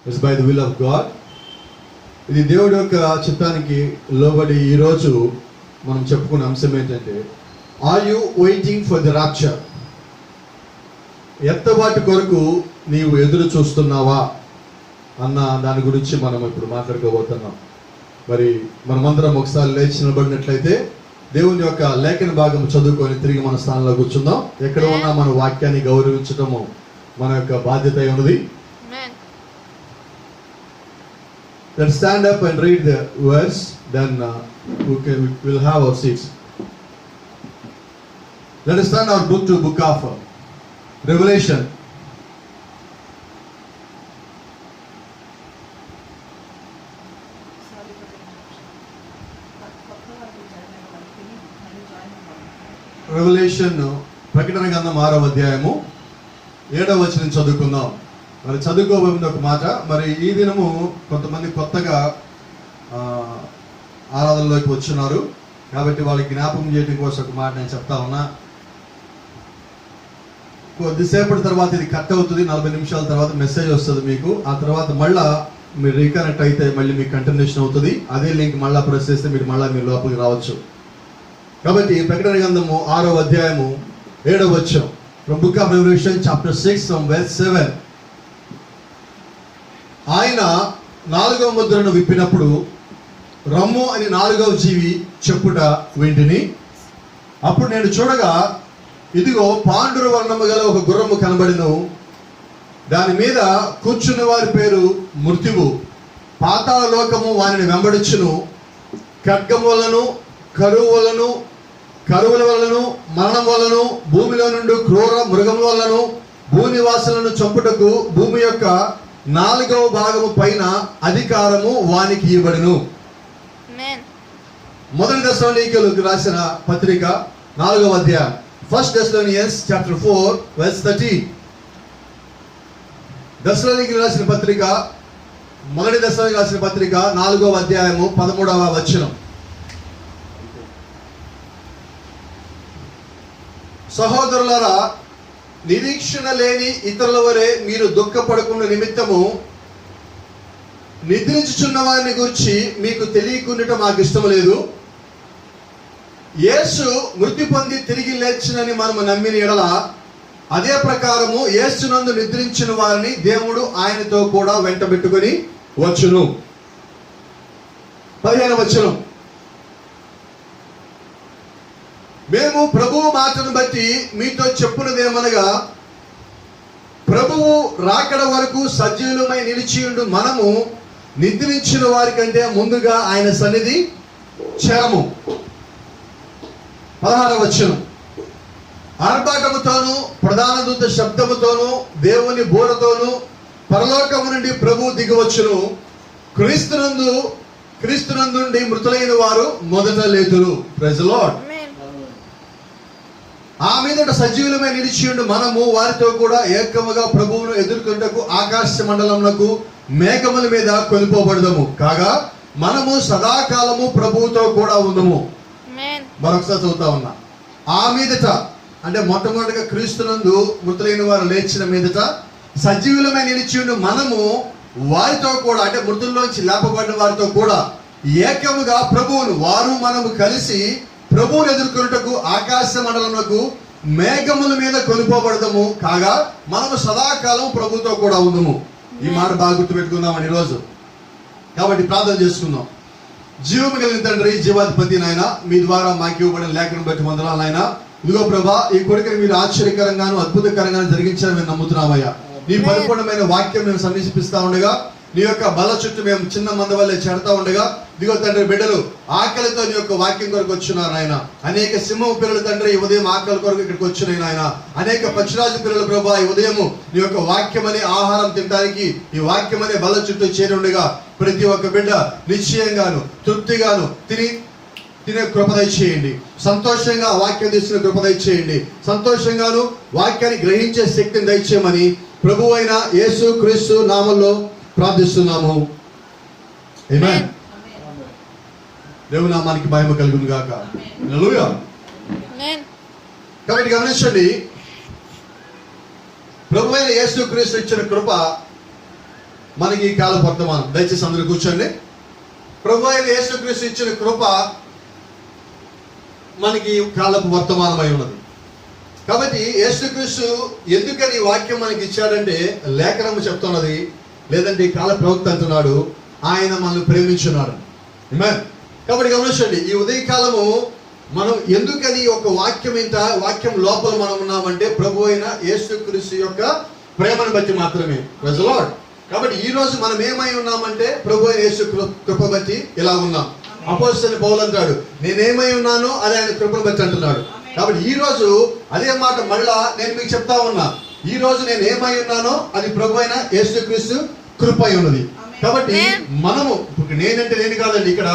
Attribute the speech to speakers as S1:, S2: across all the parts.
S1: It's by the will of God. ఇది దేవుడి యొక్క చిత్తానికి లోబడి ఈరోజు మనం చెప్పుకున్న అంశం ఏంటంటే, are you waiting for the rapture? ఎత్తబాటు కొరకు నీవు ఎదురు చూస్తున్నావా అన్న దాని గురించి మనం ఇప్పుడు మాట్లాడుకోబోతున్నాం. మరి మనమందరం ఒకసారి లేచి నిలబడినట్లయితే దేవుని యొక్క లేఖన భాగం చదువుకొని తిరిగి మన స్థానంలో కూర్చుందాం. ఎక్కడ ఉన్నా మన వాక్యాన్ని గౌరవించడము మన యొక్క బాధ్యత ఉన్నది. Let's stand up and read the verse, then we'll have our seats. Let us turn our book to book of Revelation. Revolution ప్రకటన గ్రంథం 6వ అధ్యాయము 7వ వచనం చదువుకుందాం. మరి చదువుకోబోతుంది ఒక మాట. మరి ఈ దినము కొంతమంది కొత్తగా ఆరాధనలోకి వచ్చున్నారు కాబట్టి వాళ్ళకి జ్ఞాపకం చేయడం కోసం ఒక మాట నేను చెప్తా ఉన్నా. కొద్దిసేపటి తర్వాత ఇది కట్ అవుతుంది. 40 నిమిషాల తర్వాత మెసేజ్ వస్తుంది మీకు. ఆ తర్వాత మళ్ళా మీరు రీకనెక్ట్ అయితే మళ్ళీ మీకు కంటిన్యూషన్ అవుతుంది. అదే లింక్ మళ్ళీ ప్రెస్ చేస్తే మీరు లోపలికి రావచ్చు. కాబట్టి ప్రకటన గ్రంథము 6వ అధ్యాయము 7వ వచనం. From book of Revelation chapter 6 from verse 7. ఆయన 4వ ముద్రను విప్పినప్పుడు రమ్ము అని 4వ జీవి చెప్పుట వింటిని. అప్పుడు నేను చూడగా ఇదిగో పాండుర వర్ణము గల ఒక గుర్రము కనబడిను. దాని మీద కూర్చున్న వారి పేరు మృత్యువు. పాతాళ లోకము వారిని వెంబడించును. ఖడ్గము వలన, కరువుల వలన, మరణం వలన, భూమిలో నుండి క్రూర మృగముల వలన భూనివాసులను చంపుటకు భూమి యొక్క 4వ భాగము పైన అధికారము వానికి ఇవ్వబడును. మొదటి దశలోనికీయులకు రాసిన పత్రిక 4వ అధ్యాయం. First Thessalonians chapter 4 verse 30. దశలోనికీయులకు రాసిన పత్రిక, మొదటి దశలోనికి రాసిన పత్రిక 4వ అధ్యాయము 13వ వచనం. సహోదరులారా, నిరీక్షణ లేని ఇతరుల వలె మీరు దుఃఖపడకుండా నిమిత్తము నిద్రించుచున్న వారిని గురించి మీకు తెలియకుండా మాకు ఇష్టం లేదు. యేసు మృతి పొంది తిరిగి లేచినని మనము నమ్మిన ఎడల అదే ప్రకారము యేసునందు నిద్రించిన వారిని దేవుడు ఆయనతో కూడా వెంటబెట్టుకొని వచ్చును. 15వ వచనం. మేము ప్రభువు మాటను బట్టి మీతో చెప్పున్నదేమనగా, ప్రభువు రాకడ వరకు సజీవులమై నిలిచియుండు మనము నిద్రించిన వారి కంటే ముందుగా ఆయన సన్నిధి చేరము. 16వ వచనం. ఆర్భాటముతోను ప్రధాన దూత శబ్దముతోను దేవుని బోరతోను పరలోకము నుండి ప్రభువు దిగవచ్చును. క్రీస్తునందుండి మృతులైన వారు మొదట లేతురు. Praise the lord. ఆ మీదట సజీవులమై నిలిచియుండు మనము వారితో కూడా ఏకముగా ప్రభువును ఎదుర్కొంటకు ఆకాశ మండలమునకు మేఘముల మీద కొనిపోబడదము. కాగా మనము సదాకాలము ప్రభువుతో కూడా ఉందము. మరొకసారి చదువుతా ఉన్నా. ఆ మీదట అంటే మొట్టమొదటిగా క్రీస్తునందు మృతులైన వారు లేచిన మీదట సజీవులమై నిలిచియుండు మనము వారితో కూడా అంటే మృతుల్లోంచి లేపబడిన వారితో కూడా ఏకముగా ప్రభువును వారు మనము కలిసి ప్రభువును ఎదుర్కొనుటకు ఆకాశ మండలమునకు మేఘముల మీద కొనిపోబడదము. కాగా మనము సదాకాలం ప్రభుతో కూడా ఉందము. ఈ మాట బాగా గుర్తుపెట్టుకుందామని ఈరోజు. కాబట్టి ప్రార్థన చేసుకుందాం. జీవము కలిగిన తండ్రి, జీవాధిపతి నాయన, మీ ద్వారా మాకు ఇవ్వబడిన లేఖను బట్టి వందనాలు నాయన. ఇదిగో ప్రభా, ఈ కొడుకుని మీరు ఆశ్చర్యకరంగాను అద్భుతకరంగాను జరిగించాలని మేము నమ్ముతున్నామయ్యా. నీ పరిపూర్ణమైన వాక్యం మేము సమీపిస్తా ఉండగా, నీ యొక్క బల చుట్టూ మేము చిన్న మంద వల్లే చేరుతా ఉండగా, దిగో తండ్రి, బిడ్డలు ఆకలితో నీ యొక్క వాక్యం కొరకు వచ్చినారు ఆయన. అనేక సింహం పిల్లలు తండ్రి ఈ ఉదయం ఆకలి కొరకు ఇక్కడికి వచ్చినాయి ఆయన. అనేక పక్షిరాజు పిల్లలు ప్రభా ఈ ఉదయము నీ యొక్క వాక్యం అనే ఆహారం తినడానికి ఈ వాక్యం అనే బల చుట్టూ చేరి ఉండగా ప్రతి ఒక్క బిడ్డ నిశ్చయంగాను తృప్తిగాను తినే కృప దయచేయండి. సంతోషంగా వాక్యం తీసుకునే కృప దయచేయండి. సంతోషంగాను వాక్యాన్ని గ్రహించే శక్తిని దయచేయమని ప్రభు అయిన యేసు క్రీస్తు నామములో ప్రార్థిస్తున్నాము. ఆమేన్. దేవుని నామానికి మహిమ కలుగును గాక. హల్లెలూయా. కాబట్టి గమనించండి, ప్రభువైన యేసు క్రీస్తు ఇచ్చిన కృప మనకి ఈ కాల వర్తమానం. దయచేసి అందరూ కూర్చోండి. ప్రభు అయిన యేసుక్రీస్తు ఇచ్చిన కృప మనకి కాలపు వర్తమానమై ఉన్నది. కాబట్టి యేసుక్రీస్తు ఎందుకని ఈ వాక్యం మనకి ఇచ్చాడంటే, లేఖనము చెప్తున్నది, లేదంటే ఈ కాల ప్రవక్త అంటున్నాడు, ఆయన మనల్ని ప్రేమించున్నాడు. ఆమేన్. కాబట్టి గమనించండి, ఈ ఉదయకాలము మనం ఎందుకని ఒక వాక్యం లోపల మనం ఉన్నామంటే ప్రభు అయిన యేసుక్రీస్తు యొక్క ప్రేమను బట్టి మాత్రమే. Praise the Lord. కాబట్టి ఈ రోజు మనం ఏమై ఉన్నామంటే ప్రభు అయిన యేసు కృప బట్టి ఇలా ఉన్నాం. అపోస్తలుడైన పౌలు అంటాడు, నేనేమై ఉన్నానో అది ఆయన కృపను బట్టి అంటున్నాడు. కాబట్టి ఈ రోజు అదే మాట మళ్ళా నేను మీకు చెప్తా ఉన్నా, ఈ రోజు నేను ఏమై ఉన్నానో అది ప్రభు అయిన యేసుక్రీస్తు కృప అయి ఉన్నది. కాబట్టి మనము, నేనంటే నేను కాదండి, ఇక్కడ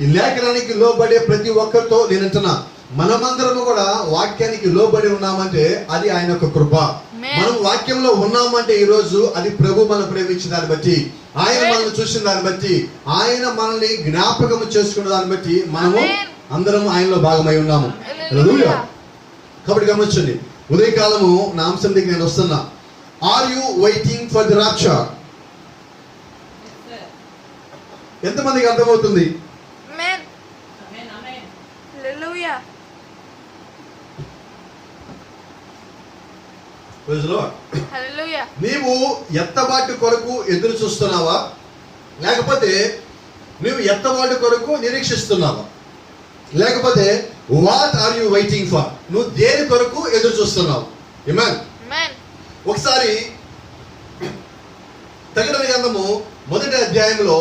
S1: ఈ లేఖనానికి లోబడే ప్రతి ఒక్కరితో నేను అంటున్నా, మనమందరము కూడా వాక్యానికి లోబడి ఉన్నామంటే అది ఆయన యొక్క కృప. మనం వాక్యంలో ఉన్నామంటే ఈ రోజు అది ప్రభు మనం ప్రేమించిన దాన్ని బట్టి, ఆయన మనల్ని చూసిన దాన్ని బట్టి, ఆయన మనల్ని జ్ఞాపకం చేసుకున్న దాన్ని బట్టి మనము అందరం ఆయనలో భాగమై ఉన్నాము. హల్లెలూయా. కాబట్టి గమనించండి, ఉదయకాలము నా అంశం దగ్గర నేను వస్తున్నా. Are you waiting for the rapture? ఎంతమందికి అర్థమవుతుంది? నీవు ఎత్తబాటు కొరకు ఎదురు చూస్తున్నావా, లేకపోతే నువ్వు ఎత్తబాటు కొరకు నిరీక్షిస్తున్నావా, లేకపోతే what are you waiting for? నువ్వు దేని కొరకు ఎదురు చూస్తున్నావు? ఆమేన్. ఒకసారి ప్రకటన గ్రంథము 1వ అధ్యాయంలో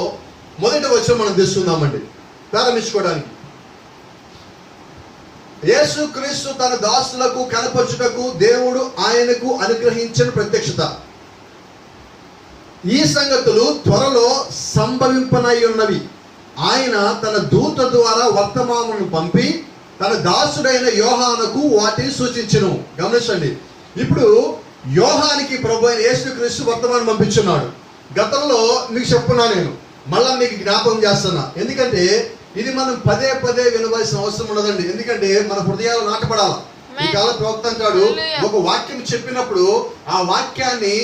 S1: 1వ వచనం మనం తీసుకుందామండి ప్రారంభించుకోవడానికి. యేసుక్రీస్తు తన దాసులకు కనపరచుటకు దేవుడు ఆయనకు అనుగ్రహించిన ప్రత్యక్షత. ఈ సంగతులు త్వరలో సంభవింపనై ఉన్నవి. ఆయన తన దూత ద్వారా వర్తమానమును పంపి తన దాసుడైన యోహానుకు వాటిని సూచించెను. గమనించండి, ఇప్పుడు యోహానికి ప్రభు అయిన యేసుక్రీస్తు వర్తమానం పంపించున్నాడు. గతంలో మీకు చెప్పున్నా, నేను మళ్ళా మీకు జ్ఞాపకం చేస్తున్నా. ఎందుకంటే ఇది మనం పదే పదే వినవలసిన అవసరం ఉండదండి. ఎందుకంటే మన హృదయాలు నాటపడాలి. ఈ కాల ప్రవక్త అంటాడు, ఒక వాక్యం చెప్పినప్పుడు ఆ వాక్యాన్ని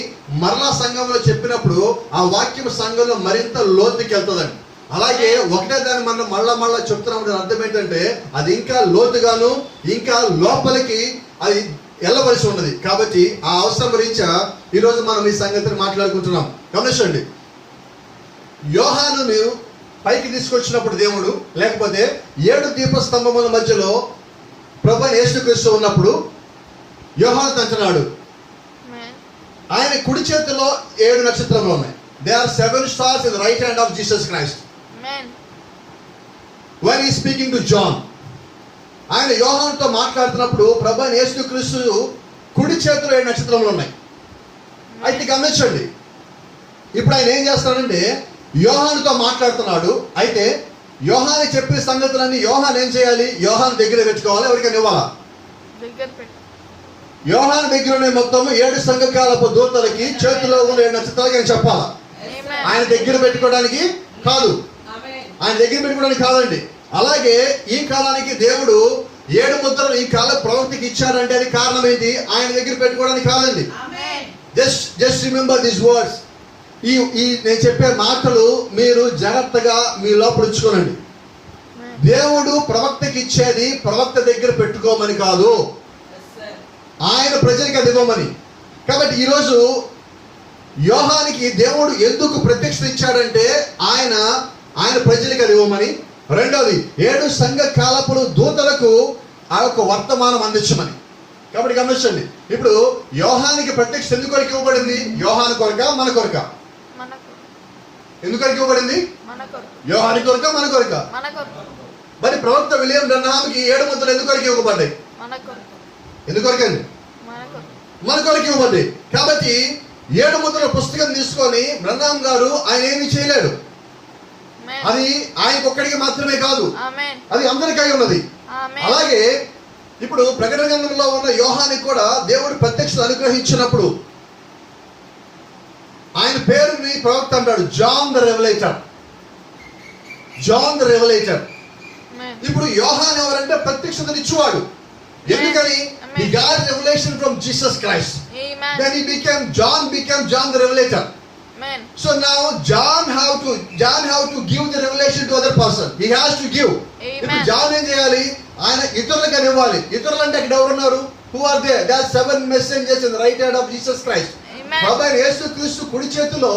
S1: మరలా సంఘంలో చెప్పినప్పుడు ఆ వాక్యం సంఘంలో మరింత లోతుకి వెళ్తుందండి. అలాగే ఒకటే దాన్ని మనం మళ్ళా చెప్తున్నాం. అర్థం ఏంటంటే అది ఇంకా లోతుగాను ఇంకా లోపలికి అది వెళ్ళవలసి ఉన్నది. కాబట్టి ఆ అవసరం రీత్యా ఈరోజు మనం ఈ సంగతిని మాట్లాడుకుంటున్నాం. గమనించండి, యోహానును పైకి తీసుకొచ్చినప్పుడు దేవుడు, లేకపోతే 7 దీపస్తంభముల మధ్యలో ప్రభు యేసుక్రీస్తు ఉన్నప్పుడు యోహాను అంటున్నాడు, ఆయన కుడి చేతిలో 7 నక్షత్రములు ఉన్నాయి. They are 7 stars in the right hand of Jesus Christ. when he is speaking to John, ఆయన యోహానుతో మాట్లాడుతున్నప్పుడు ప్రభు యేసుక్రీస్తు కుడి చేతిలో 7 నక్షత్రములు ఉన్నాయి. అయితే గమనించండి, ఇప్పుడు ఆయన ఏం చేస్తాడంటే యోహానుతో మాట్లాడుతున్నాడు. అయితే యోహాను చెప్పిన సంగతులన్నీ యోహాను ఏం చేయాలి? యోహాను దగ్గర పెట్టుకోవాలి. ఎవరికైనా ఇవ్వాలా? యోహాను దగ్గర మొత్తం 7 సంఘకాలపు దూతలకి చేతిలో ఉన్న 7 నక్షత్రాలకి ఆయన చెప్పాలా? ఆయన దగ్గర పెట్టుకోవడానికి కాదు, ఆయన దగ్గర పెట్టుకోవడానికి కాదండి. అలాగే ఈ కాలానికి దేవుడు 7 ముద్రలు ఈ కాల ప్రవక్తకి ఇచ్చారంటే అది కారణం ఏంటి? ఆయన దగ్గర పెట్టుకోవడానికి కాదండి. Just remember this words. ఈ నేను చెప్పే మాటలు మీరు జాగ్రత్తగా మీ లోపల ఉంచుకోనండి. దేవుడు ప్రవక్తకి ఇచ్చేది ప్రవక్త దగ్గర పెట్టుకోమని కాదు, ఆయన ప్రజలకి అది ఇవ్వమని. కాబట్టి ఈరోజు యోహానికి దేవుడు ఎందుకు ప్రత్యక్షత ఇచ్చాడంటే ఆయన ప్రజలకి అది ఇవ్వమని. రెండోది 7 సంఘ కాలపులు దూతలకు ఆ యొక్క వర్తమానం అందించమని. కాబట్టి గమనించండి, ఇప్పుడు యోహానికి ప్రత్యక్షత ఎందుకు కొరకు ఇవ్వబడింది? యోహాను కొరక, మన కొరక? ఎందుకు ఇవ్వబడింది? యోహాను కొరక, మన కొరక? మరి ప్రవక్త విలియం బ్రన్హామ్కి 7 ముద్రలు ఎందుకు కొరకు ఇవ్వబడ్డాయి? ఎందుకు కొరకండి? మన కొరకు ఇవ్వబడ్డాయి. కాబట్టి 7 ముద్రల పుస్తకం తీసుకొని బ్రన్హామ్ గారు ఆయన ఏమీ చేయలేడు. అది ఆయనకు ఒక్కడికి మాత్రమే కాదు, అది అందరికై ఉన్నది. అలాగే ఇప్పుడు ప్రకటన గ్రంథంలో ఉన్న యోహానికి కూడా దేవుడు ప్రత్యక్షత అనుగ్రహించినప్పుడు ఆయన పేరుని ప్రవక్త అంటాడు, John the revelator. John the revelator. ఇప్పుడు యోహాన్ ఎవరంటే ప్రత్యక్షతను ఇచ్చేవాడు. ఎందుకని? he got revelation from Jesus Christ. Then John became John the Revelator.
S2: Amen.
S1: So now John have to give the revelation to other person. He has to give. ఇప్పుడు John ఏం చేయాలి? ఆయన ఇతరులకు అని ఇవ్వాలి. ఇతరులు అంటే ఇక్కడ ఎవరు ఉన్నారు? Who are there? There are 7 messengers in the right hand of Jesus Christ. ప్రభువైన యేసుక్రీస్తు కుడి చేతిలో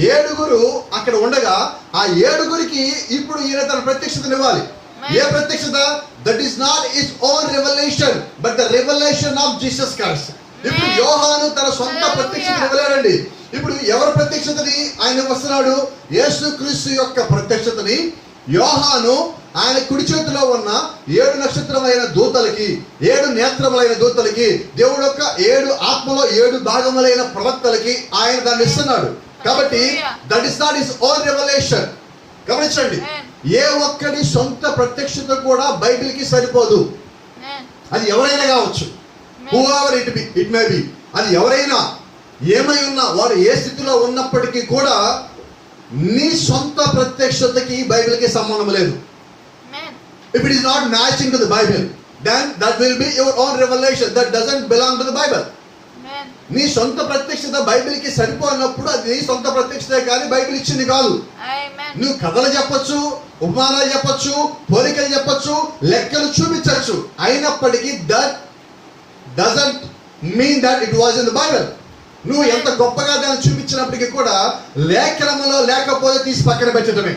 S1: 7 అక్కడ ఉండగా ఆ 7 ఇప్పుడు ఈయన తన ప్రత్యక్షతను ఇవ్వాలి. ఏ ప్రత్యక్షత? That is not his own revelation, but the revelation of Jesus Christ. ఇప్పుడు యోహాను తన సొంత ప్రత్యక్షతను ఇవ్వలేడండి. ఇప్పుడు ఎవరి ప్రత్యక్షతని ఆయన వస్తున్నాడు? యేసుక్రీస్తు యొక్క ప్రత్యక్షతని యోహాను ఆయన కుడి చేతిలో ఉన్న 7 నక్షత్రములైన దూతలకి, 7 నేత్రములైన దూతలకి, దేవుడు యొక్క 7 ఆత్మలో 7 భాగములైన ప్రవక్తలకి ఆయన దాన్ని ఇస్తున్నాడు. కాబట్టి that is not his own revolution. గమనించండి, ఏ ఒక్కడి సొంత ప్రత్యక్షత కూడా బైబిల్ కి సరిపోదు. అది ఎవరైనా కావచ్చు, whoever it may be, అది ఎవరైనా ఏమై ఉన్నా, వారు ఏ స్థితిలో ఉన్నప్పటికీ కూడా నీ సొంత ప్రత్యక్షతకి బైబిల్ కి సంబంధం లేదు. If it is not matching to the Bible, then that will be your own revelation that doesn't belong to the Bible. నీ సొంత ప్రత్యక్షత బైబిల్ కి సరిపోయినప్పుడు అది నీ సొంత ప్రత్యక్షతే కానీ బైబిల్ ఇచ్చింది కాదు. నువ్వు కథలు చెప్పొచ్చు, ఉపమానాలు చెప్పొచ్చు, పోలికలు చెప్పొచ్చు, లెక్కలు చూపించవచ్చు, అయినప్పటికీ that doesn't mean that it was in the Bible. నువ్వు ఎంత గొప్పగా దాన్ని చూపించినప్పటికీ కూడా లేఖనములో లేకపోతే తీసి పక్కన పెట్టడమే.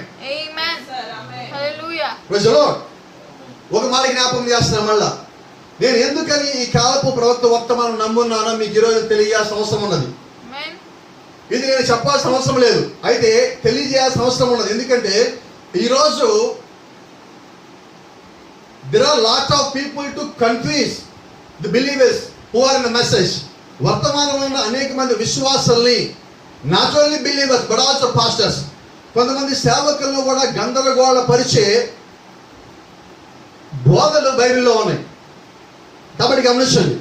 S1: ఒక మాట జ్ఞాపకం చేస్తున్నా మళ్ళా, నేను ఎందుకని ఈ కాలపు ప్రవక్త వర్తమానం నమ్మున్నానో మీకు ఈరోజు తెలియాల్సిన అవసరం ఉన్నది. ఇది నేను చెప్పాల్సిన అవసరం లేదు, అయితే తెలియజేయాల్సిన అవసరం ఉన్నది. ఎందుకంటే ఈరోజు there are lot of people to confuse the believers who are in the message. వర్తమానంలో ఉన్న అనేక మంది విశ్వాసుల్ని, not only believers but also pastors, కొంతమంది సేవకులను కూడా గందరగోళ పరిచే బోధలు బైబిల్లో ఉన్నాయి. కాబట్టి గమనించండి,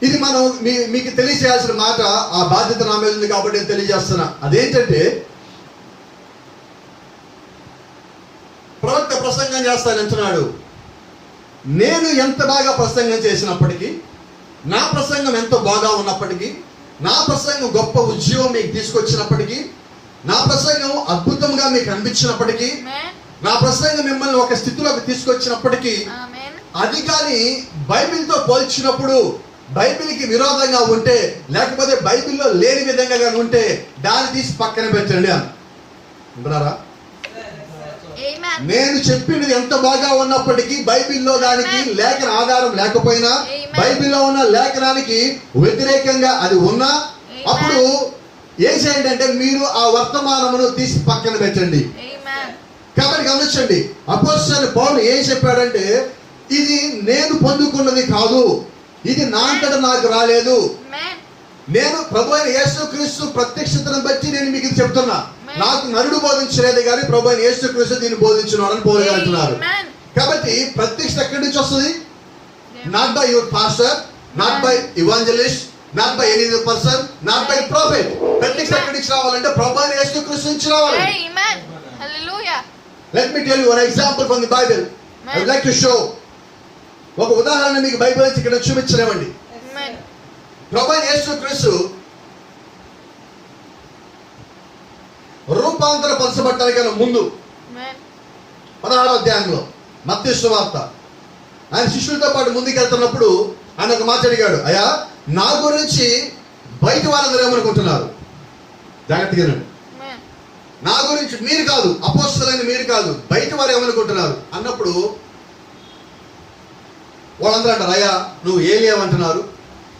S1: ఇది మనం మీకు తెలియజేయాల్సిన మాట, ఆ బాధ్యత నా మీద ఉంది కాబట్టి నేను తెలియజేస్తున్నా. అదేంటంటే, ప్రవక్త ప్రసంగం చేస్తానంటున్నాడు. నేను ఎంత బాగా ప్రసంగం చేసినప్పటికీ, నా ప్రసంగం ఎంతో బాగా ఉన్నప్పటికీ, నా ప్రసంగం గొప్ప ఉద్యోగం మీకు తీసుకొచ్చినప్పటికీ, నా ప్రసంగం అద్భుతంగా మీకు అనిపించినప్పటికీ, నా ప్రసంగం మిమ్మల్ని ఒక స్థితిలోకి తీసుకొచ్చినప్పటికీ, అది కానీ బైబిల్తో పోల్చినప్పుడు బైబిల్కి విరోధంగా ఉంటే, లేకపోతే బైబిల్లో లేని విధంగా కానీ ఉంటే దాన్ని తీసి పక్కన పెట్టండి అంటున్నారా? నేను చెప్పినది ఎంత బాగా ఉన్నప్పటికీ బైబిల్లో దానికి లేఖన ఆధారం లేకపోయినా, బైబిల్లో ఉన్న లేఖనానికి వ్యతిరేకంగా అది ఉన్నా, అప్పుడు ఏం చేయండి అంటే మీరు ఆ వర్తమానమును తీసి పక్కన పెట్టండి. కాబట్టి గమనించండి, అపోస్తలుడైన పౌలు ఏం చెప్పాడంటే, ఇది నేను పొందుకున్నది కాదు, ఇది నా అంతటా నాకు రాలేదు, నేను ప్రభువైన యేసుక్రీస్తు ప్రత్యక్షతను బట్టి నేను మీకు చెప్తున్నా, నాకు నరుడు బోధించలేదు కానీ ప్రభువైన యేసుక్రీస్తు దీన్ని బోధించున్నాడని పౌలు గారు అంటున్నారు. కాబట్టి ప్రత్యక్షత ఎక్కడి నుంచి వస్తుంది? Not by your pastor, not by evangelist, not by any other person, not by prophet. ప్రత్యక్షత ఎక్కడి నుంచి రావాలంటే ప్రభువైన యేసుక్రీస్తు నుంచి రావాలి. Let me tell you one example from the Bible. I would like to show, ఒక ఉదాహరణ మీకు బైబిల్ నుంచి ఇక్కడ చూపించలేమండి. ప్రభువైన యేసుక్రీస్తు రూపాంతరపరచబడటానికన్నా ముందు 16వ అధ్యాయంలో మత్తయి సువార్త, ఆయన శిష్యులతో పాటు ముందుకెళ్తున్నప్పుడు ఆయన ఒక మాట అడిగాడు, అయ్యా నా గురించి బయట వాళ్ళందరూ ఏమనుకుంటున్నారు? జాగ్రత్తగా, నా గురించి మీరు కాదు, అపోస్తలులైన మీరు కాదు, బయట వారు ఏమనుకుంటున్నారు అన్నప్పుడు వాళ్ళందరూ అంటారు, అయ్యా నువ్వు ఏలియా అంటున్నారు,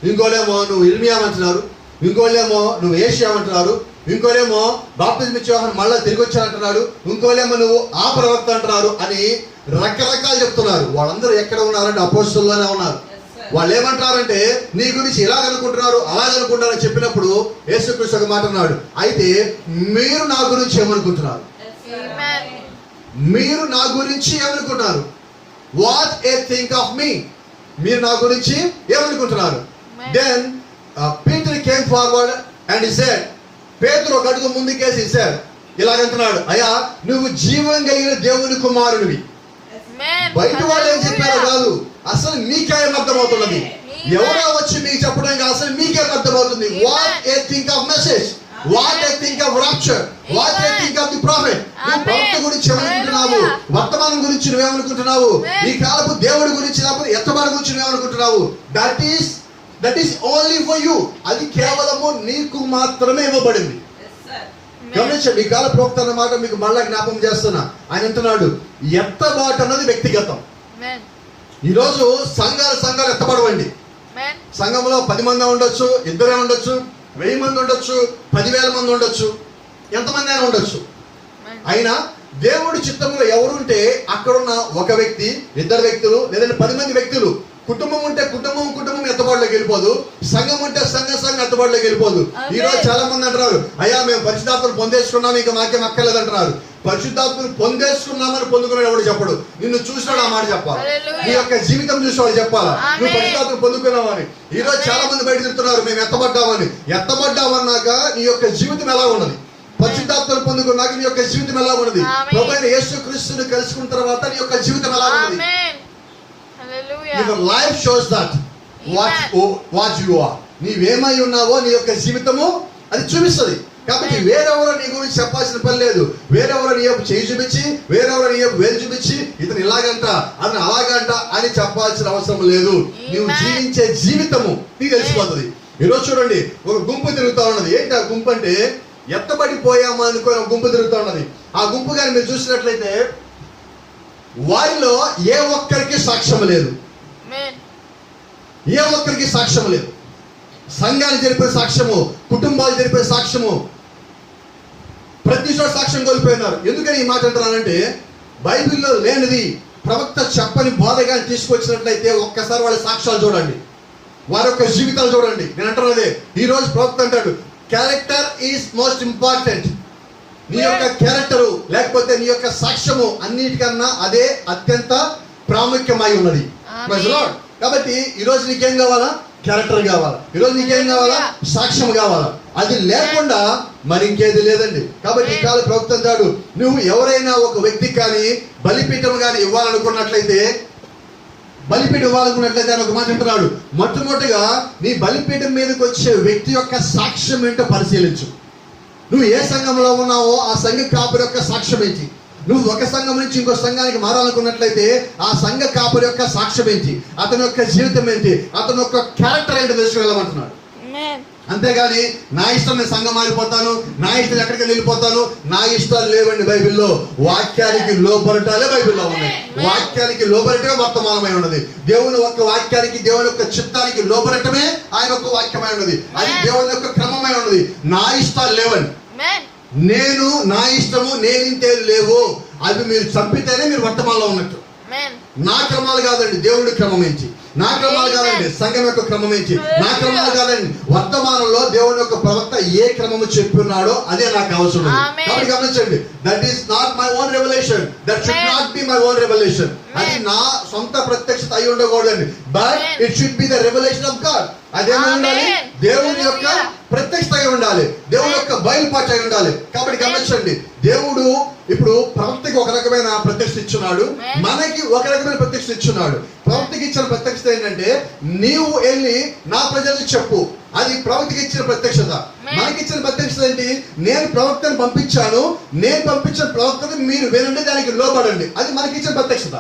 S1: ఇంకోలేమో నువ్వు ఇర్మియా అంటున్నారు, ఇంకోలేమో నువ్వు ఏషియా అంటున్నారు, ఇంకోలేమో బాప్తిజం ఇచ్చే యోహాను మళ్ళా తిరిగి వచ్చానంటున్నాడు, ఇంకోలేమో నువ్వు ఆ ప్రవక్త అంటున్నారు అని రకరకాలు చెప్తున్నారు. వాళ్ళందరూ ఎక్కడ ఉన్నారంటే అపోస్తలులోనే ఉన్నారు. వాళ్ళు ఏమంటారంటే, నీ గురించి ఇలాగనుకుంటున్నారు అలాగనుకుంటున్నారు చెప్పినప్పుడు యేసుక్రీస్తు ఒక మాట అన్నాడు, అయితే మీరు నా గురించి ఏమనుకుంటున్నారు? మీరు నా గురించి ఏమనుకుంటున్నారు? What a think of me, మీరు నా గురించి ఏమనుకుంటున్నారు? Then Peter came forward and he said, పేతురు ఒక అడుగు ముందుకేసి సార్ ఇలాగంటున్నాడు, అయ్యా నువ్వు జీవం కలిగిన దేవుని కుమారునివి. బయట వాళ్ళు ఏం చెప్పారో కాదు, అసలు మీకేం అర్థమవుతున్నది? ఎవరో వచ్చి మీకు చెప్పడానికి అసలు మీకేం అర్థమవుతుంది? What a think of message. What I think of rapture, what I think of the profit. నువ్వు ప్రవక్త గురించి ఏమనుకుంటున్నావు, వర్తమానం గురించి నువ్వేమనుకుంటున్నావు, ఈ కాలపు దేవుడి గురించి లేకపోతే ఎత్తబాటు గురించి నువ్వేమనుకుంటున్నావు. That is only for you. అది కేవలము నీకు మాత్రమే ఇవ్వబడింది. గమనించండి, ఈ కాల ప్రవక్త అన్న మాట మీకు మళ్ళా జ్ఞాపకం చేస్తున్నా. ఆయన అంటున్నాడు ఎత్తబాటు అన్నది వ్యక్తిగతం. ఈరోజు సంఘాలు ఎత్తబడవండి. సంఘంలో 10 మంది ఉండొచ్చు, 2 ఉండొచ్చు, 1000 మంది ఉండొచ్చు, 10,000 మంది ఉండొచ్చు, ఎంతమంది అయినా ఉండొచ్చు. అయినా దేవుడి చిత్తంలో ఎవరుంటే అక్కడున్న ఒక వ్యక్తి, 2 వ్యక్తులు, లేదంటే 10 మంది వ్యక్తులు. కుటుంబం ఉంటే కుటుంబం ఎత్తబాటులోకి వెళ్ళిపోదు. సంఘం ఉంటే సంఘం ఎత్తబాటులోకి వెళ్ళిపోదు. ఈ రోజు చాలా మంది అంటున్నారు, అయ్యా మేము పరిశుద్ధాత్మను పొందేసుకున్నాం, ఇంకా మాకేం అక్కర్లేదు అంటున్నారు. పరిశుద్ధాత్మను పొందేసుకున్నామని పొందుకున్నాడు ఎవడు చెప్పడు. నిన్ను చూసినాడు ఆ మాట చెప్పాలి, నీ యొక్క జీవితం చూసినాడు చెప్పాలా నువ్వు పరిశుద్ధాత్మను పొందుకున్నావని. ఈ రోజు చాలా మంది బయట తిరుగుతున్నారు మేము ఎత్తబడ్డామన్నాక నీ యొక్క జీవితం ఎలా ఉన్నది, పరిశుద్ధాత్మను పొందుకున్నాక నీ యొక్క జీవితం ఎలా ఉన్నది, ప్రభువైన యేసుక్రీస్తుని కలుసుకున్న తర్వాత నీ యొక్క జీవితం ఎలా ఉన్నది. Your life shows that what you are. నీవేమై ఉన్నావో నీ యొక్క జీవితము అది చూపిస్తుంది. కాబట్టి వేరెవరో నీ గురించి చెప్పాల్సిన పని లేదు. వేరెవరో నీ యొక్క చేయి చూపించి, వేరెవరో నీ యొక్క వేలు చూపించి ఇతను ఇలాగంట అతను అలాగంట అని చెప్పాల్సిన అవసరం లేదు. నువ్వు జీవించే జీవితము నీకు తెలిసిపోతుంది. ఈరోజు చూడండి, ఒక గుంపు తిరుగుతా ఉన్నది. ఏంటి ఆ గుంపు అంటే, ఎత్తబడిపోయామా అనుకుని ఒక గుంపు తిరుగుతా ఉన్నది. ఆ గుంపు కానీ మీరు చూసినట్లయితే వారిలో ఏ ఒక్కరికి సాక్ష్యం లేదు. ఏ ఒక్కరికి సాక్ష్యం లేదు. సంఘాలు జరిపే సాక్ష్యము, కుటుంబాలు జరిపే సాక్ష్యము, ప్రతి చోట సాక్ష్యం కోల్పోయినారు. ఎందుకని ఈ మాట అంటున్నానంటే, బైబిల్లో లేనిది ప్రవక్త చెప్పని బోధగా తీసుకొచ్చినట్లయితే ఒక్కసారి వాళ్ళ సాక్ష్యాలు చూడండి, వారి యొక్క జీవితాలు చూడండి. నేను అంటున్నదే, ఈ రోజు ప్రవక్త అంటాడు క్యారెక్టర్ ఈజ్ మోస్ట్ ఇంపార్టెంట్. నీ యొక్క క్యారెక్టరు లేకపోతే నీ యొక్క సాక్ష్యము అన్నిటికన్నా అదే అత్యంత ప్రాముఖ్యమై ఉన్నది. కాబట్టి ఈరోజు నీకేం కావాలా? క్యారెక్టర్ కావాలా. ఈరోజు నీకేం కావాలా? సాక్ష్యం కావాలా. అది లేకుండా మరి ఇంకేది లేదండి. కాబట్టి ఈ కాల ప్రవక్త అంటాడు, నువ్వు ఎవరైనా ఒక వ్యక్తికి కానీ బలిపీఠం కానీ ఇవ్వాలనుకున్నట్లయితే అని ఒక మాట అంటున్నాడు, మొట్టమొదటిగా నీ బలిపీఠం మీదకి వచ్చే వ్యక్తి యొక్క సాక్ష్యం ఏంటో పరిశీలించు. నువ్వు ఏ సంఘంలో ఉన్నావో ఆ సంఘ కాపురి యొక్క సాక్ష్యం ఏంటి? నువ్వు ఒక సంఘం నుంచి ఇంకో సంఘానికి మారాలనుకున్నట్లయితే ఆ సంఘ కాపురి యొక్క సాక్ష్యం ఏంటి, అతని యొక్క జీవితం ఏంటి, అతని యొక్క క్యారెక్టర్ ఏంటో తెలుసుకెళ్ళమంటున్నాడు. అంతేగాని నా ఇష్టం నేను సంఘం మారిపోతాను, నా ఇష్టం ఎక్కడికి వెళ్ళిపోతాను, నా ఇష్టాలు లేవండి బైబిల్లో. వాక్యానికి లోబరటాలే బైబిల్లో ఉన్నాయి. వాక్యానికి లోబరటమే వర్తమానమై ఉన్నది. దేవుని యొక్క వాక్యానికి, దేవుని యొక్క చిత్తానికి లోబరటమే ఆయన యొక్క వాక్యమై ఉన్నది. అది దేవుని యొక్క క్రమమై ఉన్నది. నా ఇష్టాలు లేవండి, నేను నా ఇష్టము నేనింతే లేవు, అవి మీరు చంపితేనే మీరు వర్తమానంలో ఉన్నట్టు. నా క్రమాలు కాదండి దేవుడి క్రమం ఏంటి, నా క్రమాలు కాదండి సంఘం యొక్క క్రమం ఏంటి, నా క్రమాలు కాదండి వర్తమానంలో దేవుని యొక్క ప్రవక్త ఏ క్రమము చెప్పిన్నాడో అదే నాకు అవసరం. కాబట్టి గమనించండి, that is not my own revolution, that should not be my own revolution. అది నా సొంత ప్రత్యక్షత అయి ఉండకూడదండి, but it should be the revolution of God. అదేమో ఉండాలి, దేవుని యొక్క ప్రత్యక్షత అయి ఉండాలి, దేవుని యొక్క బయలుపాటు అయి ఉండాలి. కాబట్టి గమనించండి, దేవుడు ఇప్పుడు ప్రవక్తకి ఒక రకమైన ప్రత్యక్షత ఇచ్చున్నాడు, మనకి ఒక రకమైన ప్రత్యక్షత ఇచ్చున్నాడు. ప్రవక్తకి ఇచ్చిన ప్రత్యక్షత ఏంటంటే, నీవు వెళ్ళి నా ప్రజలకు చెప్పు, అది ప్రవక్తకి ఇచ్చిన ప్రత్యక్షత. మనకి ఇచ్చిన ప్రత్యక్షత ఏంటి? నేను ప్రవక్తను పంపించాను, నేను పంపించిన ప్రవక్తను మీరు వినండి, దానికి లోబడండి, అది మనకి ఇచ్చిన ప్రత్యక్షత.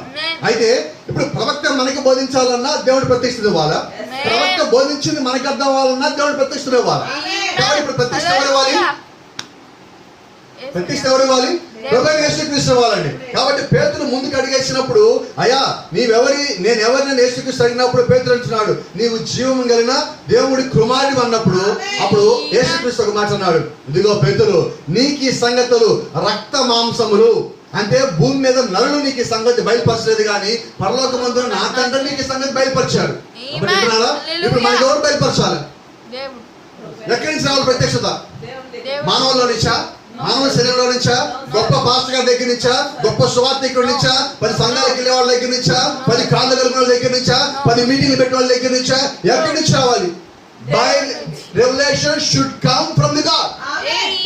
S1: అయితే ఇప్పుడు ప్రవక్త మనకి బోధించాలన్నా దేవుడి ప్రత్యక్షత ఇవ్వాలా, ప్రవక్త బోధించింది మనకి అర్థం అవ్వాలన్నా దేవుడి ప్రత్యక్షత ఇవ్వాలా. కాబట్టి ఇప్పుడు ప్రత్యక్షత ఎవరు ఇవ్వాలి? ప్రత్యక్షత ఎవరు ఇవ్వాలి? ప్రభువైన యేసుక్రీస్తు ఇవ్వాలండి. కాబట్టి పేతురు ముందుకు అడిగేసినప్పుడు, అయ్యా నేను ఎవరిని యేసుక్రీస్తు అడిగినప్పుడు పేతురు అంటున్నాడు, నీవు జీవము కలిగిన దేవుడి కుమారుడు అన్నప్పుడు అప్పుడు యేసుక్రీస్తు ఒక మాట అన్నాడు, ఇదిగో పేతురు, నీకు ఈ సంగతులు రక్త మాంసములు అంటే భూమి మీద నరులు నీకు ఈ సంగతి బయలుపరచలేదు, కానీ పరలోకమందు నా తండ్రి నీకు ఈ సంగతి బయలుపరిచాడు. ఇప్పుడు మనకి ఎవరు బయలుపరచాలి? ఎక్కడి నుంచి రావాలి ప్రత్యక్షత? మానవుల్లో నుంచా, మానవ శరీరంలో నుంచా, గొప్ప పాస్టర్ గారి దగ్గర నుంచా, గొప్ప సువార్థికుడి నుంచా, 10 సంఘాలకు వెళ్ళే వాళ్ళ దగ్గర నుంచా, 10 కాళ్ళ వాళ్ళ దగ్గర నుంచా, 10 మీటింగ్లు పెట్టే వాళ్ళ దగ్గర నుంచా, ఎక్కడి నుంచి రావాలి? By revolution should come from the God.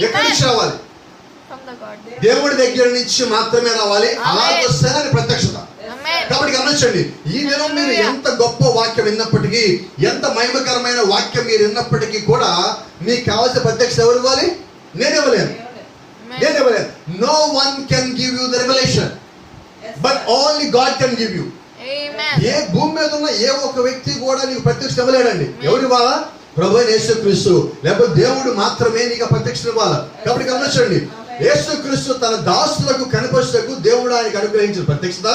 S1: ఎక్కడి నుంచి రావాలి? దేవుడి దగ్గర నుంచి మాత్రమే రావాలి. అలా వస్తేనే ప్రత్యక్షత. కాబట్టి గమనించండి, ఈ దినం మీరు ఎంత గొప్ప వాక్యం విన్నప్పటికీ, ఎంత మహిమకరమైన వాక్యం మీరు విన్నప్పటికీ కూడా మీకు కావాల్సిన ప్రత్యక్షత ఎవరు ఇవ్వాలి? నేను ఇవ్వలేను. No one can give you the revolution, but only God can give you. ఏ భూమి మీద ఉన్న ఏ ఒక్క వ్యక్తి కూడా నీకు ప్రత్యక్ష ఇవ్వలేడండి. ఎవరు ఇవ్వాలా? ప్రభువైన యేసుక్రీస్తు, లేకపోతే దేవుడు మాత్రమే నీకు ప్రత్యక్ష ఇవ్వాలా. కాబట్టి గమనించండి, యేసుక్రీస్తు తన దాసులకు కనిపించకు దేవుడు ఆయనకు అనుగ్రహించిన ప్రత్యక్షత.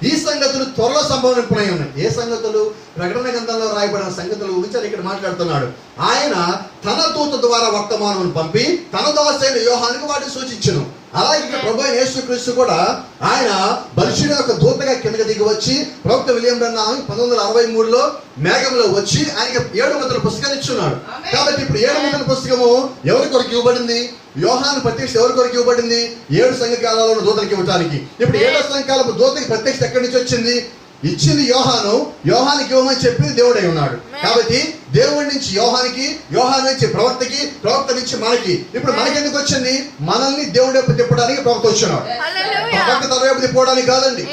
S1: ఈ సంగతులు త్వరలో సంభవింపనై ఉన్నాయి. ఏ సంగతులు? ప్రకటన గ్రంథంలో రాయబడిన సంగతుల గురించి ఆయన ఇక్కడ మాట్లాడుతున్నాడు. ఆయన తన దూత ద్వారా వర్తమానం పంపి తన దాసైన యోహానుకు వాటిని సూచించును. అలాగే ఇక్కడ ప్రభువైన యేసుక్రీస్తు కూడా ఆయన బలిష్ఠుని యొక్క దూతగా కిందకి దిగి వచ్చి ప్రవక్త విలియం బ్రన్హాం 1963లో మేఘంలో వచ్చి ఆయనకి 7 ముద్రల పుస్తకాన్ని ఇచ్చున్నాడు. కాబట్టి ఇప్పుడు 7 ముద్రల పుస్తకము ఎవరి కొరకు ఇవ్వబడింది? యోహాను ప్రత్యక్ష ఎవరి కొరకు ఇవ్వబడింది? 7 సంఘకాలలో ఉన్న దూతలకు ఇవ్వడానికి. ఇప్పుడు 7వ సంఘకాలపు దూతకి ప్రత్యక్ష ఎక్కడి నుంచి వచ్చింది? ఇచ్చింది యోహాను. యోహానికి ఇవ్వమని చెప్పింది దేవుడై ఉన్నాడు. కాబట్టి దేవుడి నుంచి యోహానికి, యోహాను నుంచి ప్రవక్తకి, ప్రవక్త నుంచి మనకి. ఇప్పుడు మనకి ఎందుకు వచ్చింది? మనల్ని దేవుడి వైపు తిప్పడానికి ప్రవక్త వచ్చినాడు. ప్రవక్త తన వైపు తిప్పడానికి కాదండి.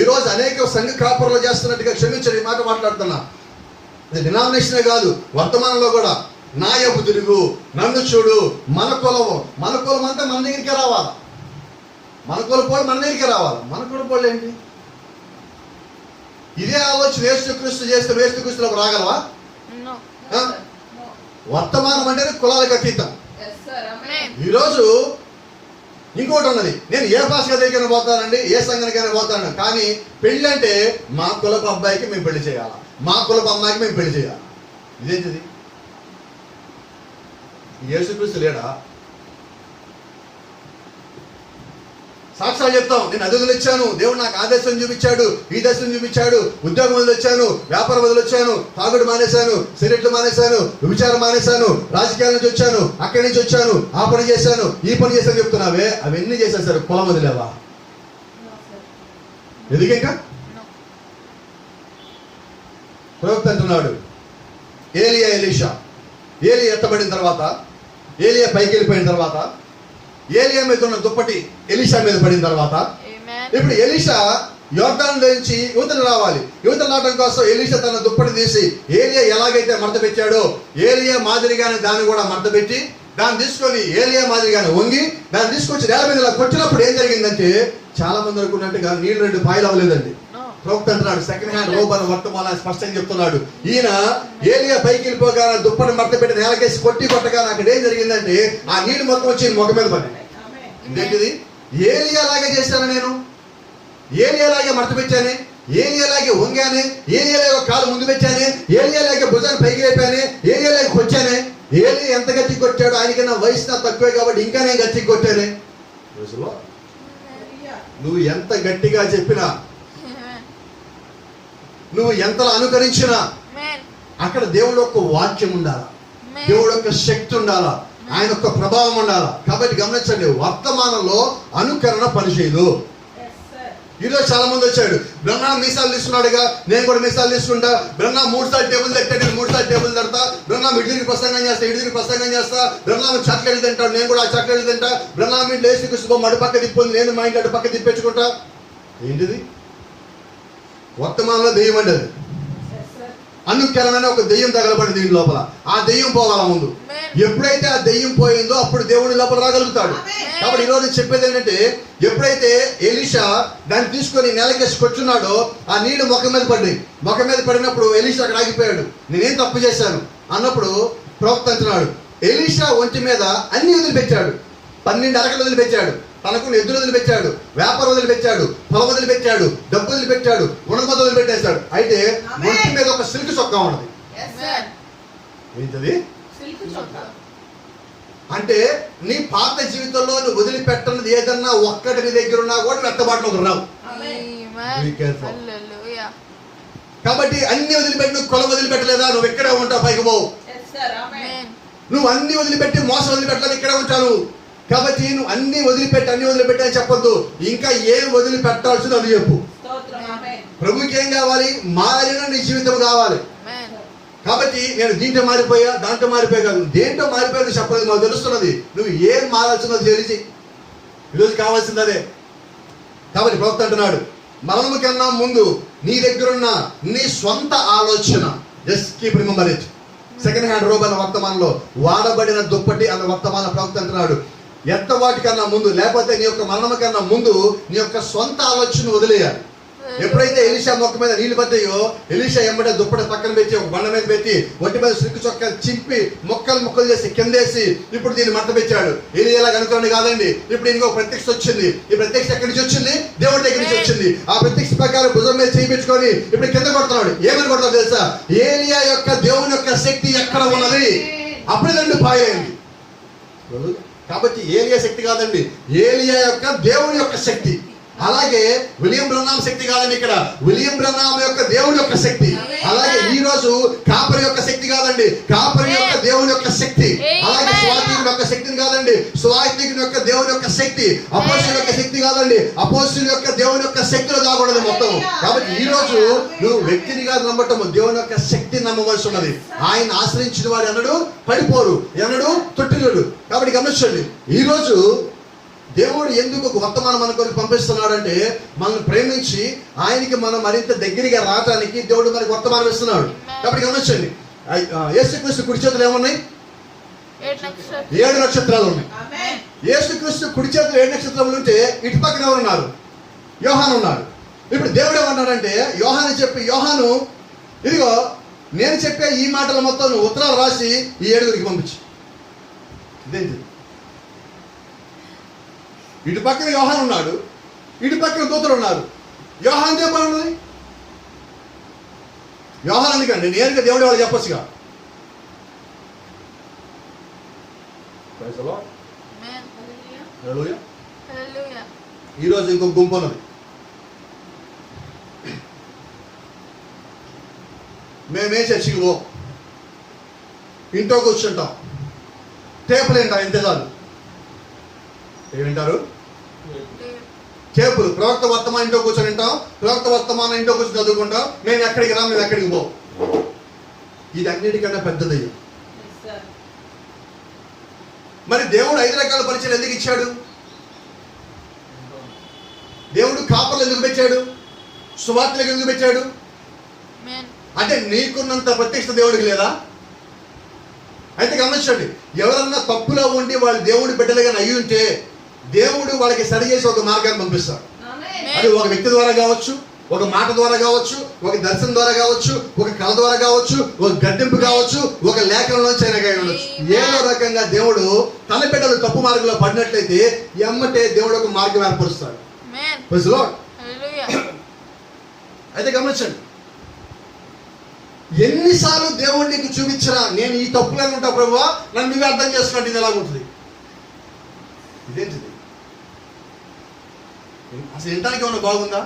S1: ఈ రోజు అనేక సంఘ కాపురలు చేస్తున్నట్టుగా, క్షమించండి ఈ మాట మాట్లాడుతున్నా, ఇది డినామినేషనే కాదు, వర్తమానంలో కూడా నా వైపు తిరుగు, నన్ను చూడు, మన కులం అంతా మన దగ్గరికి రావాలి, మన కులపోడు మన దగ్గరికి రావాలి. మన కులపోళ్ళు ఏంటి? ఇదే ఆలోచన యేసుక్రీస్తు చేస్తే యేసుక్రీస్తులోకి రాగలవా? వర్తమానం అంటేనే కులాలకు అతీతం. ఈరోజు ఇంకోటి ఉన్నది, నేను ఏ భాషగా దగ్గర పోతానండి, ఏ సంఘానికైనా పోతాను, కానీ పెళ్ళి అంటే మా కులపు అబ్బాయికి మేము పెళ్లి చేయాలి, మా కులపు అమ్మాయికి మేము పెళ్లి చేయాలి. ఇదేంటిది? యేసుక్రీస్తు లేడా? సాక్ష్యాలు చెప్తాం, నేను అది వదిలిచ్చాను, దేవుడు నాకు ఆ దేశం చూపించాడు, ఈ దేశం చూపించాడు, ఉద్యోగం వదిలిచ్చాను, వ్యాపారం వదిలిచ్చాను, తాగుడు మానేశాను, సిగరెట్లు మానేశాను, విచారం మానేశాను, రాజకీయాల నుంచి వచ్చాను, అక్కడి నుంచి వచ్చాను, ఆ పని చేశాను, ఈ పని చేశాను చెప్తున్నావే, అవన్నీ చేసేసారు. కులం వదిలేవా? ఎందుకు ఇంకా? ప్రవక్త అంటున్నాడు, ఏలియా ఎలీషా. ఏలియా ఎత్తబడిన తర్వాత, ఏలియా పైకి వెళ్ళిపోయిన తర్వాత, ఏలియా మీద ఉన్న దుప్పటి ఎలీషా మీద పడిన తర్వాత, ఇప్పుడు ఎలీషా యోర్దాను నుంచి యువతలు రావాలి. యువతలు రావడం కోసం ఎలీషా తన దుప్పటి తీసి ఏలియా ఎలాగైతే మడత పెట్టాడో ఏలియా మాదిరిగానే దాన్ని కూడా మడత పెట్టి దాన్ని తీసుకొని ఏలియా మాదిరిగానే వంగి దాన్ని తీసుకొచ్చి నేల మీద కొట్టినప్పుడు ఏం జరిగిందంటే, చాలా మంది అనుకున్నట్టుగా నీళ్ళు 2 పాయలు అవ్వలేదండి. ప్రవక్త అంటున్నాడు, సెకండ్ హ్యాండ్ రోబర్ వర్తమానం స్పష్టంగా చెప్తున్నాడు. ఈయన ఏలియా పైకి వెళ్ళిపోగా దుప్పని మడత పెట్టి నేలకేసి కొట్టగా అక్కడ ఏం జరిగిందంటే ఆ నీళ్ళు మొత్తం వచ్చి మొగ మీద పడి. ఇదేంటిది? ఏలియా లాగే చేశాను నేను, ఏలియా లాగే మడత పెట్టానే, ఏలియా లాగే వంగానే, ఏలియా లాగే కాలు ముందు పెట్టానే, ఏలియా లాగే భుజాన్ని పైకి లేపానే, ఏలియా లాగే కొట్టానే. ఏలియా ఎంత గట్టి కొట్టాడు, ఆయనకన్నా వయసు నా తక్కువే కాబట్టి ఇంకా నేను గట్టి కొట్టానే. రోజులో నువ్వు ఎంత గట్టిగా చెప్పినా, నువ్వు ఎంతలా అనుకరించినా అక్కడ దేవుడు యొక్క వాక్యం ఉండాలా, దేవుడు యొక్క శక్తి ఉండాలా, ఆయన యొక్క ప్రభావం ఉండాలా. కాబట్టి గమనించండి, వర్తమానంలో అనుకరణ పనిచేయదు. ఈరోజు చాలా మంది వచ్చాడు, బ్రహ్మా మీసాలు తీసుకున్నాడుగా, నేను కూడా మీసాలు తీసుకుంటా, బ్రహ్మా 3 సార్లు టేబుల్ తట్టాడు, నేను 3 సార్లు టేబుల్ తడతా, బ్రహ్మా ఇడ్లీకి ప్రసంగం చేస్తా, బ్రహ్మా చాక్లెట్లు తింటాడు, నేను కూడా ఆ చాక్లెట్లు తింటా, బ్రహ్మా ఇంట్లో వేసి కృష్ణ అటు పక్క తిప్పుంది, నేను మా ఇంటి అటు పక్క తిప్పించుకుంటా. ఏంటిది? వర్తమానంలో దెయ్యం అండి. అది అనుకరణ ఒక దెయ్యం తగలబడి దీని లోపల. ఆ దెయ్యం పోవాల ముందు. ఎప్పుడైతే ఆ దెయ్యం పోయిందో అప్పుడు దేవుడి లోపల రాగలుగుతాడు. కాబట్టి ఈరోజు చెప్పేది ఏంటంటే, ఎప్పుడైతే ఎలీషా దాన్ని తీసుకొని నేలకేసి కొట్టున్నాడో ఆ నీళ్లు ముఖం మీద పడ్డాయి. ముఖం మీద పడినప్పుడు ఎలీషా అక్కడ ఆగిపోయాడు. నేనేం తప్పు చేశాను అన్నప్పుడు ప్రవక్త అంటున్నాడు, ఎలీషా ఒంటి మీద అన్ని వదిలిపెట్టాడు. 12 అరకలు వదిలిపెట్టాడు, తనకు ఎద్దులు వదిలిపెట్టాడు, వ్యాపారం వదిలిపెట్టాడు, పొలం వదిలిపెట్టాడు, డబ్బు వదిలిపెట్టాడు, గుణపద వదిలిపెట్టేశాడు. అయితే ఒంటి మీద ఒక సిల్క్ చొక్కా ఉన్నది. ఏంటది? అంటే నీ పాత జీవితంలో నువ్వు వదిలిపెట్టనిది ఏదన్నా ఒక్కటి నీ దగ్గర ఉన్నా కూడా వెత్తబాటులోకి రావు. కాబట్టి అన్ని వదిలిపెట్టి, నువ్వు కులం వదిలిపెట్టలేదా, నువ్వు ఇక్కడే ఉంటావు, పైకి పోవు. నువ్వు అన్ని వదిలిపెట్టి మోసం వదిలిపెట్టలేదు, ఇక్కడే ఉంటాను. కాబట్టి నువ్వు అన్ని వదిలిపెట్టి అని చెప్పొద్దు. ఇంకా ఏం వదిలిపెట్టాల్సింది అది చెప్పు. ప్రభుకి ఏం కావాలి? మారిన నీ జీవితం కావాలి. కాబట్టి నేను దీంట్లో మారిపోయా, దాంట్లో మారిపోయా కాదు, దేంట్లో మారిపోయాను చెప్పలేదు, నాకు తెలుస్తున్నది. నువ్వు ఏం మారాల్సిందో తెలిసి ఈరోజు కావాల్సింది అదే. కాబట్టి ప్రవక్త అంటున్నాడు, మరణము కన్నా ముందు నీ దగ్గరున్న నీ స్వంత ఆలోచన, just keep remember it, second hand robe అన్న వర్తమానంలో వాడబడిన దుప్పటి అన్న వర్తమాన ప్రవక్త అంటున్నాడు, ఎంత వాటికన్నా ముందు, లేకపోతే నీ యొక్క మరణం కన్నా ముందు నీ యొక్క సొంత ఆలోచన వదిలేయాలి. ఎప్పుడైతే ఎలీషా మొక్క మీద నీళ్లు పడ్డాయో, ఎలీషా ఎమ్మటే దుప్పటి పక్కన పెట్టి ఒక బండ మీద పెట్టి ఒంటి మీద సిక్కు చొక్క చింపి ముక్కలు చేసి కిందేసి ఇప్పుడు దీన్ని మంట పెట్టాడు. ఎలీయాలా అనుకోండి కాదండి, ఇప్పుడు దీనికి ఒక ప్రత్యక్ష వచ్చింది. ఈ ప్రత్యక్ష ఎక్కడి నుంచి వచ్చింది? దేవుడి దగ్గర నుంచి వచ్చింది. ఆ ప్రత్యక్ష ప్రకారం భుజం మీద చేయించుకొని ఇప్పుడు కింద కొడుతున్నాడు. ఏమని కొడతాడు తెలుసా? ఏలియా యొక్క దేవుని యొక్క శక్తి ఎక్కడ ఉన్నది? అప్పుడే రెండు పాయైంది. కాబట్టి ఏలియా శక్తి కాదండి, ఏలియా యొక్క దేవుని యొక్క శక్తి. అలాగే విలియం బ్రహ్నాం శక్తి కాదండి, ఇక్కడ విలియం బ్రహ్నాం యొక్క దేవుని యొక్క శక్తి. అలాగే ఈ రోజు కాపరి యొక్క శక్తి కాదండి, కాపరి యొక్క దేవుని యొక్క శక్తి. అలాగే స్వాతికుని యొక్క శక్తిని కాదండి, స్వాతికుని యొక్క దేవుని యొక్క శక్తి. అపోస్తుల యొక్క శక్తి కాదండి, అపోస్తుల యొక్క దేవుని యొక్క శక్తిలో దాగూడదు మొత్తం. కాబట్టి ఈ రోజు నువ్వు వ్యక్తిని కాదు నమ్మటము, దేవుని యొక్క శక్తిని నమ్మవలసి ఉన్నది. ఆయన ఆశ్రయించిన వారు ఎన్నడూ పడిపోరు, ఎన్నడూ తొట్టిల్లుడు. కాబట్టి గమనించండి, ఈ రోజు దేవుడు ఎందుకు ఒక వర్తమానం అనుకొని పంపిస్తున్నాడంటే, మనల్ని ప్రేమించి ఆయనకి మనం మరింత దగ్గరగా రావడానికి దేవుడు మనకి వర్తమానం ఇస్తున్నాడు. కాబట్టి గమనించండి, యేసుక్రీస్తు కుడి చేతులు ఏమున్నాయి? 7 నక్షత్రాలు ఉన్నాయి. యేసుక్రీస్తు కుడి చేతులు 7 నక్షత్రాలు ఉంటే ఇటు పక్కన ఎవరు ఉన్నారు? యోహాను ఉన్నాడు. ఇప్పుడు దేవుడు ఏమన్నాడంటే, యోహాను చెప్పి, యోహాను ఇదిగో నేను చెప్పే ఈ మాటల మొత్తం నువ్వు ఉత్తరాలు రాసి ఈ 7గురికి పంపించు. ఇదేంటి? ఇటు పక్కన యోహాను ఉన్నాడు, ఇటు పక్కన దూతలు ఉన్నారు. యోహాను ఏ పని ఉన్నది? యోహాను ఎందుకండి నేరుగా దేవుడి వాళ్ళు చెప్పొచ్చుగా. ఈరోజు ఇంకొక గుంపు ఉన్నది. మేమే చర్చికి పో, ఇంట్లో కూర్చుంటాం, టేపులు ఏంటా ఇంతే చాలు. ఏమింటారు? చేపులు. ప్రవక్త వర్తమానం ఇంట్లో కూర్చొని వింటాం, ప్రవక్త వర్తమానం ఇంట్లో కూర్చొని చదువుకుంటాం. మేము ఎక్కడికి రా, మేము ఎక్కడికి పో. ఇది అన్నిటికన్నా పెద్దది. మరి దేవుడు 5 రకాల పరిచయం ఎందుకు ఇచ్చాడు? దేవుడు కాపర్లు ఎందుకు పెట్టాడు? సువార్తలకు ఎందుకు పెట్టాడు? అంటే నీకున్నంత ప్రత్యక్ష దేవుడికి లేదా? అయితే గమనించండి, ఎవరన్నా తప్పులో ఉండి వాళ్ళు దేవుడి బిడ్డలుగా అయ్యి ఉంటే దేవుడు వాళ్ళకి సరి చేసి ఒక మార్గాన్ని పంపిస్తాడు. అది ఒక వ్యక్తి ద్వారా కావచ్చు, ఒక మాట ద్వారా కావచ్చు, ఒక దర్శనం ద్వారా కావచ్చు, ఒక కళ ద్వారా కావచ్చు, ఒక గడ్డింపు కావచ్చు, ఒక లేఖనంలోంచి అయినా ఉండొచ్చు. ఏదో రకంగా దేవుడు తన బిడ్డలు తప్పు మార్గంలో పడినట్లయితే ఎమ్మటే దేవుడు ఒక మార్గం ఏర్పరుస్తాడు. అయితే గమనించండి, ఎన్నిసార్లు దేవుడు నీకు చూపించినా నేను ఈ తప్పులను ఉంటా ప్రభువా, నన్ను నువ్వే అర్థం చేసుకుంటే ఇది ఎలాగుంటుంది? ఇదేంటిది? అసలు వినడానికి ఏమన్నా బాగుందా?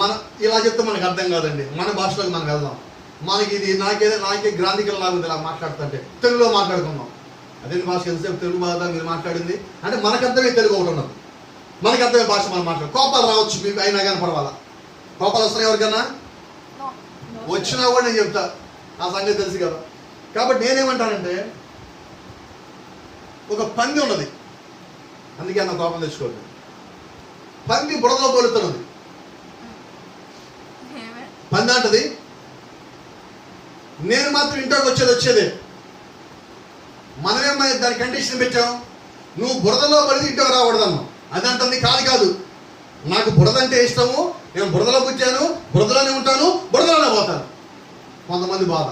S1: మన ఇలా చెప్తే మనకు అర్థం కాదండి. మన భాషలోకి మనం వెళ్దాం. మనకి ఇది నాకే గ్రాంధికల లాగుంది ఇలా మాట్లాడుతుంటే. తెలుగులో మాట్లాడుకుందాం. అదే భాష ఎంతసేపు తెలుగు బాధ మీరు మాట్లాడింది అంటే మనకంతమే తెలుగు ఒకటి ఉన్నది, మనకంతమే భాష మనం మాట్లాడు. కోపాలు రావచ్చు మీకు, అయినా కానీ పర్వాలా. కోపాలు వస్తున్నాయి ఎవరికన్నా? వచ్చినా కూడా నేను చెప్తా, ఆ సంగతి తెలుసు కదా. కాబట్టి నేనేమంటానంటే, ఒక పంది ఉన్నది, అందుకే అన్న కోపం తెచ్చుకోవద్దు. పంది బుడదలో పోలుతున్నది. పంది అంటది నేను మాత్రం ఇంట్లోకి వచ్చేదే. మనమేమో దాని కండిషన్ పెట్టాం, నువ్వు బురదలో పడితే ఇంట్లోకి రాకూడదన్నాం. అది అంటుంది కాదు, నాకు బురద అంటే ఇష్టము, నేను బురదలో పుట్టాను, బురదలోనే ఉంటాను, బురదలోనే పోతాను. కొంతమంది బాధ,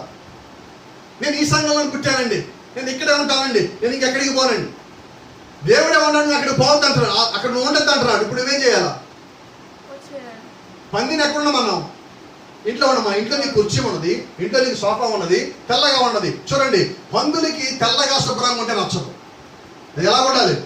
S1: నేను ఈ సంఘంలో పుట్టానండి, నేను ఇక్కడే ఉంటానండి, నేను ఇంకెక్కడికి పోనండి. దేవుడే ఉన్నాడు, అక్కడికి పోవద్దు అంటున్నాడు, అక్కడ నువ్వు ఉండద్దు అంటున్నాడు. ఇప్పుడు నువ్వేం చేయాలా? పందిని ఎక్కడున్నా మనం ఇంట్లో ఉన్నాం. ఇంట్లో నీకు కుర్చీ ఉన్నది, ఇంట్లో నీకు సోఫా ఉన్నది, తెల్లగా ఉన్నది. చూడండి, పందులకి తెల్లగా శుభ్రంగా ఉంటే నచ్చదు. అది ఎలా ఉండాలి?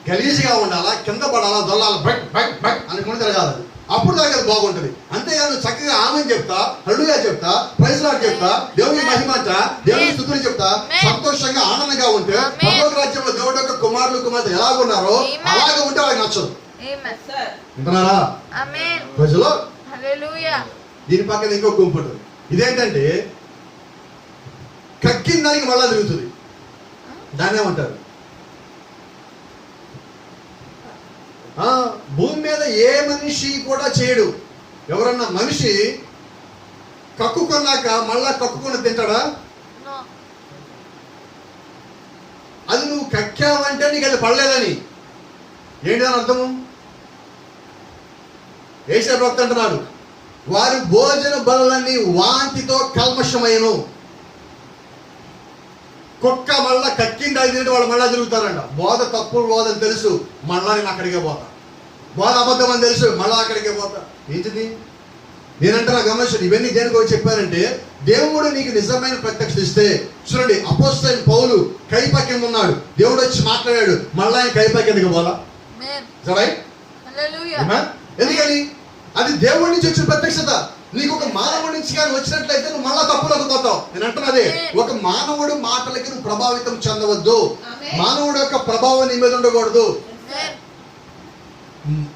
S1: గలీజ్గా ఉండాలా, కింద పడాలా, దొల్లాలి, బట్ బట్ బట్ అనుకుని తిరగాలి. అప్పుడు దాకా అది బాగుంటుంది. అంతేగాని చక్కగా ఆమెను చెప్తా, హల్లెలూయా చెప్తా, ప్రైజ్ లార్డ్ చెప్తా, దేవుని మహిమంట, దేవుని స్తుతులు చెప్తా, సంతోషంగా ఆనందంగా ఉంటే పరలోక రాజ్యంలో దేవుడి యొక్క కుమారులు కుమార్తెలు ఎలాగున్నారో అలాగే ఉంటే వాళ్ళకి నచ్చదు. వింటున్నారా? Praise Lord. హల్లెలూయా. దీని పక్కన ఇంకో గుంపు ఉంటుంది. ఇదేంటంటే కక్కిన దానికి మళ్ళా తిరుగుతుంది. దాన్ని ఏమంటారు? భూమి మీద ఏ మనిషి కూడా చేయడు. ఎవరన్నా మనిషి కక్కుకున్నాక మళ్ళా కక్కుకొని తింటాడా? అది నువ్వు కక్కావంటే నీకు అది పడలేదని. ఏంటి అని అర్థము? యేషయా ప్రవక్త అంటున్నాడు, వారి భోజన బలులన్నీ వాంతితో కల్మషమైను. కుక్క మళ్ళా కక్కింది అది తింటే వాళ్ళు మళ్ళా తిరుగుతారంట. బోధ తప్పుడు బోధ అని తెలుసు, మళ్ళా నేను అక్కడికే పోతా. బోధ అబద్ధం అని తెలుసు, మళ్ళా అక్కడికే పోతా. ఏంటిది? నేనంటారా గమనించండి, ఇవన్నీ దేనికో చెప్పారంటే దేవుడు నీకు నిజమైన ప్రత్యక్షత ఇస్తే. చూడండి, అపోస్తలుడైన పౌలు కైపా కింద ఉన్నాడు, దేవుడు వచ్చి మాట్లాడాడు, మళ్ళా ఆయన కైపా కిందకి పోలా. ఎందుకని? అది దేవుడి నుంచి వచ్చిన ప్రత్యక్షత. నీకు ఒక మానవుడి నుంచి కానీ వచ్చినట్లయితే నువ్వు మళ్ళా తప్పులోకి పోతావు. నేను అంటున్నదే, ఒక మానవుడు మాటలకి నువ్వు ప్రభావితం చెందవద్దు. మానవుడు యొక్క ప్రభావం నీ మీద ఉండకూడదు.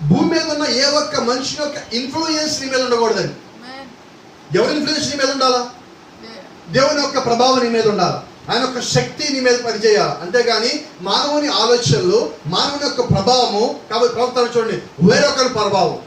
S1: భూమి మీద ఉన్న ఏ ఒక్క మనిషి యొక్క ఇన్ఫ్లుయెన్స్ నీ మీద ఉండకూడదని. ఎవరి ఇన్ఫ్లుయెన్స్ నీ మీద ఉండాలా? దేవుని యొక్క ప్రభావం నీ మీద ఉండాలి. ఆయన యొక్క శక్తి నీ మీద పనిచేయాలి. అంతేగాని మానవుని ఆలోచనలు, మానవుని యొక్క ప్రభావము. కాబట్టి ప్రవక్తలు చూడండి, వేరొకరి ప్రభావం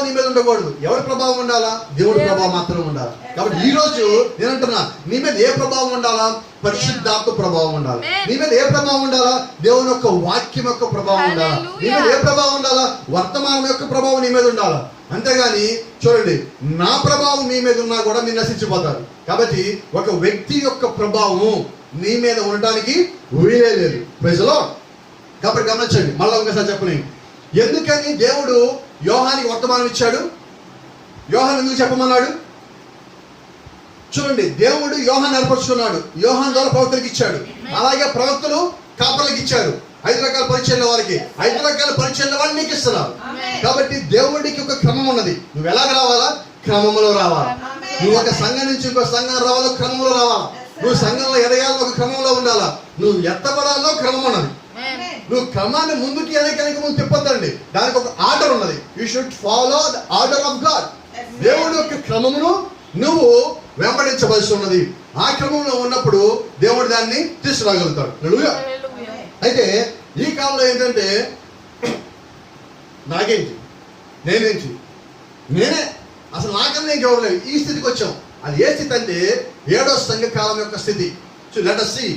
S1: నీ మీద ఉండకూడదు. ఎవరి ప్రభావం ఉండాలా? దేవుడి ప్రభావం మాత్రం ఉండాలి. కాబట్టి ఈ రోజు నేనంటున్నా, నీ మీద ఏ ప్రభావం ఉండాలా? పరిశుద్ధాత్మ ప్రభావం ఉండాలి. నీ మీద ఏ ప్రభావం ఉండాలా? దేవుని యొక్క వాక్యం యొక్క ప్రభావం ఉండాలా. నీ మీద ఏ ప్రభావం ఉండాలా? వర్తమానం యొక్క ప్రభావం నీ మీద ఉండాలా. అంతేగాని చూడండి, నా ప్రభావం మీ మీద ఉన్నా కూడా మీరు నశించిపోతారు. కాబట్టి ఒక వ్యక్తి యొక్క ప్రభావము నీ మీద ఉండటానికి వీలే లేదు. ప్రజలో కాబట్టి గమనించండి, మళ్ళీ ఒకసారి చెప్పని, ఎందుకని దేవుడు యోహానికి వర్తమానం ఇచ్చాడు? యోహాన్ ఎందుకు చెప్పమన్నాడు? చూడండి, దేవుడు యోహాన్ ఏర్పరచుకున్నాడు, యోహాన్ ద్వారా ప్రవక్తలకు ఇచ్చాడు. అలాగే ప్రవక్తలు కాపర్లకు ఇచ్చారు. 5 రకాల పరిచయాల వారికి 5 రకాల పరిచయాల వాళ్ళు నీకు ఇస్తున్నారు. కాబట్టి దేవుడికి ఒక క్రమం ఉన్నది. నువ్వు ఎలాగ రావాలా? క్రమంలో రావాలా. నువ్వు ఒక సంఘం నుంచి ఇంకో సంఘం రావాలో క్రమంలో రావాలా. నువ్వు సంఘంలో ఎదగాలో ఒక క్రమంలో ఉండాలా. నువ్వు ఎత్తబడాలో క్రమం ఉన్నది. నువ్వు క్రమాన్ని ముందుకి వెనక ముందు తిప్పొద్దండి. దానికి ఒక ఆర్డర్ ఉన్నది. You should follow the order of God. దేవుడి యొక్క క్రమమును నువ్వు వెంబడించవలసి ఉన్నది. ఆ క్రమంలో ఉన్నప్పుడు దేవుడు దాన్ని తీసుకురాగలుగుతాడు. అయితే ఈ కాలంలో ఏంటంటే నాకేంటి, నేనే అసలు నాకన్నా ఇంకెవరు లేదు, ఈ స్థితికి వచ్చాం. అది ఏ స్థితి అంటే 7వ సంఘ కాలం యొక్క స్థితి. Let us see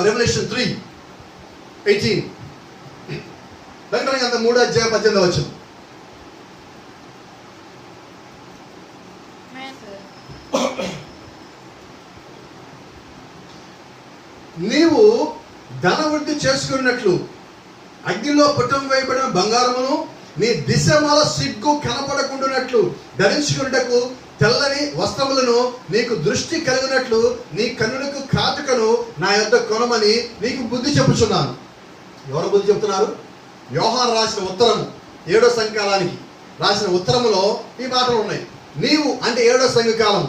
S1: Revelation 3:18. అంత 3:18 వచ్చింది. నీవు ధనవృద్ధి చేసుకున్నట్లు అగ్నిలో పుట్టం వేయబడిన బంగారమును నీ దిశమాల సిగ్గు కనపడకుండానట్లు ధరించుకున్నటకు తెల్లని వస్త్రములను నీకు దృష్టి కలిగినట్లు నీ కన్నులకు కాటుకను నా యొద్ద కొనమని నీకు బుద్ధి చెప్పుచున్నాను. ఎవరు బుద్ధి చెప్తున్నారు? యోహాను రాసిన ఉత్తరము 7వ సంఘకాలానికి రాసిన ఉత్తరములో ఈ మాటలు ఉన్నాయి. నీవు అంటే 7వ సంఘకాలం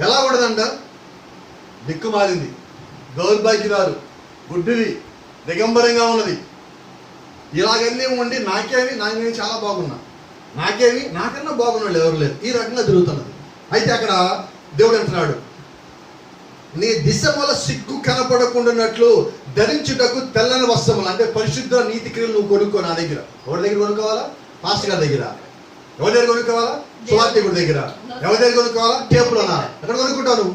S1: ఎలా ఉండదంట? దిక్కుమాలింది, దౌర్భాగ్యురాలు, గుడ్డిది, దిగంబరంగా ఉన్నది. ఇలాగన్నీ ఉండి నాకేమి చాలా బాగున్నా, నాకన్నా బాగున్నాడు ఎవరు లేరు, ఈ రకంగా తిరుగుతున్నది. అయితే అక్కడ దేవుడు అంటున్నాడు, నీ దిశముల సిగ్గు కనపడకుండానట్లు ధరించుటకు తెల్లని వస్త్రములు అంటే పరిశుద్ధ నీతి క్రియలు నువ్వు కొనుక్కో. నా దగ్గర ఎవరి దగ్గర కొనుక్కోవాలా? పాస్టర్ గారి దగ్గర. ఎవరి దగ్గర కొనుక్కోవాలా? సువార్థికుడి దగ్గర. ఎవరి దగ్గర కొనుక్కోవాలా? టేపులోనా? ఎక్కడ కొనుక్కుంటావు నువ్వు?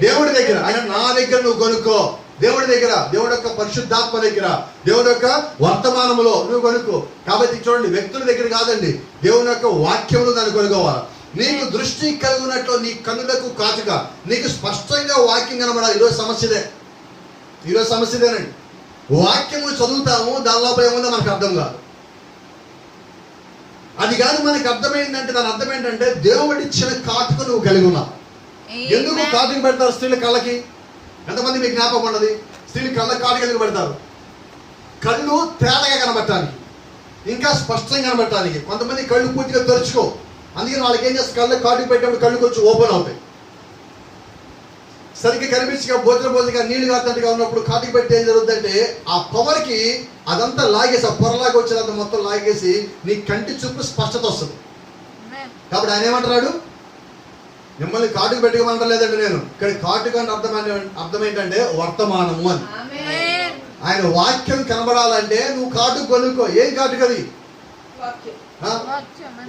S1: దేవుడి దగ్గర. ఆయన నా దగ్గర నువ్వు కొనుక్కో. దేవుడి దగ్గర, దేవుడి యొక్క పరిశుద్ధాత్మ దగ్గర, దేవుడి యొక్క వర్తమానములో నువ్వు కొనుక్కో. కాబట్టి చూడండి, వ్యక్తుల దగ్గర కాదండి, దేవుని యొక్క వాక్యములు దాన్ని కొనుక్కోవాలి. నీకు దృష్టి కలిగినట్లు నీ కన్నులకు కాటుగా, నీకు స్పష్టంగా వాక్యం కనబడాలి. ఈరోజు సమస్యదేనండి. వాక్యము చదువుతాము, దాని లోపల ఏముందో మనకు అర్థం కాదు. అది కాదు మనకు అర్థమైందంటే దాని అర్థం ఏంటంటే దేవుడిచ్చిన కాటుక నువ్వు కలిగి ఉన్నావు. ఎందుకు కాటుక పెడతారు స్త్రీల కళ్ళకి? ఎంతమంది మీకు జ్ఞాపకం ఉన్నది? స్త్రీలు కళ్ళ కాటుక ఎందుకు పెడతారు? కళ్ళు తేటగా కనబడటానికి, ఇంకా స్పష్టంగా కనబడటానికి. కొంతమంది కళ్ళు పూర్తిగా తెరుచుకో, అందుకని వాళ్ళకి ఏం చేస్తారు, కళ్ళ కాటుక పెట్టినప్పుడు కళ్ళు కొంచెం ఓపెన్ అవుతాయి. సరిగ్గా కనిపించగా భోజనంగా నీళ్లు కాస్తున్నట్టుగా ఉన్నప్పుడు కాటుక పెట్టి ఏం జరుగుతుందంటే ఆ పవర్కి అదంతా లాగేసి, ఆ పొరలాగా వచ్చేదంతా మొత్తం లాగేసి నీ కంటి చూపు స్పష్టత వస్తుంది. కాబట్టి ఆయన ఏమంటున్నాడు, మిమ్మల్ని కాటుకు పెట్టుకోమంటలేదండి నేను. ఇక్కడ కాటుక అంటే అర్థం ఏంటంటే వర్తమానము అని. ఆయన వాక్యం కనబడాలంటే నువ్వు కాటుకు కొనుక్కో. ఏం కాటుకది?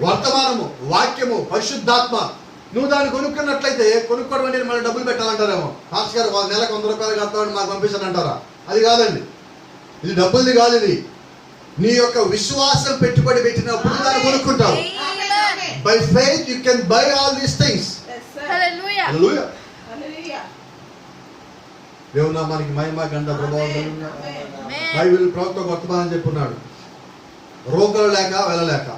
S1: వర్తమానము, వాక్యము, పరిశుద్ధాత్మ. నువ్వు దాన్ని కొనుక్కున్నట్లయితే, కొనుక్కోవడం అంటే మళ్ళీ డబ్బులు పెట్టాలంటారేమో. పాస్టర్ గారు నెలకు 100 రూపాయలు కడతామని మాకు పంపిస్తాను అంటారా? అది కాదండి, ఇది డబ్బులది కాదు. ఇది నీ యొక్క విశ్వాసం పెట్టుబడి పెట్టినప్పుడు దాన్ని కొనుక్కుంటావు. By faith you can buy all these things. Hallelujah. దేవుని నామానికి మహిమ గంట ప్రభావం కలుగును. బైబిల్ ప్రవక్త వర్తమానం చెప్పున్నాడు, రోకలు లేక వెళ్ళలేక.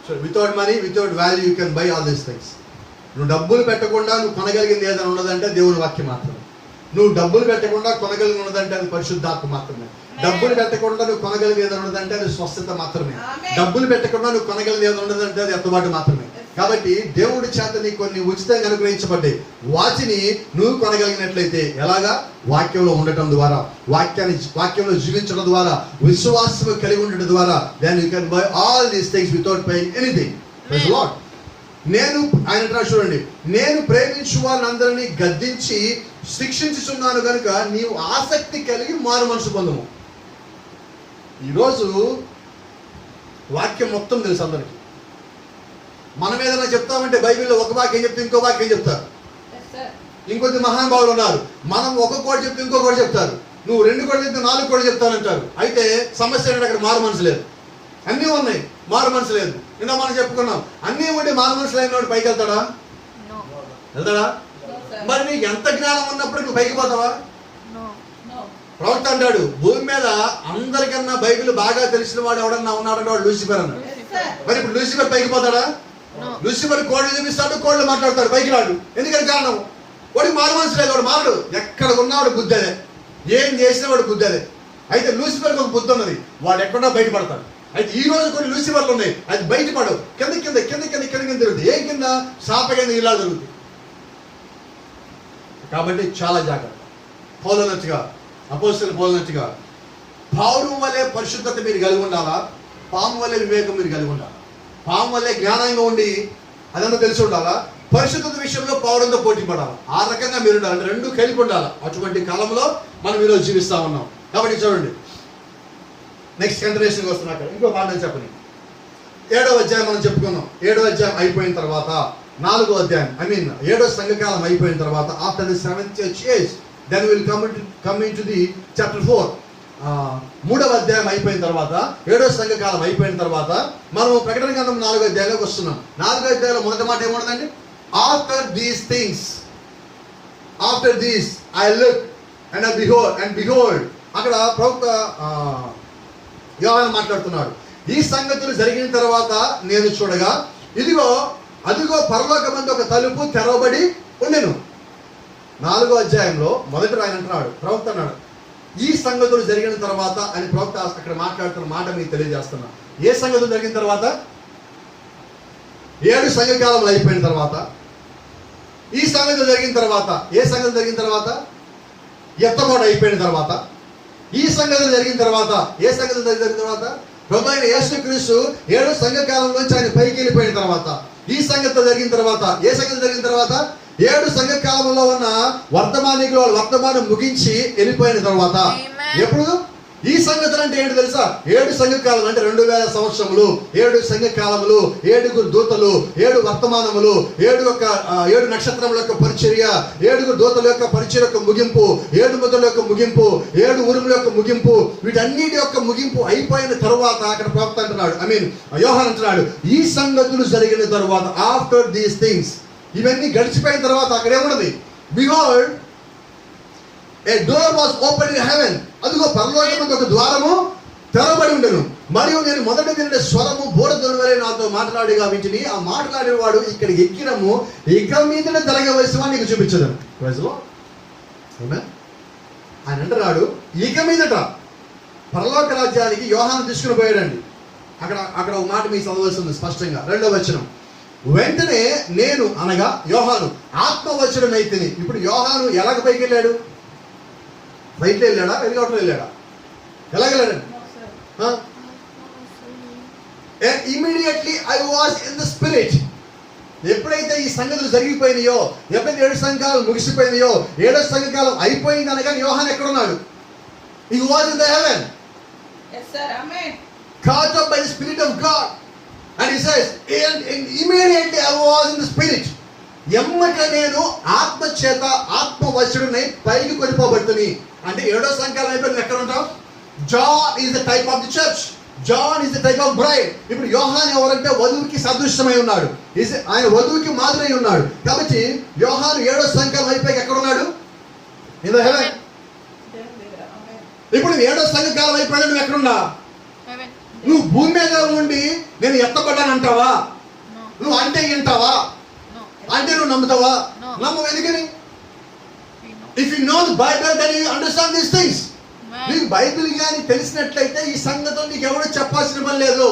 S1: So without money, without value you can buy all these things. నువ్వు డబ్బులు పెట్టకుండా నువ్వు కొనగలిగింది ఏదైనా ఉన్నదంటే దేవుని వాక్యం మాత్రమే. నువ్వు డబ్బులు పెట్టకుండా కొనగలిగి ఉన్నదంటే అది పరిశుద్ధాత్మ మాత్రమే. డబ్బులు పెట్టకుండా నువ్వు కొనగలిగి ఏదైనా ఉన్నదంటే అది స్వస్థత మాత్రమే. డబ్బులు పెట్టకుండా నువ్వు కొనగలిగి ఏదైనా ఉన్నదంటే అది ఎత్తుబాటు మాత్రమే. కాబట్టి దేవుడి చేత నీకు కొన్ని ఉచితంగా అనుగ్రహించబడ్డాయి. వాటిని నువ్వు కొనగలిగినట్లయితే ఎలాగా? వాక్యంలో ఉండటం ద్వారా, వాక్యంలో జీవించడం ద్వారా, విశ్వాసం కలిగి ఉండటం ద్వారా, then you can buy all these things without paying anything. Praise the Lord. ఆయన చూడండి, నేను ప్రేమించు వారిని గద్దించి శిక్షించుచున్నాను కనుక నీవు ఆసక్తి కలిగి మారు మనసు పొందము. ఈరోజు వాక్యం మొత్తం తెలుసు అందరికి. మనం ఏదైనా చెప్తామంటే బైబిల్లో ఒక వాక్యం చెప్తే ఇంకో వాక్యం చెప్తారు. ఇంకొద్ది మహానుభావులు ఉన్నారు, మనం ఒక కోటి చెప్తే ఇంకో కోటి చెప్తారు. నువ్వు 2 కోట్లు చెప్తే 4 కోట్లు చెప్తానంటారు. అయితే సమస్య ఏంటంటే అక్కడ మారు మనసు లేదు. అన్నీ ఉన్నాయి, మారు మనసు లేదు. నిన్న మనం చెప్పుకున్నాం, అన్నీ ఉండి మారు మనసు లేని వాడు పైకి వెళ్తాడా? వెళ్తాడా? మరి నీకు ఎంత జ్ఞానం ఉన్నప్పుడు నువ్వు పైకి పోతావా? ప్రవక్త అంటాడు, భూమి మీద అందరికన్నా బైబిల్ బాగా తెలిసిన వాడు ఎవడన్నా ఉన్నాడంటే వాడు లూసిఫర్ అన్నాడు. మరి ఇప్పుడు లూసిఫర్ పైకి పోతాడా? లూసిఫర్ కోళ్ళు చూపిస్తాడు, కోళ్ళు మాట్లాడతాడు, పైకి రాడు. ఎందుకని కారణం? వాడికి మారు మనసు లేదు, వాడు మారడు. ఎక్కడ ఉన్నవాడు బుద్ధి అదే, ఏం చేసిన వాడు బుద్ధి అదే. అయితే లూసిఫర్కి ఒక బుద్ధి ఉన్నది, వాడు ఎక్కడో బయటపడతాడు. అయితే ఈ రోజు కొన్ని లూసిఫర్లు ఉన్నాయి, అది బయటపడవు. కింద కింద కింద కింద కింద కింద తిరుగుతుంది. ఏం కింద? శాప కింద ఇలా జరుగుతుంది. కాబట్టి చాలా జాగ్రత్త. పోలనట్టుగా, అపోస్తలులు పోలనట్టుగా పావురం వలె పరిశుద్ధత మీరు కలిగి ఉండాలా, పాము వలె వివేకం మీరు కలిగి ఉండాలా. పాము వలె జ్ఞానంగా ఉండి అదంతా తెలిసి ఉండాలా, పరిశుద్ధత విషయంలో పావురంతో పోటీ పడాలి. ఆ రకంగా మీరు ఉండాలి, రెండు కలిపి ఉండాలి. అటువంటి కాలంలో మనం ఈరోజు జీవిస్తా ఉన్నాం. కాబట్టి చూడండి, నెక్స్ట్ కంటిన్యూషన్కి వస్తున్నాక ఇంకో మాట చెప్పండి. 7వ అధ్యాయం మనం చెప్పుకున్నాం. 7వ అధ్యాయం అయిపోయిన తర్వాత 4వ అధ్యాయం, 7వ సంఘకాలం అయిపోయిన తర్వాత, after the 7th church age, then we will come into the chapter 4. 3వ అధ్యాయం అయిపోయిన తర్వాత, 7వ సంఘకాలం అయిపోయిన తర్వాత మనం ప్రకటన గ్రంథం 4వ అధ్యాయంలోకి వస్తున్నాం. 4వ అధ్యాయంలో మొదటి మాట ఏముండదండి? After these things, after these I look and behold. అక్కడ ప్రవక్త యోహాను మాట్లాడుతున్నాడు. ఈ సంగతులు జరిగిన తర్వాత నేను చూడగా ఇదిగో అదిగో పరలోకమందు ఒక తలుపు తెరవబడి ఉండెను. 4వ అధ్యాయంలో మొదటి ఆయన అంటున్నాడు, ప్రవక్త అన్నాడు, ఈ సంగతులు జరిగిన తర్వాత అని ప్రవక్త అక్కడ మాట్లాడుతున్న మాట మీకు తెలియజేస్తున్నా. ఏ సంగతులు జరిగిన తర్వాత? 7 సంఘకాలంలో అయిపోయిన తర్వాత, ఈ సంగతులు జరిగిన తర్వాత. ఏ సంగతులు జరిగిన తర్వాత? ఎత్తబోట అయిపోయిన తర్వాత. ఈ సంగతులు జరిగిన తర్వాత. ఏ సంగతులు జరిగిన తర్వాత? ప్రభువైన యేసుక్రీస్తు 7వ సంఘకాలంలోంచి ఆయన పైకి వెళ్ళిపోయిన తర్వాత. ఈ సంగతులు జరిగిన తర్వాత. ఏ సంగతులు జరిగిన తర్వాత? 7 సంఘకాలంలో ఉన్న వర్తమానికులు వర్తమానం ముగించి వెళ్ళిపోయిన తర్వాత. ఎప్పుడు? ఈ సంగతులు అంటే ఏంటి తెలుసా? 7 సంఘకాలం అంటే 2000 సంవత్సరములు, 7 సంఘకాలములు, 7 దూతలు, 7 వర్తమానములు, 7 నక్షత్రముల యొక్క పరిచర్య, 7 దూతల యొక్క పరిచర్య యొక్క ముగింపు, 7 ముద్రల యొక్క ముగింపు, 7 ఉరుముల యొక్క ముగింపు, వీటన్నిటి యొక్క ముగింపు అయిపోయిన తరువాత అక్కడ ప్రవక్త అంటున్నాడు, యోహాను అంటున్నాడు, ఈ సంగతులు జరిగిన తరువాత, ఆఫ్టర్ దీస్ థింగ్స్, ఇవన్నీ గడిచిపోయిన తర్వాత అక్కడ ఏమున్నది? Behold a door was opened in heaven. అదిగో పరలోకమునకు ఒక ద్వారము తెరవబడి ఉండెను. మరియు నేను మొదట వినిన స్వరము బోరధ్వని వలె నాతో మాట్లాడిగా వింటిని. ఆ మాట్లాడేవాడు ఇక్కడ ఎక్కినము ఇక మీదట జరగవలసిన నీకు చూపించదను. Praise lord. ఆమేన్. ఆయన అంటున్నాడు, ఇక మీదట పరలోక రాజ్యానికి యోహాను తీసుకుని పోయాడండి. అక్కడ ఒక మాట మీకు చదవలసింది స్పష్టంగా. 2వ వచనం, వెంటనే నేను అనగా యోహాను ఆత్మవచనమైతిని. ఇప్పుడు యోహాను ఎలాగ పైకి వెళ్ళాడు? బయట వెళ్ళాడా? హెలికాప్టర్ వెళ్ళాడా? ఎలాగెళ్ళాడండి? Immediately I was in the spirit. ఎప్పుడైతే ఈ సంగతులు జరిగిపోయినాయో, ఎప్పుడైతే 7 సంఘకాలం ముగిసిపోయినాయో, 7వ సంఘకాలం అయిపోయింది అనగా యోహాను ఎక్కడున్నాడు? He was in the heaven.
S2: Yes sir, amen.
S1: Caught up by the spirit of God. And he says, and immediately I was in the spirit. ఎమ్మట నేను ఆత్మ చేత ఆత్మవశుడినై పైకి కొనిపోబడుతుంది. అంటే 7వ సంఖ్యలో అయిపోయింది. ఎక్కడ ఉంటాం? John is the type of the church. John is the type of bride. ఇప్పుడు యోహాను ఎవరంటే వధువుకి సదృశ్యమై ఉన్నాడు. ఆయన వధువుకి మాదిరై ఉన్నాడు. కాబట్టి యోహాను 7వ సంఖ్యలో అయిపోయి ఎక్కడ ఉన్నాడు? In the heaven. ఇప్పుడు 7వ సంఖ్యకాలం అయిపోయినా నువ్వు ఎక్కడున్నా? నువ్వు భూమి మీద ఉండి నేను ఎత్తబడ్డాను అంటావా? నువ్వు అంటే వింటావా? అంటే నువ్వు నమ్ముతావా? నమ్మవు. ఎందుకని? If you know the Bible then you understand these things. నీకు బైబిల్ కానీ తెలిసినట్లయితే ఈ సంగతులు నీకు ఎవడో చెప్పాల్సిన పని లేదు.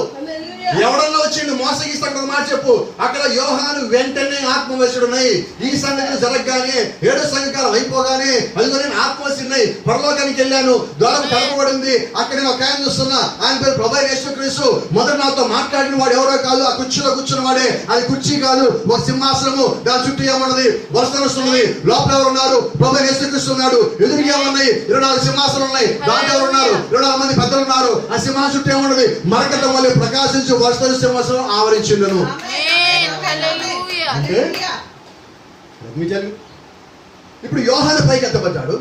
S1: ఎవడన్నా వచ్చి నువ్వు మోసగిస్తాడు మాట చెప్పు. అక్కడ యోహాను వెంటనే ఆత్మవశుడున్నాయి. ఈ సంగతులు జరగగానే 7వ సంఘకాలం అయిపోగానే అదిగో నేను ఆత్మవశుడున్నాయి, పరలోకానికి వెళ్ళాను, ద్వారం కలపబడింది, అక్కడ నేను ఒక ఆయన చూస్తున్నా, ఆయన పేరు ప్రభు యేసుక్రీస్తు. మొదట నాతో మాట్లాడిన వాడు ఎవరో కాదు, ఆ కుర్చీలో కూర్చున్న వాడే. అది కుర్చీ కాదు, ఒక సింహాసనము, దాని చుట్టూ ఏమన్నది? వస్త్రం వస్తున్నది. లోపల ఎవరు ఉన్నారు? ప్రభు యేసుక్రీస్తు ఉన్నాడు. ఎదురుగా ఏమన్నాయి? 24 సింహాసనాలు ఉన్నాయి. దాంట్లో ఎవరు ఉన్నారు? 24 మంది పెద్దలు ఉన్నారు. ఆ సింహాసనం చుట్టూ ఏమన్నది? మరకతం వల్ల ప్రకాశించు వస్త్ర సింహాసనం ఆవరించిండును. అంటే ఇప్పుడు యోహాను పైకి ఎత్తబడ్డాడు.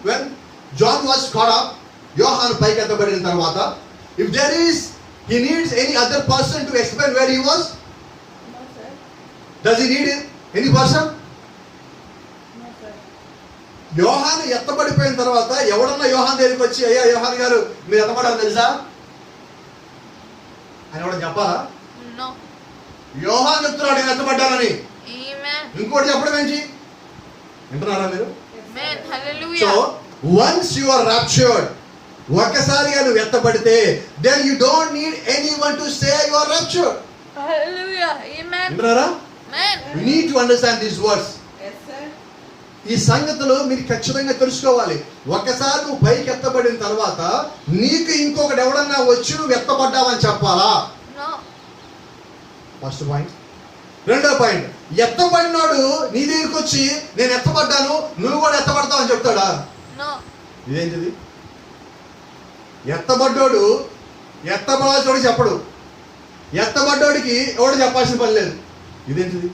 S1: when John was caught up, యోహాను పైకి ఎత్తబడిన తర్వాత if there is he needs any other person to explain where he was, does he need any person? యోహాను ఎత్తబడిపోయిన తర్వాత ఎవడన్నా యోహాను దగ్గరికి వచ్చి అయ్యా యోహాను గారు మీరు ఎత్తబడాలి తెలుసా అని ఎవడన్నా చెప్పాలా? యోహాను చెప్తున్నాడు నేను ఎత్తబడ్డానని. ఇంకోటి చెప్పడం ఏంటి? వింటున్నారా మీరు? సో వన్స్ యు ఆర్ రాప్చర్డ్, ఒక్కసారిగా నువ్వు ఎత్తబడితే then you don't need anyone to say you are raptured.
S2: Hallelujah. Amen.
S1: వింటున్నారా? You need to understand these words. ఈ సంగతులు మీరు ఖచ్చితంగా తెలుసుకోవాలి. ఒకసారి నువ్వు పైకి ఎత్తబడిన తర్వాత నీకు ఇంకొకటి ఎవడన్నా వచ్చి నువ్వు ఎత్తబడ్డావని చెప్పాలా? First point. రెండో పాయింట్, ఎత్తబడినాడు నీ దగ్గరికి వచ్చి నేను ఎత్తబడ్డాను నువ్వు కూడా ఎత్తబడతావు అని చెప్తాడా? ఇదేంటిది? ఎత్తబడ్డోడు ఎత్తబడాల్సిన చెప్పడు. ఎత్తబడ్డోడికి ఎవడు చెప్పాల్సిన పని లేదు. ఇదేంటిది?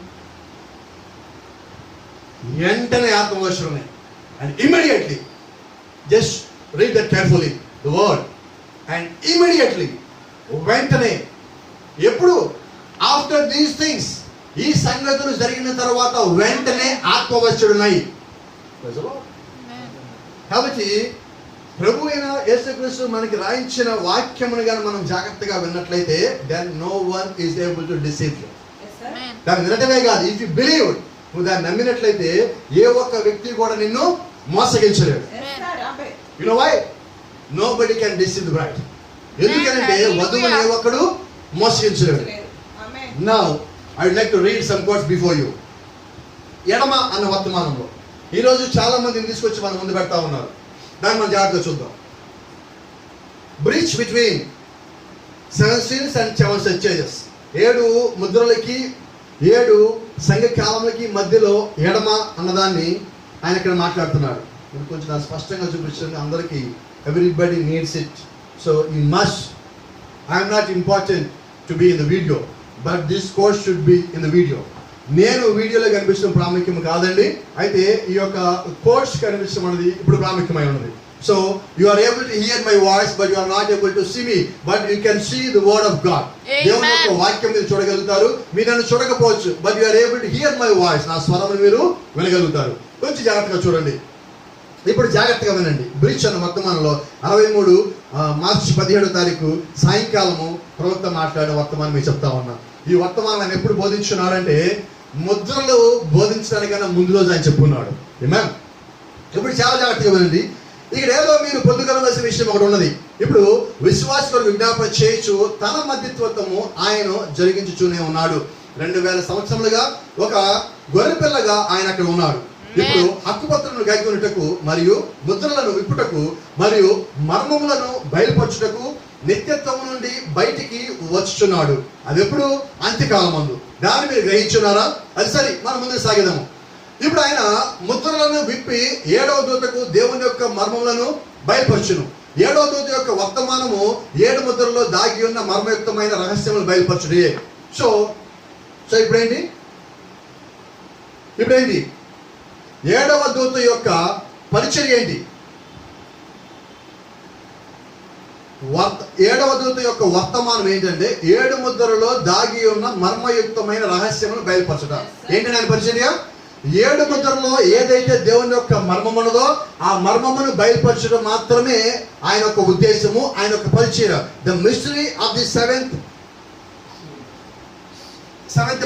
S1: వెంటనే ఆత్మవశుడమే. And immediately, just read that carefully the word. And immediately, వెంటనే. ఎప్పుడు? ఆఫ్టర్ దీస్ థింగ్స్, ఈ సంగతులు జరిగిన తర్వాత వెంటనే ఆత్మవశుడునై. కాబట్టి ప్రభు అయిన యేసుక్రీస్తు మనకి రాయించిన వాక్యమును గాని మనం జాగ్రత్తగా విన్నట్లయితే then no one is able to deceive you. దాన్ని వినటమే కాదు, ఇఫ్ యు బిలీవ్, నువ్వు దాన్ని నమ్మినట్లయితే ఏ ఒక్క వ్యక్తి కూడా నిన్ను మోసగించలేడు. You know why? Nobody can deceive the bride. ఎందుకంటే వధువుని ఏ ఒక్కడు మోసగించలేడు. Now I would like to read some quotes before you. ఎడమ అన్న వర్తమానంలో ఈరోజు చాలా మందిని తీసుకొచ్చి మన ముందు పెడతా ఉన్నారు. దాన్ని మనం జాగ్రత్తగా చూద్దాం. Bridge between 7 seals and 7 churches. 7 ముద్రలకి 7 సంఘ కాలములకి మధ్యలో ఎడమ అన్నదాన్ని ఆయన ఇక్కడ మాట్లాడుతున్నాడు. కొంచెం దాన్ని స్పష్టంగా చూపించండి అందరికీ. Everybody needs it. So you must. I'm not important to be in the video, but this course should be in the video. నేను వీడియోలో కనిపించడం ప్రాముఖ్యం కాదండి, అయితే ఈ యొక్క కోర్స్ కనిపించడం అనేది ఇప్పుడు ప్రాముఖ్యమై ఉన్నది. So you are able to hear my voice but you are not able to see me, but you can see the word of God. దేవుని యొక్క వాక్యం మీరు చూడగలుగుతారు. మీరు నన్ను చూడకపోవచ్చు, but you are able to hear my voice. నా స్వరమును మీరు వినగలుగుతారు. కొంచెం జాగ్రత్తగా చూడండి. ఇప్పుడు జాగ్రత్తగా వినండి. బ్రిడ్జ్ అన్న వర్తమానంలో 63 మార్చి 17వ తారీఖు సాయంకాలము ప్రవక్త మాట్లాడే వర్తమానం మీకు చెప్తా ఉన్నా. ఈ వర్తమానం ఆయన ఎప్పుడు బోధించున్నాడంటే ముద్రలు బోధించడానికన్నా ముందు రోజు ఆయన చెప్పుకున్నాడు. ఆమేన్. ఇప్పుడు చాలా జాగ్రత్తగా వినండి. ఇక్కడ ఏదో మీరు పొందుకోవాల్సిన విషయం ఒకటి ఉన్నది. ఇప్పుడు విశ్వాసులకు విజ్ఞాపన చేయొచ్చు తన మధ్యత్వము ఆయన జరిగించుతూనే ఉన్నాడు. 2000 సంవత్సరములుగా ఒక గొర్రెపిల్లగా ఆయన అక్కడ ఉన్నాడు. ఇప్పుడు హక్కుపత్రులను గైకొనుటకు మరియు ముద్రలను విప్పుటకు మరియు మర్మములను బయలుపరచుటకు నిత్యత్వము నుండి బయటికి వచ్చుచున్నాడు. అది ఎప్పుడు? అంత్యకాలమందు. దాన్ని మీరు గ్రహించున్నారా? అది సరే, మనం ముందుకు సాగిదాము. ఇప్పుడు ఆయన ముద్రలను విప్పి 7వ దూతకు దేవుని యొక్క మర్మములను బయలుపరచును. ఏడవ దూత యొక్క వర్తమానము 7 ముద్రల్లో దాగి ఉన్న మర్మయుక్తమైన రహస్యములు బయలుపరచుడే. సో ఇప్పుడేంటి 7వ దూత యొక్క పరిచర్య ఏంటి? 7వ దూత యొక్క వర్తమానం ఏంటంటే 7 ముద్రలో దాగి ఉన్న మర్మయుక్తమైన రహస్యములు బయలుపరచట. ఏంటి ఆయన పరిచర్య? 7 ముద్రలో ఏదైతే దేవుని యొక్క మర్మం ఉన్నదో ఆ మర్మమును బయలుపరచడం మాత్రమే ఆయన యొక్క ఉద్దేశము, ఆయన యొక్క పరిచర్య. The mystery of the seventh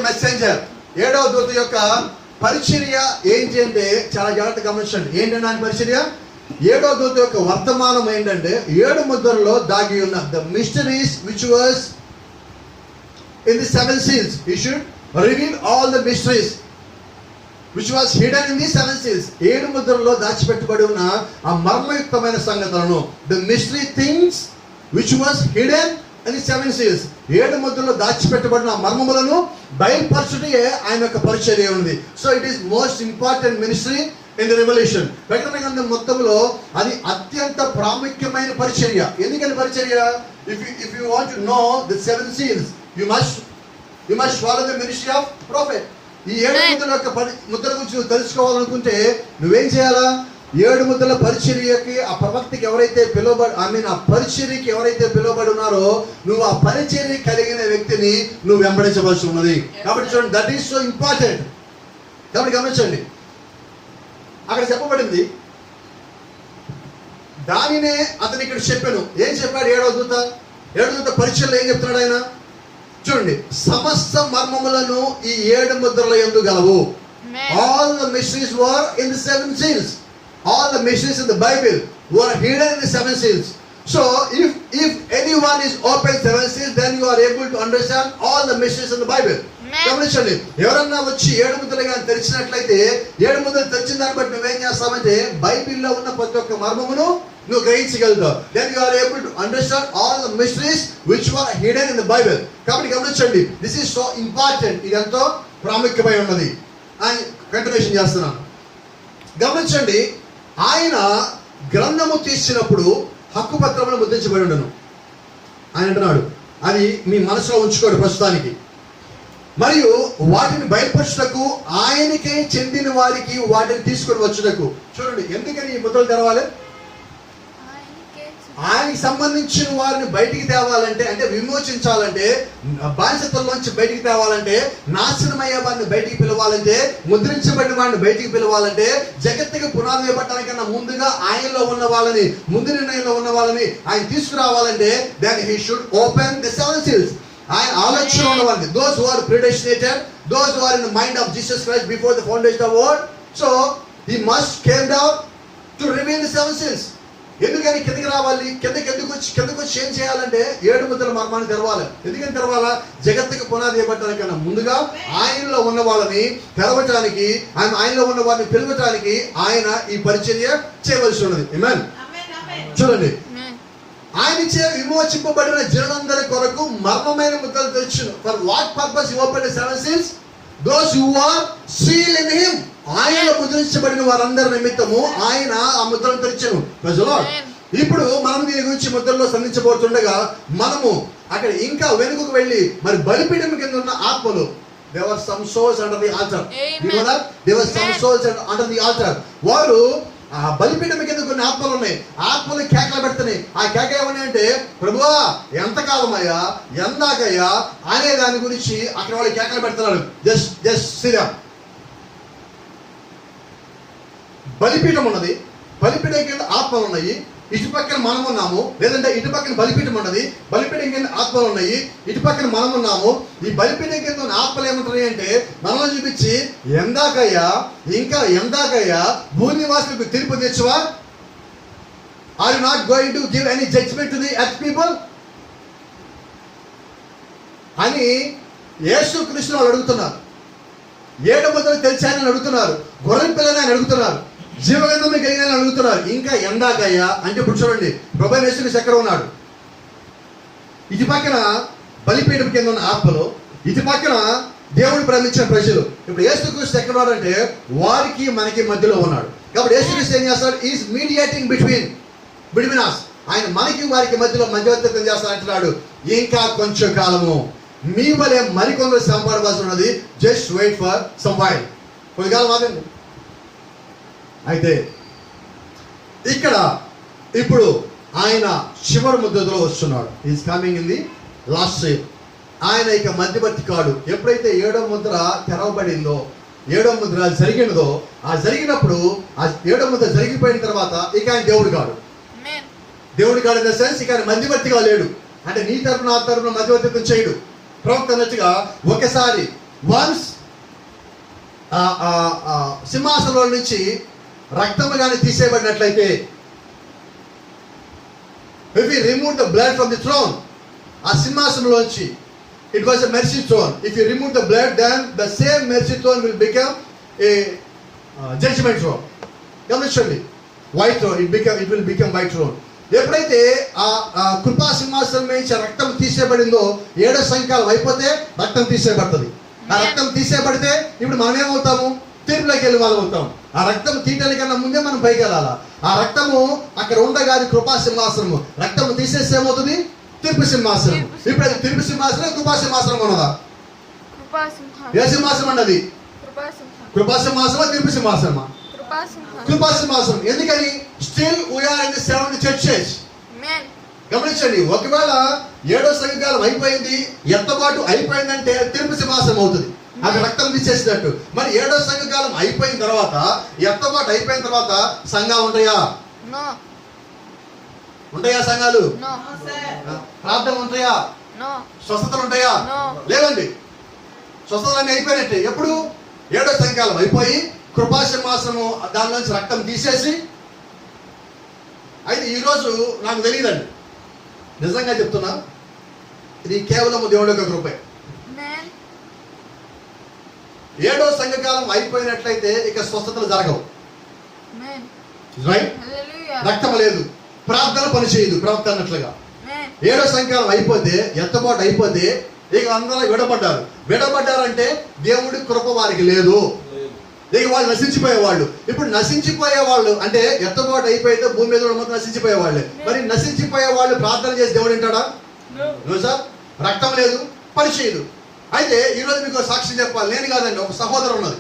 S1: messenger. 7వ దూత యొక్క పరిచర్య ఏంటి అంటే చాలా జాగ్రత్తగా గమనించండి. ఏంటంటే ఆయన పరిచర్య? 7వ దూత యొక్క వర్తమానం ఏంటంటే 7 ముద్రలో దాగి ఉన్న the mysteries which was in the 7 seals. He should reveal all the mysteries which was hidden in the 7 seals. 7 ముద్రల్లో దాచిపెట్టబడి ఉన్న ఆ మర్మయుక్తమైన సంగతులను, the mystery things which was hidden in the 7 seals. 7 ముద్రల్లో దాచిపెట్టబడిన మర్మములను బయలుపరచుటే ఆయన యొక్క పరిచర్య ఉంది. So it is most important ministry in the revolution. ప్రకటన గ్రంథం మొత్తంలో అది అత్యంత ప్రాముఖ్యమైన పరిచర్య. ఎందుకని పరిచర్య? If you want to know the 7 seals, you must follow the ministry of prophet. ఈ 7 ముద్రల యొక్క ముద్ర గురించి నువ్వు తెలుసుకోవాలనుకుంటే నువ్వేం చేయాలా? 7 ముద్రల పరిచర్యకి ఆ ప్రవక్తకి ఎవరైతే ఆ పరిచర్యకి ఎవరైతే పిలువబడి ఉన్నారో నువ్వు ఆ పరిచర్య కలిగిన వ్యక్తిని నువ్వు వెంబడించవలసి ఉన్నది. కాబట్టి చూడండి, దట్ ఈస్ సో ఇంపార్టెంట్. కాబట్టి గమనించండి, అక్కడ చెప్పబడింది దానినే అతను ఇక్కడ చెప్పాను. ఏం చెప్పాడు 7వ దూత? 7వ దూత పరిచర్యలో ఏం చెప్తున్నాడు ఆయన? చూడండి, సమస్త మర్మములను ఈ 7 ముద్రల యందు గలవు. All the mysteries were in the 7 seals. All the mysteries in the Bible were hidden in the 7 seals. So if anyone is open 7 seals, then you are able to understand all the mysteries in the Bible. గమనించండి, ఎవరన్నా వచ్చి 7 ముద్రలు కానీ తెరిచినట్లయితే 7 ముద్రలు తెరిచిన దాన్ని బట్టి నువ్వేం చేస్తావంటే బైబిల్లో ఉన్న ప్రతి ఒక్క మర్మమును నువ్వు గ్రహించగలుగుతావు. Then you are able to understand all the mysteries which were hidden in the Bible. కాబట్టి గమనించండి, దిస్ ఈస్ సో ఇంపార్టెంట్. ఇది ఎంతో ప్రాముఖ్యమై ఉన్నది అని కంటిన్యూషన్ చేస్తున్నాను. గమనించండి, ఆయన గ్రంథము తీసినప్పుడు హక్కు పత్రములు ముద్రించబడి ఉండను. ఆయన అంటున్నాడు అది మీ మనసులో ఉంచుకోండి ప్రస్తుతానికి. మరియు వాటిని బయలుపరచుటకు ఆయనకే చెందిన వారికి వాటిని తీసుకొని వచ్చుటకు. చూడండి, ఎందుకని ఈ ముద్రలు తెరవాలి? ఆయనకి సంబంధించిన వారిని బయటికి తేవాలంటే, అంటే విమోచించాలంటే, బానిసత్వంలోంచి బయటికి తేవాలంటే, నాశనమయ్యే వారిని బయటికి పిలవాలంటే, ముద్రించబడిన వారిని బయటికి పిలవాలంటే, జగత్తుకి పునాది వేయబట్టడానికన్నా ముందుగా ఆయనలో ఉన్న వాళ్ళని, ముందు నిర్ణయంలో ఉన్న వాళ్ళని ఆయన తీసుకురావాలంటే then he should open the 7 seals. ఆయన ఆలోచన ఉన్న వారిని, those who are predestinated, those who are in the mind of Jesus Christ before the foundation of the world. So he must came down to reveal the 7 seals. ఎందుకని కిందకి రావాలి? కిందకి వచ్చి ఏం చేయాలంటే 7 ముద్రల మర్మాన్ని తెరవాలి. ఎందుకని తెరవాలా? జగత్తుకి పునాది వేయబట్టడానికన్నా ముందుగా ఆయనలో ఉన్న వాళ్ళని తెరవటానికి, ఆయనలో ఉన్న వారిని పిలవటానికి ఆయన ఈ పరిచర్య చేయవలసి ఉన్నది. ఆమేన్. చూడండి, ఆయన చే విమోచింపబడిన జనులందరి కొరకు మర్మమైన ముద్రలు తెచ్చును. For what purpose he opened the 7 seals? Those who are sealed in him. ఆయన ముద్రించబడిన వారందరి నిమిత్తము ఆయన ఆ ముద్రను తెరిచెను. Praise the lord. ఇప్పుడు మనం దీని గురించి ముద్రలో సంధించబోతుండగా మనము అక్కడ ఇంకా వెనుకకు వెళ్ళి మరి బలిపీఠం కింద ఉన్న ఆత్మలు, there were some souls under the altar. There were some souls under the altar. వారు ఆ బలిపీఠం కింద కొన్ని ఆత్మలు ఉన్నాయి. ఆత్మలు కేకలు పెడుతున్నాయి. ఆ కేక ఏమని అంటే, ప్రభువా ఎంతకాలం అయ్యా, ఎందాకయ్యా అనే దాని గురించి అక్కడ వాళ్ళు కేకలు పెడుతున్నారు. జస్ట్ సిరా. బలిపీఠం ఉన్నది, బలిపీఠం కింద ఆత్మలు ఉన్నాయి. ఇటు పక్కన మనం ఉన్నాము, లేదంటే ఇటు పక్కన బలిపీఠం ఉన్నది, బలిపీఠం కింద ఆత్మలు ఉన్నాయి. ఇటు పక్కన మనం ఉన్నాము. ఈ బలిపీఠం కింద ఉన్న ఆత్మలు ఏమంటున్నాయి అంటే మనల్ని చూపించి, ఎందాకయ్యా, ఇంకా ఎందాకయ్యా భూనివాసులకు తీర్పు తెచ్చువా? Are you not going to give any judgement to the earth people అని యేసుక్రీస్తును వాళ్ళు అడుగుతున్నారు. 7 ముద్రలు తెలిసాయని అడుగుతున్నారు. గొర్రె పిల్లని అని అడుగుతున్నారు. జీవగంధం కలిగిన అడుగుతున్నారు. ఇంకా ఎందాకయ్యా అంటే ఇప్పుడు చూడండి, ప్రభువైన యేసుక్రీస్తు ఎక్కడ ఉన్నాడు? ఇటు పక్కన బలిపీఠం కింద ఉన్న ఆత్మలు, ఇటు పక్కన దేవుడు ప్రేమించిన ప్రజలు. ఇప్పుడు యేసుక్రీస్తు ఎక్కడ ఉన్నాడంటే వారికి మనకి మధ్యలో ఉన్నాడు. కాబట్టి యేసుక్రీస్తు ఏం చేస్తాడు? Is mediating between us. ఆయన మనకి వారికి మధ్యలో మధ్యవర్తిత్వం చేస్తానంటున్నాడు. ఇంకా కొంచెం కాలము మీ వలె మరికొందరు సంపాడవలసి ఉన్నది. Just wait for some while. కొద్దికాలం ఆగండి. అయితే ఇక్కడ ఇప్పుడు ఆయన చివరి ముద్రలో వస్తున్నాడు. Is coming in the last same. ఆయన ఇక మధ్యవర్తి కాడు. ఎప్పుడైతే 7వ ముద్ర తెరవబడిందో, 7వ ముద్ర జరిగినదో, ఆ జరిగినప్పుడు ఆ 7వ ముద్ర జరిగిపోయిన తర్వాత ఇక ఆయన దేవుడు కాడు.
S2: Amen.
S1: దేవుడు కాడు ఇన్ ద సెన్స్ ఇక ఆయన మధ్యవర్తిగా లేడు. అంటే నీ తరపున ఆ తరపున మధ్యవర్తిత్వం చేయడు. ప్రవక్త అన్నట్టుగా ఒకసారి వన్స్ సింహాసనంలో నుంచి రక్తము కానీ తీసేయబడినట్లయితే, if we remove the blood from the throne, ఆ సింహాసనంలోంచి, it was a mercy throne. If you remove the blood, then the same mercy throne will become a judgment throne. గమనించండి, white throne, it will become white throne. ఎప్పుడైతే ఆ కృపా సింహాసనం నుంచి రక్తం తీసేయబడిందో, 7వ సంఖ్యలు అయిపోతే రక్తం తీసేయబడుతుంది. ఆ రక్తం తీసేయబడితే ఇప్పుడు మనం ఏమవుతాము? తీర్పులోకి వెళ్ళి వాళ్ళు అవుతాం. ఆ రక్తం తీయటానికి కన్నా ముందే మనం పైకి వెళ్ళాలా. ఆ రక్తము అక్కడ ఉండగాది కృపా సింహాసనము. రక్తము తీసేస్తే ఏమవుతుంది? తీర్పు సింహాసనం. ఇప్పుడు అది తీర్పు సింహాసనం, కృపా సింహాసనం ఉన్నదా? ఏ సింహాసనం అన్నది? కృపా సింహాసనమా, తీర్పు సింహాసనమా? కృపా సింహాసనం. ఎందుకని? Still we're in the 7th churches. గమనించండి, ఒకవేళ 7వ సంఘకాలం అయిపోయింది, ఎత్తబాటు అయిపోయిందంటే తీర్పు సింహాసనం అవుతుంది. అది రక్తం తీసేసినట్టు. మరి 7వ సంఘకాలం అయిపోయిన తర్వాత, ఎత్తబాటు అయిపోయిన తర్వాత సంఘాలు ఉంటాయా? ఉంటాయా సంఘాలు? ప్రార్థన ఉంటాయా? స్వస్థతలు ఉంటాయా? లేవండి. స్వస్థతలన్నీ అయిపోయినట్టే. ఎప్పుడు? 7వ సంఘకాలం అయిపోయి కృపా సింహాసనము దానిలోంచి రక్తం తీసేసి. అయితే ఈరోజు నాకు తెలియదండి, నిజంగా చెప్తున్నా, ఇది కేవలం దేవుడి యొక్క కృపే. 7వ సంఘకాలం అయిపోయినట్లయితే ఇక స్వస్థతలు జరగవు. రైట్? రక్తం లేదు, ప్రార్థన పని చేయదు ప్రవక్త అన్నట్లుగా. 7వ సంఘకాలం అయిపోతే, ఎత్తబాటు అయిపోతే ఇక అందరూ విడబడ్డారంటే దేవుడి కృప వారికి లేదు. ఇక వాళ్ళు నశించిపోయేవాళ్ళు. ఇప్పుడు నశించిపోయేవాళ్ళు అంటే ఎత్తబాటు అయిపోయితే భూమి మీద మొత్తం నశించిపోయేవాళ్ళే. మరి నశించిపోయేవాళ్ళు ప్రార్థన చేసి దేవుడు వింటాడా? సార్, రక్తం లేదు, పని చేయదు. అయితే ఈరోజు మీకు సాక్ష్యం చెప్పాలి. నేను కాదండి, ఒక సహోదరు ఉన్నది.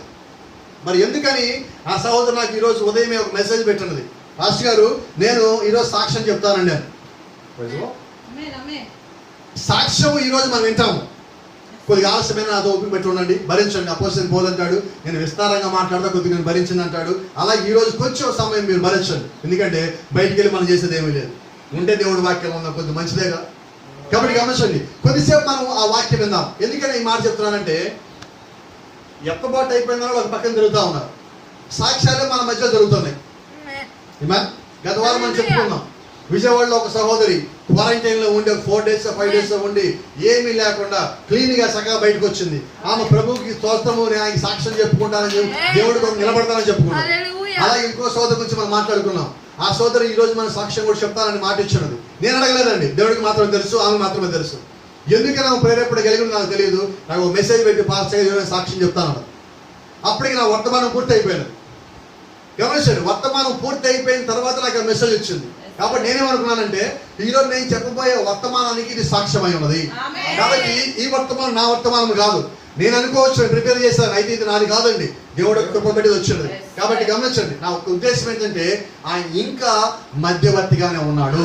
S1: మరి ఎందుకని ఆ సహోదరు నాకు ఈరోజు ఉదయమే ఒక మెసేజ్ పెట్టినది. పాస్టర్ గారు, నేను ఈరోజు సాక్ష్యం చెప్తానండి అని. సాక్ష్యం ఈరోజు మనం వింటాము. కొద్దిగా ఆలస్యమైన నాతో ఓపిక పెట్టి ఉండండి, భరించండి. అపోజిషన్ పోదంటాడు, నేను విస్తారంగా మాట్లాడతా, కొద్దిగా నేను భరించండి అంటాడు. అలా ఈ రోజు కొంచెం సమయం మీరు భరించండి. ఎందుకంటే బయటికి వెళ్ళి మనం చేసేది ఏమీ లేదు. ఉంటే దేవుడి వాక్యం ఉందా, కొద్ది మంచిదేగా. కాబట్టి గమనించండి, కొద్దిసేపు మనం ఆ వాక్యం విందాం. ఎందుకని ఈ మాట చెప్తున్నానంటే, ఎత్తబాటు అయిపోయిన వాళ్ళు ఒక పక్కన తిరుగుతూ ఉన్నారు. సాక్ష్యాలే మన మధ్యలో జరుగుతున్నాయి. గత వారం మనం చెప్పుకున్నాం, విజయవాడలో ఒక సహోదరి క్వారంటైన్ లో ఉండి 4 days 5 days ఉండి ఏమీ లేకుండా క్లీన్ గా సగం బయటకు వచ్చింది. ఆమె ప్రభుకి స్తోత్రము, నేను సాక్ష్యం చెప్పుకుంటానని దేవుడికి నిలబడతానని చెప్పుకున్నాం. అలాగే ఇంకో సోదరు గురించి మనం మాట్లాడుకున్నాం. ఆ సోదరు ఈ రోజు మన సాక్ష్యం కూడా చెప్తానని మాట ఇచ్చినది. నేను అడగలేదండి, దేవుడికి మాత్రమే తెలుసు, ఆమె మాత్రమే తెలుసు. ఎందుకని ఆమె ప్రేరేపణ కలిగింది నాకు తెలియదు. నాకు మెసేజ్ పెట్టి పాస్టర్ సాక్ష్యం చెప్తాను. అప్పటికి నా వర్తమానం పూర్తి అయిపోయినది. గమనించండి, వర్తమానం పూర్తి అయిపోయిన తర్వాత నాకు ఆ మెసేజ్ వచ్చింది. కాబట్టి నేనేమనుకున్నానంటే, ఈరోజు నేను చెప్పబోయే వర్తమానానికి ఇది సాక్ష్యమై ఉన్నది. కాబట్టి ఈ వర్తమానం నా వర్తమానం కాదు. నేను అనుకోవచ్చు, నేను ప్రిపేర్ చేశాను, అయితే ఇది నాది కాదండి, దేవుడు కృప పెట్టి వచ్చినది. కాబట్టి గమనించండి, నా ఒక ఉద్దేశం ఏంటంటే, ఆయన ఇంకా మధ్యవర్తిగానే ఉన్నాడు.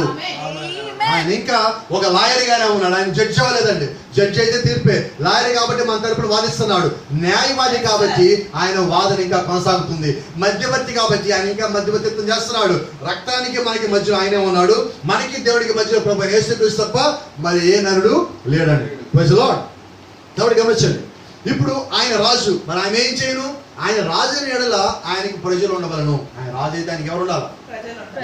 S1: ఆయన ఇంకా ఒక లాయర్ గానే ఉన్నాడు. ఆయన జడ్జి అవ్వలేదండి. జడ్జి అయితే తీర్పే. లాయర్ కాబట్టి మన తరపున వాదిస్తున్నాడు. న్యాయవాది కాబట్టి ఆయన వాదన ఇంకా కొనసాగుతుంది. మధ్యవర్తి కాబట్టి ఆయన ఇంకా మధ్యవర్తిత్వం చేస్తున్నాడు. రక్తానికి మనకి మధ్యలో ఆయనే ఉన్నాడు. మనకి దేవుడికి మధ్యలో ప్రభువైన యేసుక్రీస్తు తప్ప మరి ఏ నరుడు లేడండి. Praise the Lord. కాబట్టి గమనించండి, ఇప్పుడు ఆయన రాజు. మరి ఆయన ఏం చేయను? ఆయన రాజుని ఎడల ఆయనకి ప్రజలు ఉండవలను. ఆయన రాజు అయితే ఆయనకి ఎవరు ఉండాలి?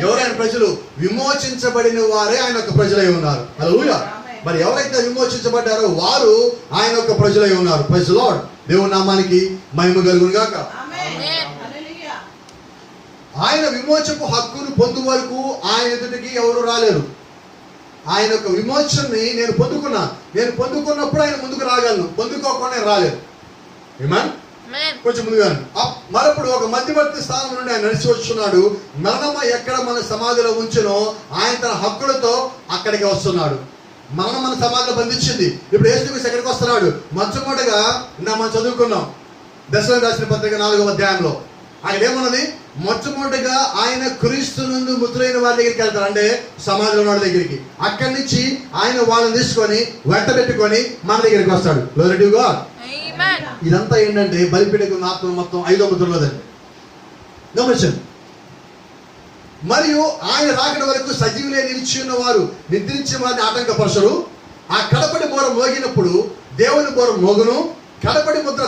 S1: ఎవరైనా ప్రజలు విమోచించబడిన వారే ఆయన యొక్క ప్రజలై ఉన్నారు. హల్లెలూయా. మరి ఎవరైతే విమోచించబడ్డారో వారు ఆయన యొక్క ప్రజలై ఉన్నారు. Praise the Lord. దేవుని నామానికి మహిమ కలుగును గాక. ఆయన విమోచపు హక్కును పొందు వరకు ఆయన ఎదుటికి ఎవరు రాలేరు. ఆయన యొక్క విమోచనని నేను పొందుకున్నాను. నేను పొందుకున్నప్పుడు ఆయన ముందుకు రాగలను, పొందుకోకుండా రాలేదు. ఏమన్
S2: Amen.
S1: కొంచెం ముందుగా మరప్పుడు ఒక మధ్యవర్తి స్థానం నుండి ఆయన నడిచి వచ్చున్నాడు. మరణమ ఎక్కడ మన సమాధిలో ఉంచునో ఆయన తన హక్కులతో అక్కడికి వస్తున్నాడు. మరణం మన సమాధిలో బంధించింది. ఇప్పుడు యేసుక్రీస్తు ఎక్కడికి వస్తున్నాడు? మొట్టమొదటిగా మనం చదువుకున్నాం దశలోనికి రాసిన పత్రిక 4వ అధ్యాయంలో. ఆయన ఏమన్నది? మొట్టమొదటిగా ఆయన క్రీస్తు నందు మృతులైన వారి దగ్గరికి వెళ్తారు, అంటే సమాధిలో ఉన్న వాళ్ళ దగ్గరికి. అక్కడి నుంచి ఆయన వాళ్ళని తీసుకొని వెంట పెట్టుకొని మన దగ్గరికి వస్తాడు. Glory to God.
S2: Amen.
S1: ఇదంతా ఏంటంటే బలిపీఠకు ఆత్మ మొత్తం 5వ ముద్రలోదండి. గమనించండి. మరియు ఆయన రాకడ వరకు సజీవులే నిలిచి ఉన్న వారు నిద్రించిన వారిని ఆటంకపరచరు. ఆ కడపడి బోర మోగినప్పుడు దేవుని బోర మోగును. కడపడి ముద్ర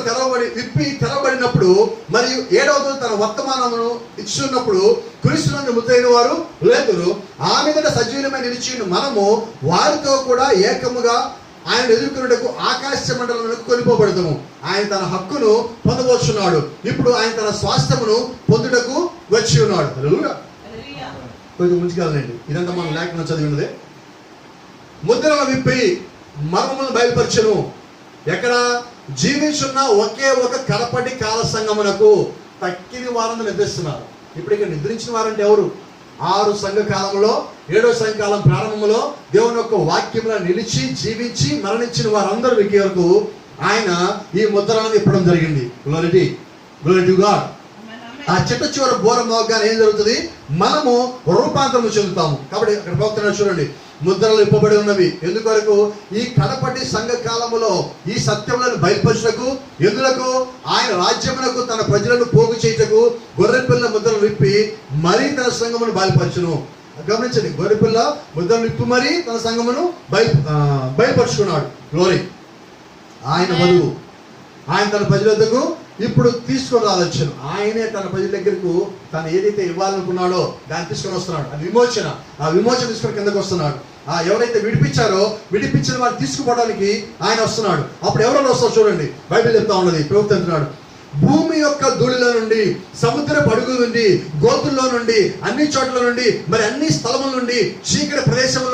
S1: తెరవబడినప్పుడు మరియు 7వ దూత తన వర్తమానమును ఇచ్చున్నప్పుడు క్రీస్తునందు మృతులైన వారు లేతురు. ఆ మీదట సజీవులమై నిలిచి మనము వారితో కూడా ఏకముగా ఆయన ఎదుర్కొనుటకు ఆకాశ మండలంలో కొనిపోబడతాము. ఆయన తన హక్కును పొందవచ్చున్నాడు. ఇప్పుడు ఆయన తన స్వాస్థ్యమును పొందుటకు వచ్చి ఉన్నాడు. హల్లెలూయా. కొంచెం ముందుకెళ్ళండి. ఇదంతా మనం లేఖనం చదివినదే. ముద్రలను విప్పి మర్మములను బయలుపరచును. ఎక్కడ? జీవించున్న ఒకే ఒక కడపటి కాల సంగమునకు తక్కిన వారందరూ నిద్రిస్తున్నారు. ఇప్పుడు ఇక్కడ నిద్రించిన వారంటే ఎవరు? 6 సంఘ కాలంలో 7వ సంఘ కాలం ప్రారంభంలో దేవుని యొక్క వాక్యంలో నిలిచి జీవించి మరణించిన వారందరూ వరకు ఆయన ఈ ముద్రలను ఇప్పడం జరిగింది. Glory to God. ఆ చిట్ట చివరి బోర మోగ్గానే ఏం జరుగుతుంది? మనము రూపాంతరం చెందుతాము. కాబట్టి అక్కడ పోతున్నాడు చూడండి, ముద్రలు ఇప్పబడి ఉన్నవి ఎందుకొరకు? ఈ కడపటి సంఘ కాలములో ఈ సత్యములను బయలుపరచుటకు, ఎందులకు? ఆయన రాజ్యమునకు తన ప్రజలను పోగు చేయుటకు గొర్రెపిల్ల ముద్రలు విప్పి మరీ తన సంఘమును బయలుపరచును. గమనించండి, గొర్రెపిల్ల ముద్రలు విప్పి మరీ తన సంఘమును బయలుపరుచుకున్నాడు. గ్లోరీ. ఆయన వధువు. ఆయన తన ప్రజల వద్దకు ఇప్పుడు తీసుకొని రావచ్చును. ఆయనే తన ప్రజల దగ్గరకు తను ఏదైతే ఇవ్వాలనుకున్నాడో దాన్ని తీసుకొని వస్తున్నాడు. అది విమోచన. ఆ విమోచన తీసుకొని కిందకు వస్తున్నాడు. ఎవరైతే విడిపించారో విడిపించిన వారిని తీసుకుపోవడానికి ఆయన వస్తున్నాడు. అప్పుడు ఎవరైనా వస్తారు చూడండి, బైబిల్ చెప్తా ఉన్నది, ప్రభుత్వం అంటున్నాడు, భూమి యొక్క ధూళిలో నుండి, సముద్రపు అడుగు నుండి, గోతుల్లో నుండి, అన్ని చోట్ల నుండి, మరి అన్ని స్థలముల నుండి, చీకటి ప్రదేశాల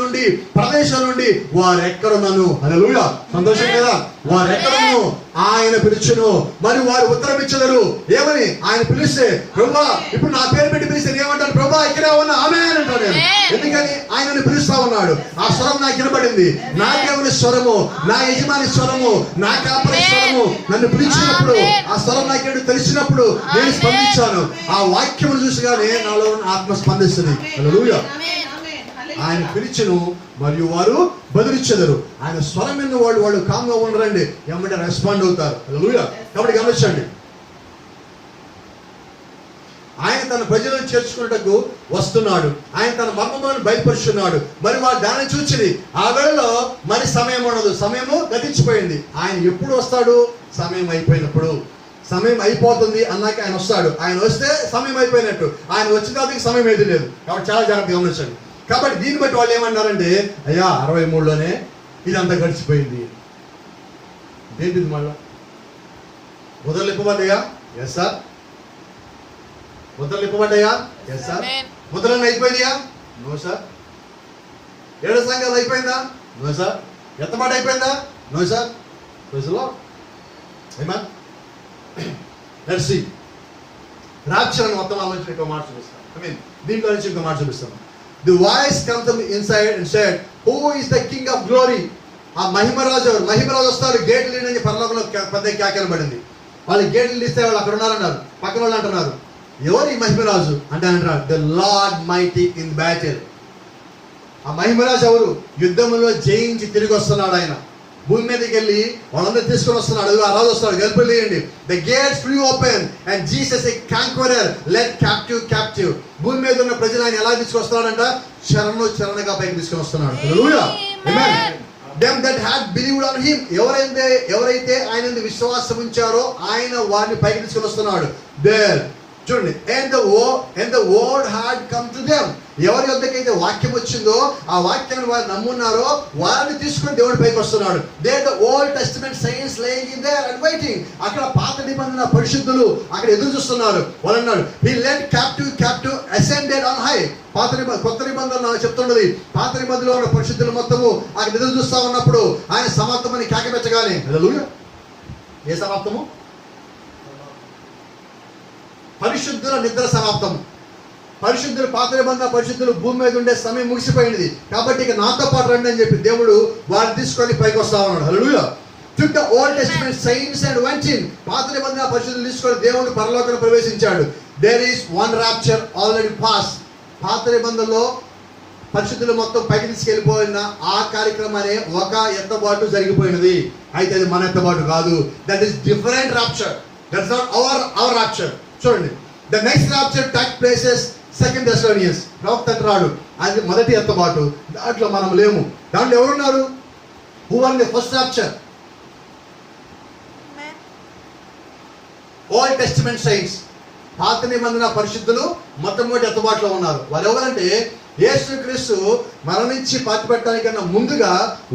S1: నుండి వారెక్కడున్నాను. హల్లెలూయా. సంతోషం కదా? వారెక్కడును ఆయన పిలుచును. మరి వారు ఉత్తరం ఇచ్చలేరు. ఏమని? ఆయన పిలిస్తే, ప్రభువా ఇప్పుడు నా పేరు పెట్టి పిలిస్తే ఏమంటారు? ప్రభువా ఇక్కడే ఉన్నా ఆమేన్ అంటాను నేను. ఎందుకని? ఆయనను పిలుస్తా ఉన్నాడు. ఆ స్వరం నాకు వినబడింది. నా దేవుని స్వరము, నా యజమాని స్వరము, నా కాపరి స్వరము నన్ను పిలిచినప్పుడు, ఆ స్వరం నాకేడు తెలిసినప్పుడు నేను స్పందించాను. ఆ వాక్యమును చూసిగానే నాలో ఆత్మ స్పందిస్తుంది. హల్లెలూయా. ఆయన పిలిచెను మరియు వారు బదులిచ్చెదరు. ఆయన స్వరం విన్న వాళ్ళు కామ్గా ఉండరండి, ఏమంటే రెస్పాండ్ అవుతారు. హల్లెలూయా. కాబట్టి గమనించండి, ఆయన తన ప్రజలను చేర్చుకున్నటకు వస్తున్నాడు. ఆయన తన మర్మములను బయలుపరుచున్నాడు. మరి వారు దాన్ని చూచిరి. ఆ వేళలో మరి సమయం ఉండదు, సమయము గతించిపోయింది. ఆయన ఎప్పుడు వస్తాడు? సమయం అయిపోయినప్పుడు. సమయం అయిపోతుంది అన్నాక ఆయన వస్తాడు. ఆయన వస్తే సమయం అయిపోయినట్టు. ఆయన వచ్చిన తర్వాత సమయం ఏది లేదు. కాబట్టి చాలా జాగ్రత్తగా గమనించండి. కాబట్టి దీన్ని బట్టి వాళ్ళు ఏమన్నారంటే, అయ్యా 63లోనే ఇదంతా గడిచిపోయింది. ఏంటిది? మళ్ళా ముద్రలు ఇప్పబడ్డాయా? Yes sir. ముద్రలు ఇప్పబడ్డాయా? Yes sir. ముద్రలు అయిపోయినాయా? No sir. 7 సంఘాలు అయిపోయిందా? No sir. ఎత్తబాటు అయిపోయిందా? No sir. రాక్షలను మొత్తం ఆలోచన ఇంకో మాట చూపిస్తాను. దీంట్లో నుంచి ఇంకో మాట చూపిస్తాను. The voice comes from inside and said, who is the king of glory? ఆ మహిమరాజు ఎవరు? మహిమరాజు వస్తారు. గేట్లు లేని పరలోకంలో పెద్ద కేకలు పడింది. వాళ్ళు గేట్లు తీస్తే వాళ్ళు అక్కడ ఉన్నారన్నారు. పక్కన వాళ్ళు అంటున్నారు, ఎవరు ఈ మహిమరాజు అంటే? అంటారు, the lord mighty in battle. ఆ మహిమరాజు ఎవరు? యుద్ధంలో జయించి తిరిగి వస్తున్నాడు. ఆయన భూమి మీదకి వెళ్ళి వాళ్ళందరూ తీసుకొని వస్తున్నాడు. ఆ రాజు వస్తాడు. గెలుపులేయండి. The gates flew open and Jesus a conqueror led captive. భూమి మీద ఉన్న ప్రజలు ఆయన ఎలా తీసుకొస్తున్నాడంట? చరణగా పైకి తీసుకొని వస్తున్నాడు. హల్లెలూయా. ఆమేన్. them that had believed on him, ఎవరైతే ఆయన విశ్వాసం ఉంచారో ఆయన వారిని పైకి తీసుకొని వస్తున్నాడు. there చూడండి, and the word had come to them. ఎవరి వద్దకైతే వాక్యం వచ్చిందో ఆ వాక్యాన్ని వారు నమ్మున్నారో వారిని తీసుకొని దేవుడి పైకి వస్తున్నాడు. there the old testament saints laying in there and waiting. అక్కడ పాత నిబంధన పరిశుద్ధులు అక్కడ ఎదురు చూస్తున్నారు. వాళ్ళు అన్నాడు, he led captive ascended on high. కొత్త నిబంధన చెప్తున్నది, పాత నిబంధనలో ఉన్న పరిశుద్ధులు మొత్తము అక్కడ ఎదురు చూస్తా ఉన్నప్పుడు ఆయన సమాప్తమని కేకపెట్టగానే, హల్లెలూయా. ఏ సమాప్తము? పరిశుద్ధుల నిద్ర సమాప్తం. పరిశుద్ధులు, పాత నిబంధన పరిశుద్ధులు భూమి మీద ఉండే సమయం ముగిసిపోయింది. కాబట్టి ఇక నాతో పాటు రండి అని చెప్పి దేవుడు వారిని తీసుకొని పైకి వస్తా ఉన్నాడు. హల్లెలూయా. took the Old Testament saints and went in. పాత నిబంధన పరిశుద్ధులు తీసుకొని దేవుడు పరలోకంలో ప్రవేశించాడు. there is one rapture already passed. పాత నిబంధనలో పరిశుద్ధులు మొత్తం పైకి తీసుకెళ్ళిపోయిన ఆ కార్యక్రమాన్ని ఒక ఎత్తబాటు జరిగిపోయినది. అయితే అది మన ఎత్తబాటు కాదు. That is different rapture. That's not our rapture. చూడండి, the next rapture take places second Thessalonians. ప్రవక్త అంటున్నాడు అది మొదటి ఎత్తబాటు. దాంట్లో మనం లేము. దాంట్లో ఎవరున్నారు? Who are the first rapture? Old Testament saints. పాత నిబంధన పరిశుద్ధులు మొట్టమొదటి ఎత్తబాటులో ఉన్నారు. వారు ఎవరంటే యేసుక్రీస్తు మరణించి పాతిపెట్టడానికన్నా ముందుగా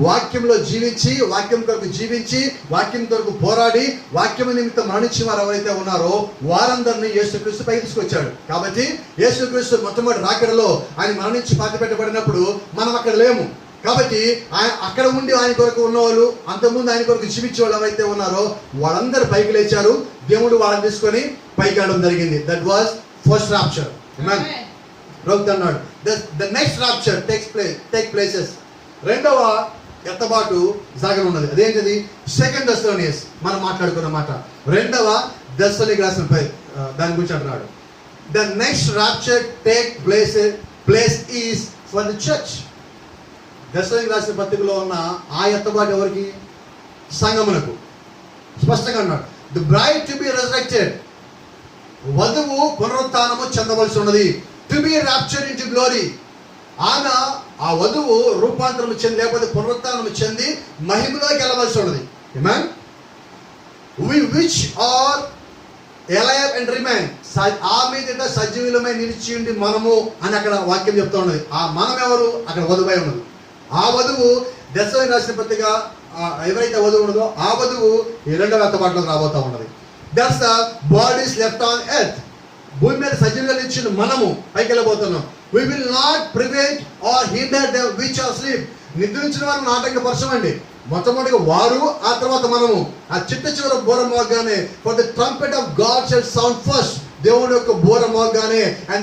S1: వాక్యంలో జీవించి, వాక్యం కొరకు జీవించి, వాక్యం కొరకు పోరాడి, వాక్యం నిమిత్తం మరణించి వారు ఎవరైతే ఉన్నారో వారందరినీ యేసుక్రీస్తు పైకి తీసుకొచ్చాడు. కాబట్టి యేసుక్రీస్తు మొట్టమొదటి రాకడలో ఆయన మరణించి పాతిపెట్టబడినప్పుడు మనం అక్కడ లేము. కాబట్టి ఆయన అక్కడ ఉండి ఆయన కొరకు ఉన్నవాళ్ళు, అంతకుముందు ఆయన కొరకు జీవించే వాళ్ళు ఎవరైతే ఉన్నారో వాళ్ళందరూ పైకి లేచారు. దేవుడు వాళ్ళని తీసుకొని పైకి వెళ్ళడం జరిగింది. That was first rapture. ప్రభుత్వ అన్నాడు the next rapture take places. రెండవ ఎత్తబాటు జరగనున్నది. అదేంటిది? Second Thessalonians. మనం మాట్లాడుకున్న మాట రెండవ థెస్సలోనికీయులకు రాసిన దాని గురించి అంటున్నాడు. The next rapture take place is for the church. థెస్సలోనికీయులకు రాసిన పత్రికలో ఉన్న ఆ ఎత్తబాటు ఎవరికి? సంఘమునకు. స్పష్టంగా అన్నాడు the bride to be resurrected. వధువు పునరుత్థానము చెందవలసి ఉన్నది. To be raptured into glory. ఆమె ఆ వధువు రూపాంతరం చెంది లేకపోతే పునరుత్థానం చెంది మహిమలోకి వెళ్ళవలసి ఉన్నది. Amen. We which are alive and remain. ఆ మీదట సజీవులమై నిలిచి ఉండి మనము అని అక్కడ వాక్యం చెప్తా ఉన్నది. ఆ మనం ఎవరు? అక్కడ వధువై ఉన్నది. ఆ వధువు థెస్సలోనికీయులకు రాసిన పత్రిక ఎవరైతే వధువు ఉన్నదో ఆ వధువు ఈ రెండవ ఎత్తబాటులోకి రాబోతా ఉన్నది. That's the bodies left on earth. భూమి మీద సజీవులుగా నిలిచిన మనము పైకి వెళ్ళబోతున్నాం. we will not prevent or hinder them which are asleep. నిద్రించిన వారిని ఆటంకపరచమండి. మొట్టమొదటిగా వారు, ఆ తర్వాత మనము. ఆ చిట్ట చివరి బోర మోగగానే for the trumpet of God shall sound first. దేవుని యొక్క బోర మోగగానే and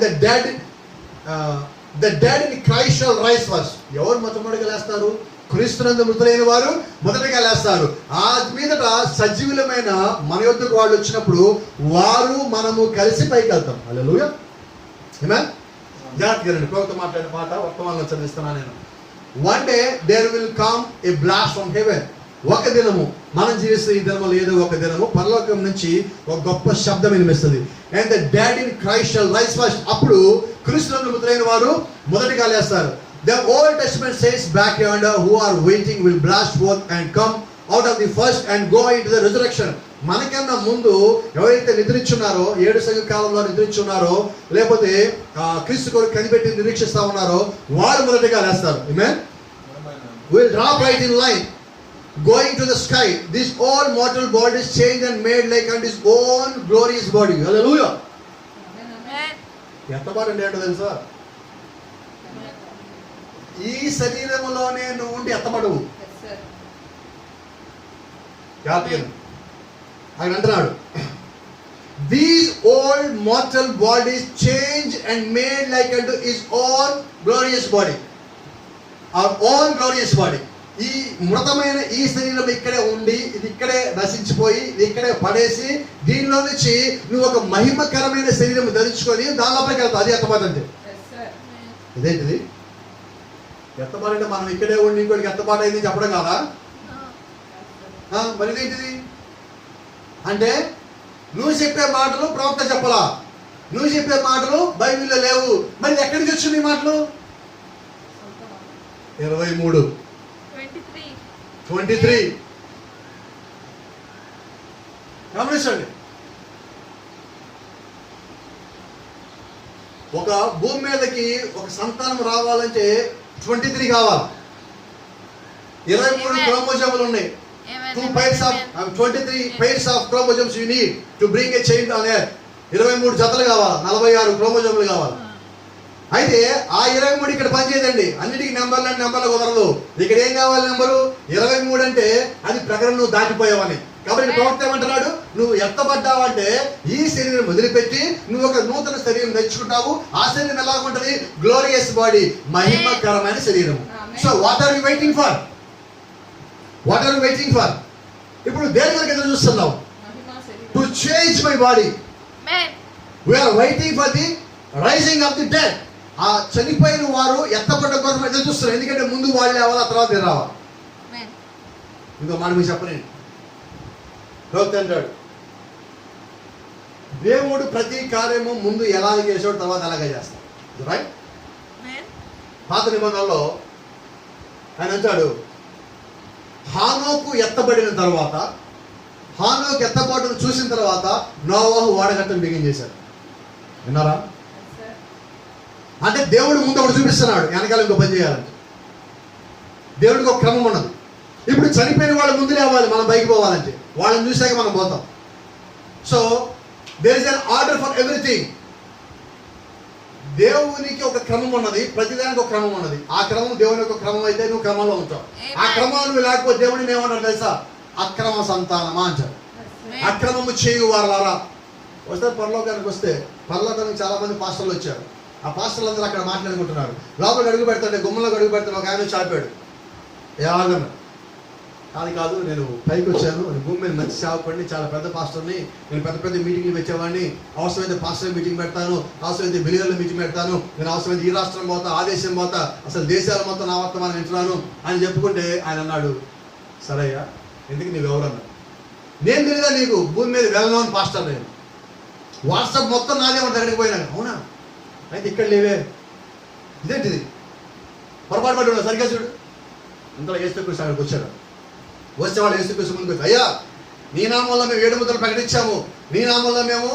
S1: the dead in Christ shall rise first. ఎవరు మొట్టమొదటిగా లేస్తారు? క్రీస్తునందు మృతులైన వారు మొదటగా లేస్తారు. ఆ మీదట సజీవులమైన మన యొద్దకు వాళ్ళు వచ్చినప్పుడు వారు మనము కలిసి పైకి వెళ్తాం. హల్లెలూయా. ఆమేన్. జాగ్రత్తగా రండి. ప్రభుత్వం మాట్లాడిన మాట వర్తమానంలో చదివిస్తున్నాను నేను. One day there will come a blast from heaven. ఒక దినము, మనం జీవిస్తే ఈ దినములు ఏదో ఒక దినము పరలోకం నుంచి ఒక గొప్ప శబ్దం వినిపిస్తుంది. And the dead in Christ shall rise first. అప్పుడు క్రీస్తునందు మృతులైన వారు మొదటిగా లేస్తారు. The Old Testament says back yonder who are waiting will blast forth and come out of the first and go into the resurrection. మనకన్నా ముందు ఎవరైతే నిద్రించున్నారో, 7 సంఘ కాలంలో నిద్రించున్నారో, లేకపోతే క్రీస్తు కొరకు కనిపెట్టి నిరీక్షిస్తా ఉన్నారో వారు మొదటిగా లేస్తారు. ఆమేన్. Will drop right in line going to the sky. This all mortal bodies changed and made like unto his own glorious body. Hallelujah. ఎంతబాటు ఏంటో తెలుసా? ఈ శరీరములోనే నువ్వు ఉండి ఎత్తబడవు. ఆయన అంటున్నాడు these old mortal bodies changed and made like unto his own glorious body. Our own glorious body. ఈ మృతమైన ఈ శరీరం ఇక్కడే ఉండి, ఇది ఇక్కడే నశించిపోయి, ఇది ఇక్కడే పడేసి, దీనిలో నుంచి నువ్వు ఒక మహిమకరమైన శరీరం ధరించుకొని దానిలోపలికి వెళ్తావు. అది ఎత్తబాటు అంటే. ఇదేంటిది? ఎత్తబాటు అంటే మనం ఇక్కడే ఉండి ఇంకోటికి ఎత్తబాటు అయింది చెప్పడం కాదా? మరి ఇదేంటిది అంటే నువ్వు చెప్పే మాటలు ప్రవక్త చెప్పలా, నువ్వు చెప్పే మాటలు బైబిల్లో లేవు. మరి ఎక్కడి నుంచి వచ్చింది ఈ మాటలు? 23 గమనించండి. ఒక భూమి మీదకి ఒక సంతానం రావాలంటే 23 కావాలి. 23 క్రోమోజోములు ఉన్నాయి. 23 pairs of chromosomes you need to bring a child on earth. 23 జతలు కావాలి, 46 క్రోమోజోములు కావాలి. అయితే ఆ 23 ఇక్కడ పనిచేయదండి. అన్నిటికీ నెంబర్లు కుదరదు. ఇక్కడ ఏం కావాలి? నెంబరు 23 అంటే అది ప్రకటన నువ్వు దాటిపోయావని. కాబట్టి ప్రవక్త ఏమంటున్నాడు, నువ్వు ఎత్తబడ్డావంటే ఈ శరీరం వదిలిపెట్టి నువ్వు ఒక నూతన శరీరం తెచ్చుకుంటావు. ఆ శరీరం ఎలా ఉంటుంది? గ్లోరియస్ బాడీ, మహిమకరమైన శరీరం. So what are you waiting for? What are you waiting for? ఇప్పుడు దేని వరకు ఎదురు చూస్తున్నావు? To change my body.
S2: Amen.
S1: We are waiting for the rising of the dead. ఆ చనిపోయిన వారు ఎత్తబడ్డ కోసం ఎదురు చూస్తున్నారు. ఎందుకంటే ముందు వాళ్ళు లేవాలి, ఆ తర్వాత మీరు రావాలి.
S2: Amen.
S1: ఇంకో మాట మీకు చెప్పలేను. ప్రవక్త అంటాడు, దేవుడు ప్రతి కార్యము ముందు ఎలాగ చేసాడు, తర్వాత అలాగే చేస్తాడు. రైట్?
S2: Amen.
S1: పాత నిబంధనలో ఆయన అంటాడు, హానోకు ఎత్తబడిన తర్వాత, హానోకు ఎత్తబడును చూసిన తర్వాత నోవాహు వాడగట్టను బిగిన్ చేశాడు. విన్నారా? అంటే దేవుడు ముందు ఒకటి చూపిస్తున్నాడు, వెనకాల ఇంకో పని చేయాలంటే. దేవుడికి ఒక క్రమం ఉన్నది. ఇప్పుడు చనిపోయిన వాళ్ళు ముందు లేవాలి, మనం పైకి పోవాలంటే. వాళ్ళని చూసాక మనం పోతాం. So there is an order for everything. దేవునికి ఒక క్రమం ఉన్నది, ప్రతిదానికి ఒక క్రమం ఉన్నది. ఆ క్రమం దేవుని యొక్క క్రమం అయితే నువ్వు క్రమంలో ఉంటావు. ఆ క్రమంలో నువ్వు లేకపోతే దేవుడిని ఏమంటారు తెలుసా? అక్రమ సంతానమా అంటారు. అక్రమము చేయు వారలారా. వస్తే పరలోకానికి వస్తే, పరలోకానికి చాలా మంది పాస్టర్లు వచ్చారు. ఆ పాస్టర్లు అందరూ అక్కడ మాట్లాడుకుంటున్నారు. లోపలికి అడుగు పెడతాడు, గుమ్మలోకి అడుగు పెడతాడు. ఒక ఆయన చాపాడు, ఏమన్నా కాదు నేను పైకి వచ్చాను, భూమి మీద మంచి సేవపడి చాలా పెద్ద పాస్టర్ని, నేను పెద్ద పెద్ద మీటింగ్లు పెట్టేవాడిని, అవసరమైతే పాస్టర్ మీటింగ్ పెడతాను, అవసరమైతే బిలియన్ల మీటింగ్ పెడతాను, నేను అవసరమైతే ఈ రాష్ట్రం పోతా, ఆ దేశం పోతా, అసలు దేశాల మొత్తం నా వర్తమానం వింటున్నాను అని చెప్పుకుంటే ఆయన అన్నాడు, సరయ్యా ఎందుకు నువ్వెవరన్నా? నేను తెలియదా నీకు? భూమి మీద వెళ్ళను పాస్టర్ నేను, వాట్సాప్ మొత్తం నాదే ఉంటుంది ఎక్కడికి పోయినాను. అవునా? అయితే ఇక్కడ లేవే, ఇదేంటిది పొరపాటు పడి ఉన్నా, సరిగ్గా చూడు. ఇంతలో యేసుక్రీస్తు అక్కడికి వచ్చాడు. వస్తే వాళ్ళు యేసుక్రీస్తు ముందుకు, అయ్యా నీ నామంలో మేము 7 ముద్రలు ప్రకటించాము, నీ నామంలో మేము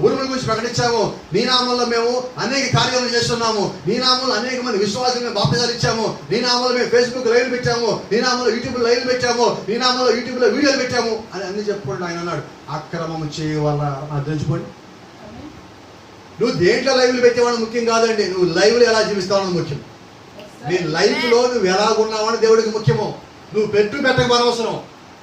S1: ఉరుముల గురించి ప్రకటించాము, నీ నామంలో మేము అనేక కార్యాలు చేస్తున్నాము, నీ నామంలో అనేక మంది విశ్వాసం మేము బాప్తిజాలు ఇచ్చాము, నీ నామంలో మేము ఫేస్బుక్ లైవ్లు పెట్టాము, నీ నామంలో యూట్యూబ్ లైవ్లు పెట్టాము, నీ నామంలో యూట్యూబ్లో వీడియోలు పెట్టాము అని అన్ని చెప్పుకోండి. ఆయన అన్నాడు, అక్రమం చేయవల్ల నాకు తెలుసుకోండి. నువ్వు దేంట్లో లైవ్లు పెట్టేవాడు ముఖ్యం కాదండి, నువ్వు లైవ్లు ఎలా జీవిస్తావని ముఖ్యం. నీ లైఫ్లో నువ్వు ఎలాగున్నావని దేవుడికి ముఖ్యము. నువ్వు పెట్టక అనవసరం,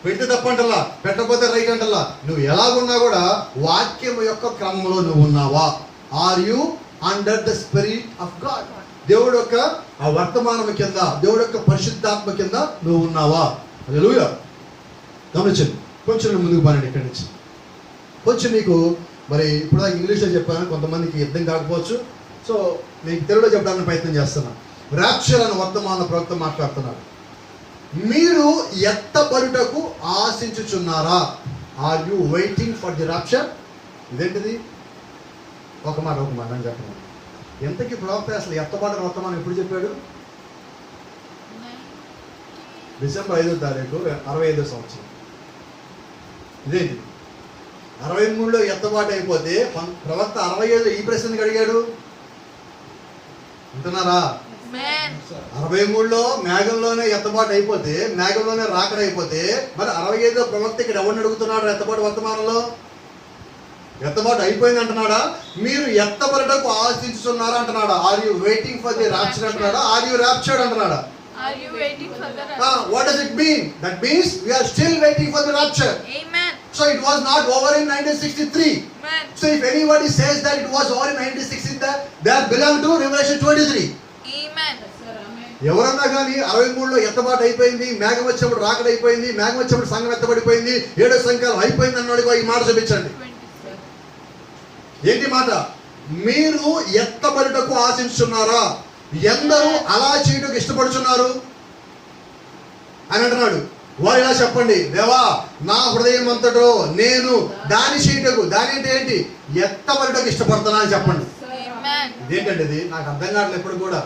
S1: పెడితే తప్పంటల్లా, పెట్టకపోతే రైట్ అంటల్లా. నువ్వు ఎలాగున్నా కూడా వాక్యం యొక్క క్రమంలో నువ్వు ఉన్నావా? Are you under the spirit of God? దేవుడు యొక్క ఆ వర్తమానం కింద, దేవుడు యొక్క పరిశుద్ధాత్మ కింద నువ్వు ఉన్నావా? హల్లెలూయా. గమనించండి, కొంచెం ముందుకు పోనండి ఇక్కడి నుంచి. కొంచెం మీకు మరి ఇప్పుడు ఇంగ్లీష్లో చెప్పాను, కొంతమందికి అర్థం కాకపోవచ్చు. సో మీకు తెలుగులో చెప్పడానికి ప్రయత్నం చేస్తున్నాను. రాప్చర్ అనే వర్తమాన ప్రవక్త మాట్లాడుతున్నాడు. మీరు ఎత్తబడుటకు ఆశించుచున్నారా? Are you waiting for the rapture? ఇదేంటిది? ఒక మాట అని చెప్పండి. ఎంతకి ప్రవక్త అసలు ఎత్తబడిన వర్తమానం ఎప్పుడు చెప్పాడు? డిసెంబర్ 5వ తారీఖు 65వ సంవత్సరం. ఇదేంటి 63లో ఎత్తబాటు అయిపోతే ప్రవక్త 65 ఈ ప్రశ్నకి అడిగాడు. అంటున్నారా? 63లో మేఘంలోనే ఎత్తబాటు అయిపోతే, మేఘంలోనే రాకడ అయిపోతే, మరి 65లో ప్రవక్త ఇక్కడ ఎవరిని అడుగుతున్నాడు? ఎత్తబాటు వర్తమానంలో ఎత్తబాటు అయిపోయింది అంటున్నాడా? మీరు ఎత్తబడటకు ఆశించుతున్నారా అంటున్నాడా? Are you waiting for the rapture అంటున్నాడా? ఆర్ యు రాప్చర్డ్ అంటున్నాడా?
S2: Are you waiting for the rapture?
S1: What does it mean? That means we are still waiting for the rapture.
S2: Amen.
S1: So it was not over in 1963.
S2: Amen.
S1: So if anybody says that it was over in 1963, they belong to Revelation 23.
S2: Amen.
S1: ఎవరన్నా కానీ 63లో ఎత్తబాటు అయిపోయింది, మేఘం వచ్చినప్పుడు రాకడ అయిపోయింది, మేఘం వచ్చినప్పుడు సంఘం ఎత్తబడిపోయింది, 7వ సంఖ్యలో అయిపోయింది అన్నాడు. ఈ మాట చూపించండి. ఏంటి మాట? మీరు ఎత్తబడుటకు ఆశించున్నారా? ఎందరూ అలా చేయటకు ఇష్టపడుచున్నారు అని అంటున్నాడు. వారు ఇలా చెప్పండి, దేవా నా హృదయం అంతటో నేను దాని చేయటకు, దాని అంటే ఏంటి? ఎత్తబడుటకు ఇష్టపడుతున్నా అని చెప్పండి. ఇదేంటండి ఇది? నాకు అర్థం కావట్లేదు. ఎప్పుడు కూడా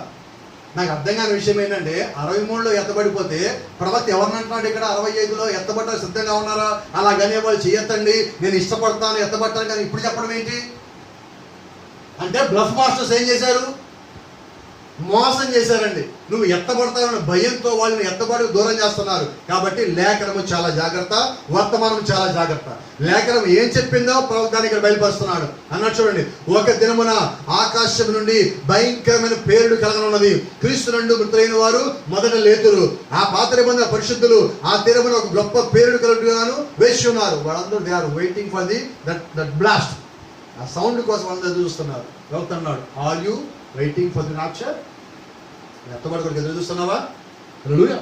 S1: నాకు అర్థం కాని విషయం ఏంటంటే, 63లో ఎత్తబడిపోతే ప్రవక్త ఎవరిని అంటున్నాడు ఇక్కడ? 65లో ఎత్తబడ్డ సిద్ధంగా ఉన్నారా? అలాగనే వాళ్ళు చేయొద్దండి, నేను ఇష్టపడతాను ఎత్తబడతాను, కానీ ఇప్పుడు చెప్పడం ఏంటి అంటే బ్లఫ్ మాస్టర్స్ ఏం చేశారు? మోసం చేశారండి. నువ్వు ఎత్తబడతావన్న భయంతో వాళ్ళని ఎత్తబడికి దూరం చేస్తున్నారు. కాబట్టి లేఖనము చాలా జాగ్రత్త, వర్తమానం చాలా జాగ్రత్త. లేఖనం ఏం చెప్పిందో ప్రవక్త ఇక్కడ బయలుపరుస్తున్నాడు అన్నట్టు చూడండి. ఒక దినమున ఆకాశం నుండి భయంకరమైన పేరుడు కలగనున్నది. క్రీస్తు నుండి మృతులైన వారు మొదట లేతురు. ఆ పాత నిబంధన పరిశుద్ధులు ఆ దినమున ఒక గొప్ప పేరుడు కలుగుగాను వేసి ఉన్నారు. వాళ్ళందరూ they are waiting for the that blast. ఆ సౌండ్ కోసం అందరూ చూస్తున్నారు. ప్రవక్త అన్నాడు, ఆర్ యు వెయిటింగ్ ఫర్ ది రాప్చర్? ఎత్తబడి కొరకు ఎదురు చూస్తున్నావా? హల్లెలూయా.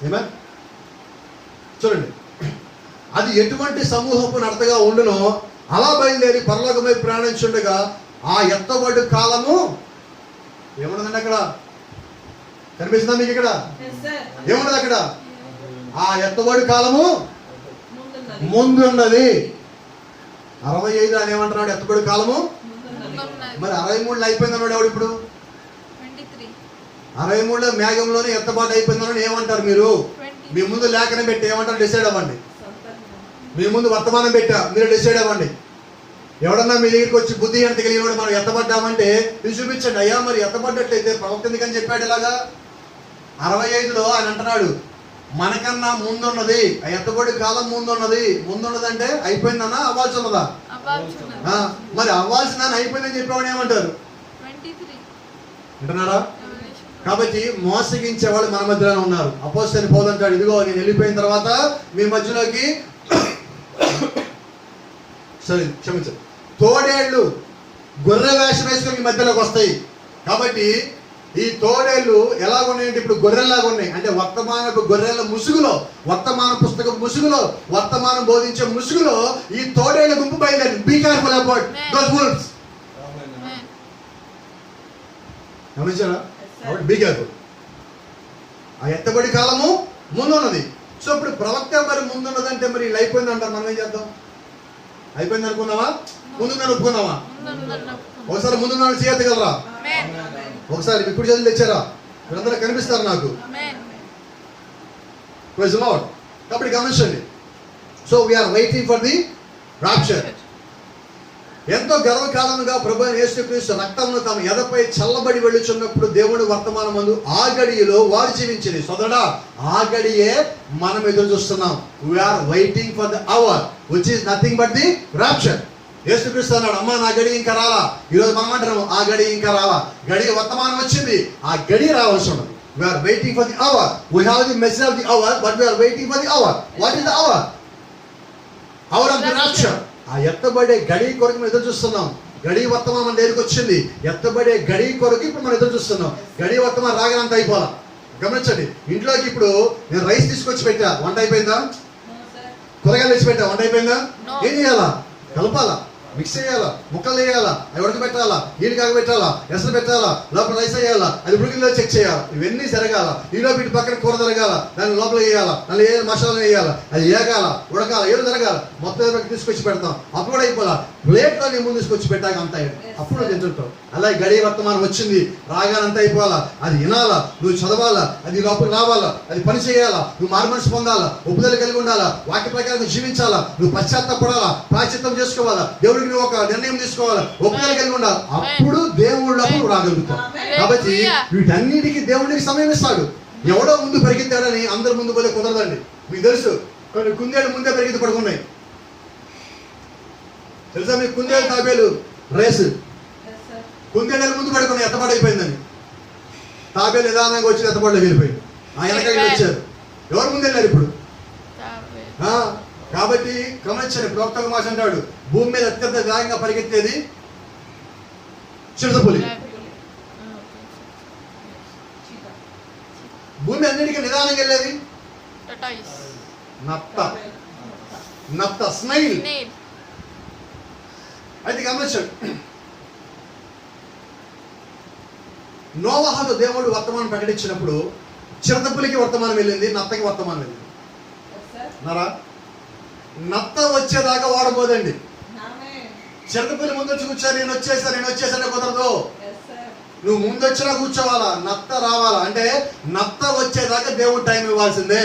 S1: ఆమేన్. చూడండి, అది ఎటువంటి సమూహపు నడతగా ఉండునో అలా బయలుదేరి పరలోకమై ప్రయాణించుండగా ఆ ఎత్తబడి కాలము ఏమున్నదండి అక్కడ? కనిపిస్తుందా మీకు ఇక్కడ? ఏమున్నది అక్కడ? ఆ ఎత్తబడి కాలము ముందున్నది. 65 అని ఏమంటున్నాడు? ఎత్తబడి కాలము. మరి 63 అయిపోయింది అన్నాడు ఎవడు? ఇప్పుడు 63 మేఘంలోనే ఎత్తబాటు అయిపోయిందని ఏమంటారు మీరు? మీ ముందు లేఖనం పెట్టి ఏమంటారు? డిసైడ్ అవ్వండి. మీ ముందు వర్తమానం పెట్టా, మీరు డిసైడ్ అవ్వండి. ఎవడన్నా మీ దగ్గరికి వచ్చి బుద్ధి ఎంత కలిగిన మనం ఎత్తబడ్డామంటే ఇది చూపించండి. అయ్యా మరి ఎత్తబడ్డట్లయితే ప్రవక్త ఎందుకని చెప్పాడు ఇలాగా? 65లో ఆయన అంటున్నాడు, మనకన్నా ముందున్నది, ఆ ఎత్తబడి కాలం ముందున్నదంటే అయిపోయిందన్నా అవ్వాల్సి ఉన్నదా? మరి అవ్వాల్సిన అయిపోయిందని చెప్పేవాడు ఏమంటారు? అంటున్నారా? కాబట్టి మోసగించే వాళ్ళు మన మధ్యలో ఉన్నారు. అపోస్తలుని పౌలు అంటాడు, ఇదిగో నేను వెళ్ళిపోయిన తర్వాత మీ మధ్యలోకి సరే క్షమించండి, తోడేళ్ళు గొర్రె వేషం వేసుకొని మీ మధ్యలోకి వస్తాయి. కాబట్టి ఈ తోడేళ్ళు ఎలాగున్నాయంటే ఇప్పుడు గొర్రెల్లాగా ఉన్నాయి. అంటే వర్తమానపు గొర్రెల ముసుగులో, వర్తమాన పుస్తకం ముసుగులో, వర్తమానం బోధించే ముసుగులో ఈ తోడేళ్ళ గుంపు బయలుదేరి. Be careful about those wolves. గమనించారా? Be careful. ఆ ఎత్తబడి కాలము ముందున్నది. సో ఇప్పుడు ప్రవక్త మరి ముందున్నదంటే మరి ఇలా అయిపోయింది అంటారు. మనం ఏం చేద్దాం? అయిపోయింది అనుకున్నావా? ముందుందని ఒప్పుకున్నావా? ఒకసారి ముందున్న చేయగలరా? ఒకసారి ఇప్పుడు చదువు తెచ్చారా? మీరందరూ కనిపిస్తారు నాకు. Praise the Lord. కాబట్టి గమనించండి. So we're waiting for the rapture. ఎంతో గర్వకాలముగా ప్రభువైన యేసుక్రీస్తు రక్తమును తమ ఎదపై చల్లబడి వెళ్ళుచున్నప్పుడు దేవుని వర్తమానమందు ఆ గడియలో వారు జీవించింది. సోదరుడా, ఆ గడియే మనం ఎదురు చూస్తున్నాం. We're waiting for the hour which is nothing but the rapture. యేసుక్రీస్తు అన్నాడు, అమ్మా నా గడి ఇంకా రాలా. ఈరోజు మనం అంటున్నాము ఆ గడి ఇంకా రాలా. గడి వర్తమానం వచ్చింది, ఆ గడి రావాల్సి ఉన్నది. We're waiting for the hour. We have the message of the hour, but we're waiting for the hour. What is the hour? Hour of the rapture. ఆ ఎత్తబడే గడి కొరకు మనం ఎదురు చూస్తున్నాం. గడి వర్తమానం మన దగ్గరికి వచ్చింది. ఎత్తబడే గడి కొరకు ఇప్పుడు మనం ఎదురు చూస్తున్నాం. గడి వర్తమానం రాగానంత అయిపోవాలా. గమనించండి, ఇంట్లోకి ఇప్పుడు నేను రైస్ తీసుకొచ్చి పెట్టా, వంట అయిపోయిందా? కూరగాయలు తెచ్చి పెట్టా, వంట అయిపోయిందా? ఏం చేయాలా? కలపాలా, మిక్స్ చేయాలా, ముక్కలు వేయాలా, అవి ఉడకబెట్టాలా, నీళ్ళు కాగబెట్టాలా, ఎసరు పెట్టాలా, లోపల రైస్ వేయాలా, అది ఉడికిందో చెక్ చేయాలా. ఇవన్నీ జరగాల. ఈలోపు ఇటు పక్కన కూర జరగాల, దాన్ని లోపల వేయాలా, దాన్ని ఏ మసాలా వేయాలా, అది ఏగాల, ఉడకాల, ఏదో జరగాల. మొత్తం తీసుకొచ్చి పెడతాం. అప్పుడు కూడా అయిపోలా. ప్లేట్లో నీ ముందు తీసుకొచ్చి పెట్టాక అంత అప్పుడు తింటుంటావు. అలాగే గడి వర్తమానం వచ్చింది, రాగానంత అయిపోవాలా. అది వినాలా, నువ్వు చదవాలా, అది లోపల రావాలా, అది పని చేయాలా, నువ్వు మారుమనసు పొందాలా, ఒప్పుదల కలిగి ఉండాలా, వాక్య ప్రకారం జీవించాలా, నువ్వు పశ్చాత్తాపడాలా, ప్రాయశ్చిత్తం చేసుకోవాలా, దేవుడికి నువ్వు ఒక నిర్ణయం తీసుకోవాలా, ఒప్పుదల కలిగి ఉండాలి. అప్పుడు దేవుళ్ళకు నువ్వు రాగలుగుతావు. కాబట్టి వీటన్నిటికీ దేవుడికి సమయం ఇస్తాడు. ఎవడో ముందు పరిగెత్తాడని అందరు ముందు పోలే కుదరదండి. మీకు తెలుసు, కొన్ని కుందేళ్ళు ముందే పరిగెత్తి పడుకున్నాయి. తెలుసా మీకు? కుందేలు తాబేలు రేసు. కుందేళ్ళు ముందు పడుకున్నాయి, ఎత్తబడి అయిపోయిందని. తాబేలు నిదానంగా వచ్చి ఎత్తబడిలో వెళ్ళిపోయింది. ఆ వెనకాల వచ్చారు. ఎవరు ముందు వెళ్ళారు ఇప్పుడు? కాబట్టి గమనించండి, ప్రవక్త మాట అంటాడు, భూమి మీద అత్యంత వేగంగా పరిగెత్తేది చిరుతపులి. భూమి అన్నిటికీ నిదానంగా వెళ్ళేది నత్త, స్నైల్. అయితే గమనించండి, నోవహుతో దేవుడు వర్తమానం ప్రకటించినప్పుడు చిరుతపులికి వర్తమానం వెళ్ళింది, నత్తకి వర్తమానం వెళ్ళింది. నరా నత్త వచ్చేదాకా వాడబోదండి. చిరుతపులి ముందు వచ్చి కూర్చో, నేను వచ్చేసానే కుదరదు. నువ్వు ముందు వచ్చినా కూర్చోవాలా, నత్త రావాలా. అంటే నత్త వచ్చేదాకా దేవుడు టైం ఇవ్వాల్సిందే.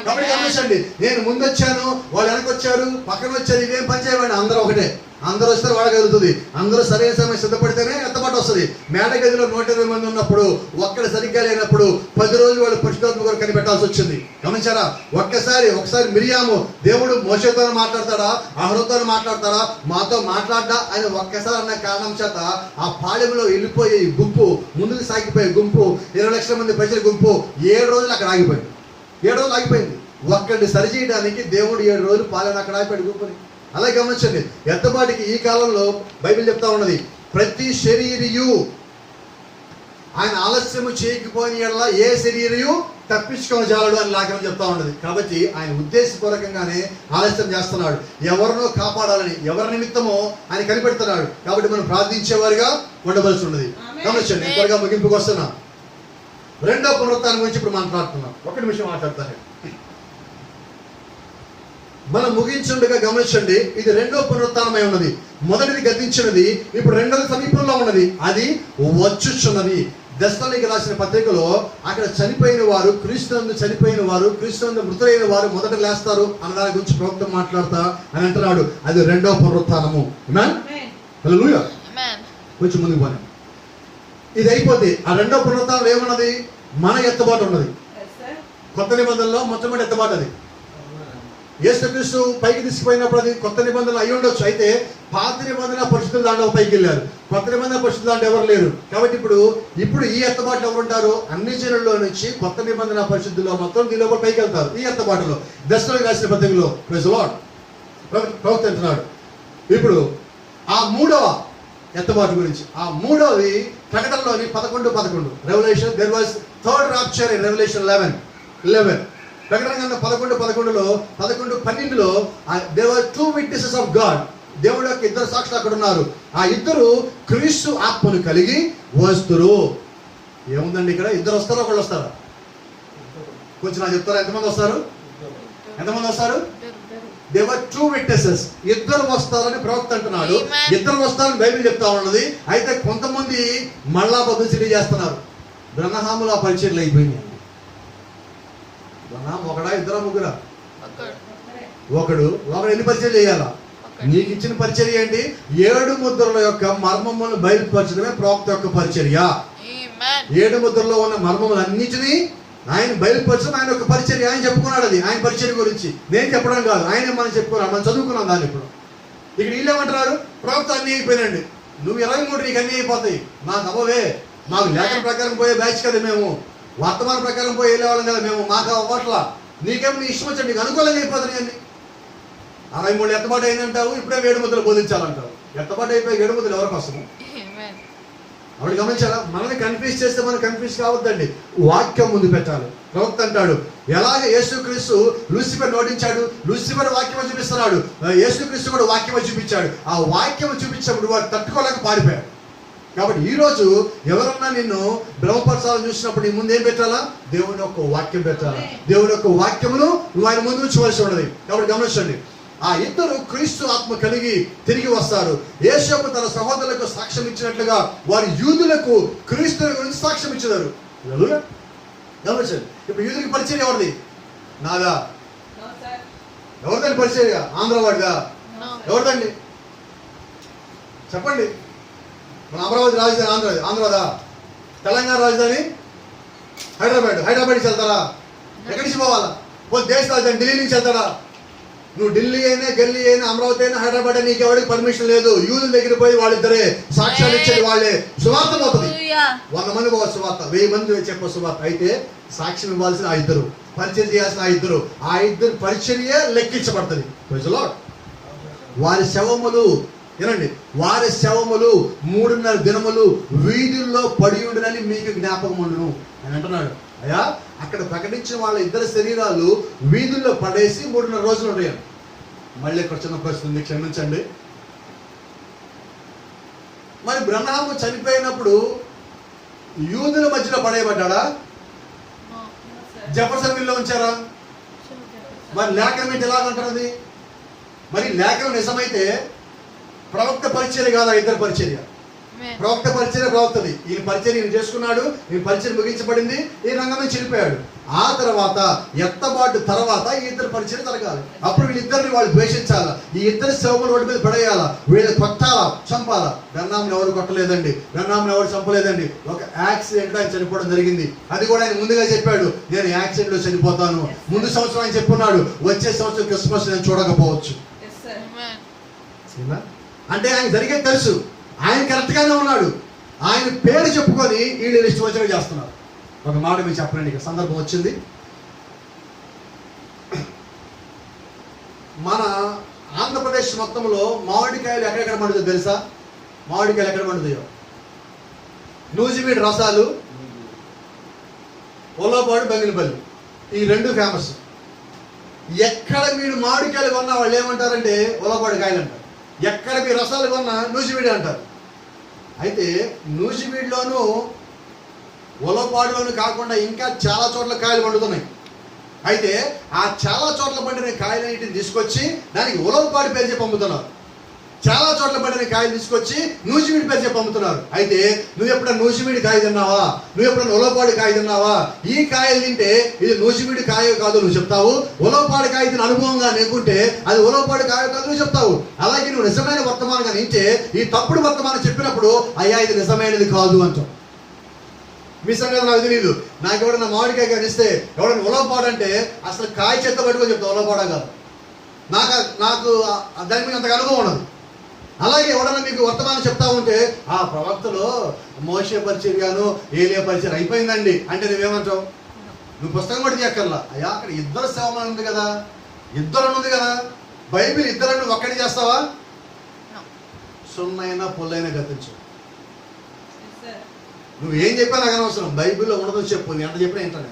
S1: కాబట్టి గమనించండి, నేను ముందు వచ్చాను, వాళ్ళు వెనక వచ్చారు, పక్కన వచ్చారు, ఇవేం పని చేయమండి. అందరూ ఒకటే. అందరూ వస్తే వాడగలుగుతుంది. అందరూ సరైన సమయం సిద్ధపడితేనే ఎత్తబాటు వస్తుంది. మేడ గదిలో 120 మంది ఉన్నప్పుడు ఒక్కడ సరిగ్గా లేనప్పుడు 10 రోజులు వాళ్ళు పరిశుద్ధాత్మ కొరకు కనిపెట్టాల్సి వచ్చింది. గమనించారా? ఒకసారి మిరియాము దేవుడు మోషేతో మాట్లాడతాడా, అహరోనుతో మాట్లాడతాడా, మాతో మాట్లాడ్డా అని ఒక్కసారి అన్న కారణం చేత ఆ పాళెంలో వెళ్ళిపోయే గుంపు, ముందుకు సాగిపోయే గుంపు, 20 లక్షల మంది ప్రజల గుంపు 7 రోజులు అక్కడ ఆగిపోయింది. 7 రోజులు ఆగిపోయింది. ఒక్కడిని సరిచేయడానికి దేవుడు 7 రోజులు పాలన అక్కడ ఆగిపోయాడు గుంపుని. అలాగే గమనించండి, ఎత్తబాటికి ఈ కాలంలో బైబిల్ చెప్తా ఉన్నది, ప్రతి శరీరియు ఆయన ఆలస్యము చేయకపోయిన యెడల ఏ శరీరియు తప్పించుకొని జాలడు అని లేఖనం చెప్తా ఉన్నది. కాబట్టి ఆయన ఉద్దేశపూర్వకంగానే ఆలస్యం చేస్తున్నాడు. ఎవరినో కాపాడాలని, ఎవరి నిమిత్తమో ఆయన కనిపెడుతున్నాడు. కాబట్టి మనం ప్రార్థించేవారుగా ఉండవలసి ఉన్నది. గమనించండి, త్వరగా ముగింపుకు వస్తున్నా. రెండో పునరుత్థానం గురించి ఇప్పుడు మాట్లాడుతున్నాం. ఒక నిమిషం మాట్లాడతాను. మనం ముగించుండగా గమనించండి, ఇది రెండో పునరుత్థానమై ఉన్నది. మొదటిది గతించినది, ఇప్పుడు రెండోది సమీపంలో ఉన్నది, అది వచ్చుచున్నది. దెస్సలోనికీయులకు రాసిన పత్రికలో అక్కడ చనిపోయిన వారు, క్రీస్తునందు చనిపోయిన వారు, క్రీస్తునందు మృతులైన వారు మొదట లేస్తారు అన్న దాని గురించి ప్రవక్త మాట్లాడతా అని అంటున్నాడు. అది రెండో పునరుత్థానము. హల్లెలూయా. కొంచెం ముందుకు పోనీ. ఇది అయిపోతే ఆ రెండో పునరుత్థానం ఏమున్నది? మన ఎత్తబాటు ఉన్నది. కొత్త నిబంధనలో మొట్టమొదటి ఎత్తబాటు అది. యేసుక్రీస్తు పైకి తీసుకుపోయినప్పుడు అది కొత్త నిబంధనలు అయి ఉండొచ్చు. అయితే పాత నిబంధన పరిశుద్ధుల దాంట్లో పైకి వెళ్ళారు, కొత్త నిబంధన పరిశుద్ధుల దాంట్లో ఎవరు లేరు. కాబట్టి ఇప్పుడు ఈ ఎత్తబాటులో ఎవరు ఉంటారు? అన్ని జనుల్లో నుంచి కొత్త నిబంధన పరిశుద్ధుల్లో మొత్తం దీనిలో కూడా పైకి వెళ్తారు. ఈ ఎత్తబాటులో దెస్సలోనికీయులకు రాసిన పత్రికలో ప్రైజ్ ది లార్డ్ ప్రవక్త అంటున్నాడు. ఇప్పుడు ఆ మూడవ ఎత్తబాటు గురించి, ఆ మూడవది ప్రకటనలోని 11:11 revolution, there was third rapture in revolution 11. ప్రకటన గ్రంథం 11:11లో 11:12లో there were 2 witnesses of God. దేవుడు యొక్క 2 సాక్షులు అక్కడ ఉన్నారు. ఆ 2 క్రీస్తు ఆత్మను కలిగి వస్తురు. ఏముందండి ఇక్కడ? 2 వస్తారా, ఒకళ్ళు వస్తారా? కొంచెం నాకు చెప్తారా? ఎంతమంది వస్తారు? There were 2 witnesses. 2 వస్తారని ప్రవక్త అంటున్నాడు. 2 వస్తారని బైబిల్ చెప్తా ఉన్నది. అయితే కొంతమంది మళ్ళా పబ్లిసిటీ చేస్తున్నారు. బ్రహ్మహాములు ఆ పరిచర్లు అయిపోయింది. ఒకడా, 2, 3? ఒకడు ఎన్ని పరిచయం చేయాలా? నీకు ఇచ్చిన పరిచర్య ఏంటి? 7 ముద్రల యొక్క మర్మములను బయలుపరచడమే ప్రవక్త యొక్క పరిచర్య. 7 ముద్రలో ఉన్న మర్మములన్నిటినీ ఆయన బయలుపరచడం ఆయన యొక్క పరిచర్య. ఆయన చెప్పుకున్నాడు, అది ఆయన పరిచర్య గురించి. నేను చెప్పడం కాదు, ఆయన మనం చెప్పుకున్నాం, మనం చదువుకున్నాం దాన్ని. ఇప్పుడు ఇక్కడ వీళ్ళేమంటున్నారు? ప్రవక్త అన్నీ అయిపోయినండి, నువ్వు 23 నీకు అన్నీ అయిపోతాయి, మాకు అవ్వవే, మాకు లేఖన ప్రకారం పోయే బ్యాచ్ కదా మేము, వర్తమాన ప్రకారం పోయి వెళ్ళేవాళ్ళం కదా మేము, మాకు అవ్వట్లా, నీకేమో నీ ఇష్టం వచ్చండి, నీకు అనుకూలంగా అయిపోతుంది అన్ని. 63 ఎత్తబాటు అయిందంటావు, ఇప్పుడే 7 ముద్రలు బోధించాలంటావు. ఎత్తబాటు అయిపోయి 7 ముద్రలు ఎవరికి వస్తుంది? అప్పుడు గమనించారా? మనల్ని కన్ఫ్యూజ్ చేస్తే మనం కన్ఫ్యూజ్ కావద్దండి. వాక్యం ముందు పెట్టాలి. ప్రవక్త అంటాడు, ఎలాగ యేసుక్రీస్తు లూసిఫర్ ఓడించాడు, లూసిఫర్ వాక్యం చూపిస్తున్నాడు, యేసుక్రీస్తు కూడా వాక్యం చూపించాడు. ఆ వాక్యం చూపించినప్పుడు వాడు తట్టుకోలేక పారిపోయాడు. కాబట్టి ఈరోజు ఎవరన్నా నిన్ను బ్రహ్మపరచాలని చూసినప్పుడు నీ ముందు ఏం పెట్టాలా? దేవుని యొక్క వాక్యం పెట్టాలా. దేవుని యొక్క వాక్యమును నువ్వు ఆయన ముందు ఉంచవలసి ఉన్నది. కాబట్టి గమనించండి, ఆ 2 క్రీస్తు ఆత్మ కలిగి తిరిగి వస్తారు. యేసు తన సహోదరులకు సాక్ష్యం ఇచ్చినట్లుగా వారి యూదులకు క్రీస్తు గురించి సాక్ష్యం ఇచ్చారు. గమనించండి, ఇప్పుడు యూదులకి పరిచయం ఎవరిది? నాదా? ఎవరిదండి పరిచయం? ఆంధ్రవాడిదా? ఎవరిదండి చెప్పండి? మన అమరావతి రాజధాని ఆంధ్రదా? తెలంగాణ రాజధాని హైదరాబాద్కి వెళ్తారా? ఎక్కడి నుంచి పోవాలా? దేశ రాజధాని ఢిల్లీ నుంచి వెళ్తారా? నువ్వు ఢిల్లీ అయినా, గల్లీ అయినా, అమరావతి అయినా, హైదరాబాద్ అయినా, నీకు ఎవరికి పర్మిషన్ లేదు. యూదుల దగ్గర పోయి వాళ్ళిద్దరే సాక్ష్యాలు ఇచ్చేది వాళ్ళే. సువార్త పోతుంది. 100 మంది పోవాలి సువార్త, 1000 మంది చెప్పే సువార్త. అయితే సాక్ష్యం ఇవ్వాల్సిన ఆ 2, పరిచయం చేయాల్సిన ఆ 2 పరిచర్యే లెక్కించబడుతుంది. వారి శవములు, ఏనండి, వారి శవములు 3.5 దినములు వీధుల్లో పడి ఉండునని మీకు జ్ఞాపకం ఉండును అని అంటున్నాడు. అయ్యా, అక్కడ ప్రకటించిన వాళ్ళ 2 శరీరాలు వీధుల్లో పడేసి 3.5 రోజులు ఉంటాయి. మళ్ళీ ఇక్కడ చిన్న ప్రశ్న ఉంది, క్షమించండి. మరి బ్రహ్మము చనిపోయినప్పుడు యూదుల మధ్యలో పడేయబడ్డా? Jefferson willow ఉంచారా? మరి లేఖనం ఏంటి ఎలాగంటున్నది? మరి లేఖనం నిజమైతే ప్రవక్త పరిచర్య కాదా 2 పరిచర్య?
S2: Amen.
S1: ప్రవక్త పరిచయం ప్రవక్తది, ఈయన పరిచయం ఈయన చేసుకున్నాడు, ఈయన పరిచయం ముగించబడింది, ఈ రంగం నుంచి వెళ్ళిపోయాడు. ఆ తర్వాత ఎత్తబాటు తర్వాత ఈ ఇద్దరు పరిచయం జరగాలి. అప్పుడు వీళ్ళిద్దరిని వాళ్ళు ద్వేషించాలా, ఈ ఇద్దరు సేవకులు రోడ్డు మీద పడేయాలా, వీళ్ళు కొట్టాలా, చంపాలా. గన్నాంని ఎవరు కొట్టలేదండి, గన్నాంని ఎవరు చంపలేదండి. ఒక యాక్సిడెంట్ ఆయన చనిపోవడం జరిగింది. అది కూడా ఆయన ముందుగా చెప్పాడు, నేను యాక్సిడెంట్ లో చనిపోతాను. ముందు సంవత్సరం ఆయన చెప్పున్నాడు, వచ్చే సంవత్సరం క్రిస్మస్ నేను చూడకపోవచ్చు.
S2: Amen.
S1: అంటే ఆయన జరిగేది తెలుసు, ఆయన కరెక్ట్ గానే ఉన్నాడు. ఆయన పేరు చెప్పుకొని వీళ్ళు ఇష్టం వచ్చినట్టు చేస్తున్నారు. ఒక మాట మీకు చెప్పండి, ఇక్కడ సందర్భం వచ్చింది. మన ఆంధ్రప్రదేశ్ మొత్తంలో మామిడికాయలు ఎక్కడెక్కడ పండుతాయో తెలుసా? మామిడికాయలు ఎక్కడ పండుతాయో? నూజివీడు రసాలు, ఒల్లపాడు, బంగినపల్లి, ఈ రెండు ఫేమస్. ఎక్కడ మీరు మామిడికాయలు కొన్నా వాళ్ళు ఏమంటారంటే ఒల్లపాడు కాయలు అంటారు. ఎక్కడ మీ రసాలు కొన్నా నూజివీడు అంటారు. అయితే నూజివీడులోనూ ఒల్లపాడులోనూ కాకుండా ఇంకా చాలా చోట్ల కాయలు పండుతున్నాయి. అయితే ఆ చాలా చోట్ల పండిన కాయలన్నింటిని తీసుకొచ్చి దానికి ఒల్లపాడు పేరు చెప్పి అమ్ముతున్నారు. చాలా చోట్ల పండిన కాయలు తీసుకొచ్చి నూజివీడి పేరు చెప్పి అమ్ముతున్నారు. అయితే నువ్వు ఎప్పుడైనా నూజివీడి కాయ తిన్నావా? నువ్వు ఎప్పుడైనా ఒల్లపాడు కాయ తిన్నావా? ఈ కాయలు తింటే ఇది నూజివీడి కాయ కాదు నువ్వు చెప్తావు, ఒల్లపాడు కాయ తిన అనుభవంగా నీకుంటే అది ఒల్లపాడు కాయ కాదు నువ్వు చెప్తావు. అలాగే నువ్వు నిజమైన వర్తమానంగా నింటే ఈ తప్పుడు వర్తమానం చెప్పినప్పుడు అయ్యా ఇది నిజమైనది కాదు అంటావు. మీ సంగతి నాకు తెలియదు. నాకు ఎవడన్నా మామిడికాయ కనిస్తే ఎవడన్నా ఒల్లపాడు అంటే అసలు కాయ చెత్త పట్టుకొని చెప్తా, ఒల్లపాడా కాదు. నాకు దాని మీద అంతగా అనుభవం ఉండదు. అలాగే ఎవడన్నా మీకు వర్తమానం చెప్తా ఉంటే ఆ ప్రవక్తలో మోషే పరిచర్యను ఏలియా పరిచర్య అయిపోయిందండి అంటే నువ్వేమంటావు? నువ్వు పుస్తకం కూడా తీయక్కర్లా. అయ్యా అక్కడ ఇద్దరు సేవలు ఉంది కదా, ఇద్దరు ఉంది కదా, బైబిల్ ఇద్దరు ఒక్కటి చేస్తావా? సున్నైనా పొల్లైనా గతించు. నువ్వు ఏం చెప్పా నాకు అనవసరం, బైబిల్లో ఉండదు చెప్పు, నేను ఎంత చెప్పినా ఏంటనే.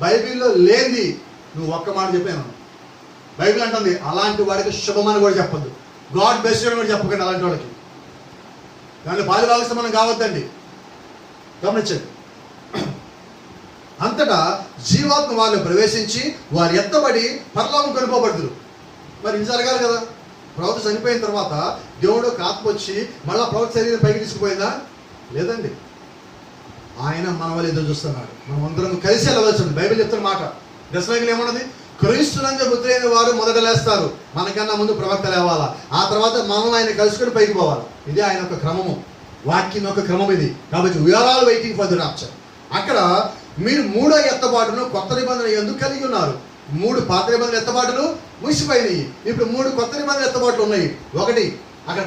S1: బైబిల్లో లేనిది నువ్వు ఒక్క మాట చెప్పాను. బైబిల్ అంటుంది అలాంటి వాడికి శుభమని కూడా చెప్పద్దు, గాడ్ బెస్ట్ అని కూడా చెప్పకండి అలాంటి వాళ్ళకి. దాంట్లో పాలు భాగస్థం మనం కావద్దండి. గమనించండి, అంతటా జీవాత్మ వాళ్ళు ప్రవేశించి వారు ఎత్తబడి పరలోకం కొనిపోబడుతురు. మరి ఇది జరగాలి కదా. ప్రవక్త చనిపోయిన తర్వాత దేవుడు ఒక ఆత్మ వచ్చి మళ్ళా ప్రవక్త శరీరం పైకి తీసుకుపోయిందా? లేదండి. ఆయన మన వాళ్ళు ఎదురు చూస్తున్నాడు. మనం అందరం కలిసి వెళ్ళవలసింది. బైబిల్ చెప్తున్న మాట దశలోకి ఏమన్నది? క్రీస్తునందు ముద్రైన వారు మొదట లేస్తారు, మనకన్నా ముందు ప్రవక్త లేవాలా, ఆ తర్వాత మనం ఆయన కలుసుకొని పైకి పోవాలి. ఇది ఆయన ఒక క్రమము, వాక్యం యొక్క క్రమం ఇది. కాబట్టి we're all waiting for the rapture. అక్కడ మీరు మూడో ఎత్తబాటును కొత్త నిబంధన ఎందుకు కలిగి ఉన్నారు? 3 పాత నిబంధన ఎత్తబాటులు ముగిసిపోయినాయి. ఇప్పుడు 3 కొత్త నిబంధన ఎత్తబాట్లు ఉన్నాయి. ఒకటి అక్కడ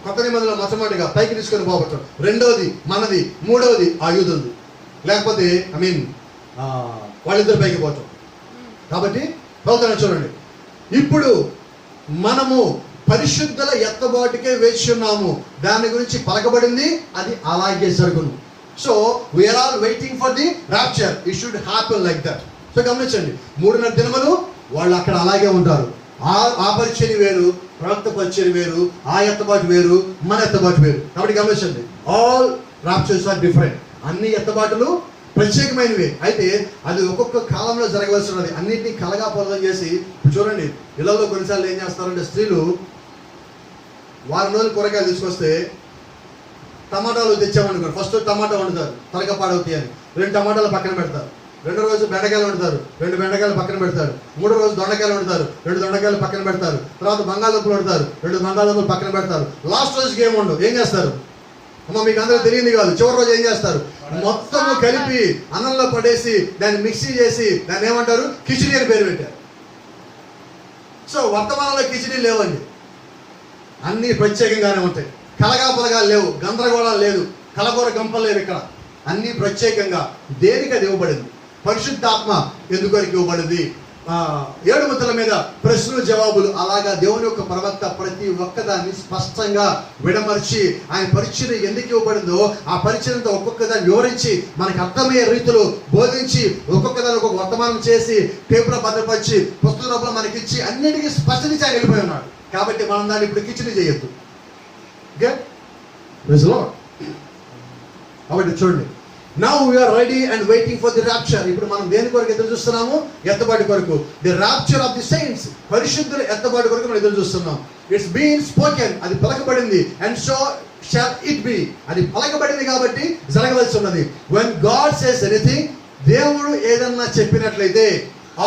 S1: కొత్త నిబంధనలు మొట్టమొదటిగా పైకి తీసుకొని పోవటం, రెండవది మనది, మూడవది ఆ యూదులది, లేకపోతే వాళ్ళిద్దరు పైకి పోవటం. కాబట్టి ప్రవచన చూడండి, ఇప్పుడు మనము పరిశుద్ధుల ఎత్తబాటుకే వేచి ఉన్నాము. దాని గురించి పలకబడింది, అది అలాగే జరుగును. So we're all waiting for the rapture. It should happen like that. So గమనించండి, 3.5 దినములు వాళ్ళు అక్కడ అలాగే ఉంటారు. ఆ పరిచయం వేరు, ప్రవక్త పరిచయం వేరు, ఆ ఎత్తబాటు వేరు, మన ఎత్తబాటు వేరు. కాబట్టి గమనించండి, ఆల్ రాప్చర్స్ ఆర్ డిఫరెంట్. అన్ని ఎత్తబాటులు ప్రత్యేకమైనవి. అయితే అది ఒక్కొక్క కాలంలో జరగవలసి ఉన్నది. అన్నింటినీ కలగా పొలం చేసి చూడండి, ఇళ్లలో కొన్నిసార్లు ఏం చేస్తారంటే స్త్రీలు వారం రోజులు కూరగాయలు తీసుకొస్తే టమాటాలు తెచ్చామనుకోండి, ఫస్ట్ టమాటా వండుతారు, త్వరగా పాడవుతాయి అని 2 టమాటాలు పక్కన పెడతారు. 2వ రోజు బెండకాయలు వండుతారు, 2 బెండకాయలు పక్కన పెడతారు. 3వ రోజు దొండకాయలు వండుతారు, 2 దొండకాయలు పక్కన పెడతారు. తర్వాత బంగాళదుంపలు వండుతారు, 2 బంగాళదుంపలు పక్కన పెడతారు. లాస్ట్ రోజుకి ఏం వండు, ఏం చేస్తారు? అమ్మ మీకు అందరూ తెలియదు కాదు, చివరి రోజు ఏం చేస్తారు? మొత్తము కలిపి అన్నంలో పడేసి దాన్ని మిక్సీ చేసి దాన్ని ఏమంటారు? కిచిడి అని పేరు పెట్టారు. సో వర్తమానంలో కిచిడి లేవండి, అన్నీ ప్రత్యేకంగానే ఉంటాయి. కలగా పొలగాలు లేవు, గందరగోళాలు లేదు, కలగూర గంపలు లేవు. ఇక్కడ అన్నీ ప్రత్యేకంగా దేనికి అది ఇవ్వబడింది? పరిశుద్ధాత్మ ఎందుకొరికి ఇవ్వబడింది? 7 ముద్దల మీద ప్రశ్నలు జవాబులు. అలాగా దేవుని యొక్క ప్రవక్త ప్రతి ఒక్కదాన్ని స్పష్టంగా విడమర్చి ఆయన పరిచయం ఎందుకు ఇవ్వబడిందో ఆ పరిచయంతో ఒక్కొక్కదాన్ని వివరించి మనకు అర్థమయ్యే రీతిలో బోధించి ఒక్కొక్కదాన్ని ఒక్కొక్క వర్తమానం చేసి పేపర్ భద్రపరిచి పుస్తక రూపంలో మనకిచ్చి అన్నిటికీ స్పష్టత వెళ్ళిపోయి ఉన్నాడు. కాబట్టి మనం దాన్ని ఇప్పుడు కిచిడి చేయొద్దు. ఓకే, కాబట్టి చూడండి, now we're ready and waiting for the rapture. ఇప్పుడు మనం దేని కొరకు ఎదురు చూస్తున్నాము? ఎత్తబాటు కొరకు. The rapture of the saints, పరిశుద్ధుల ఎత్తబాటు కొరకు మనం ఎదురు చూస్తున్నాం. ఇట్స్ బీన్ స్పోకెన్, అది పలకబడింది. And so shall it be. అది పలకబడింది కాబట్టి జరగవలసి ఉన్నది. When God says anything, దేవుడు ఏదన్నా చెప్పినట్లయితే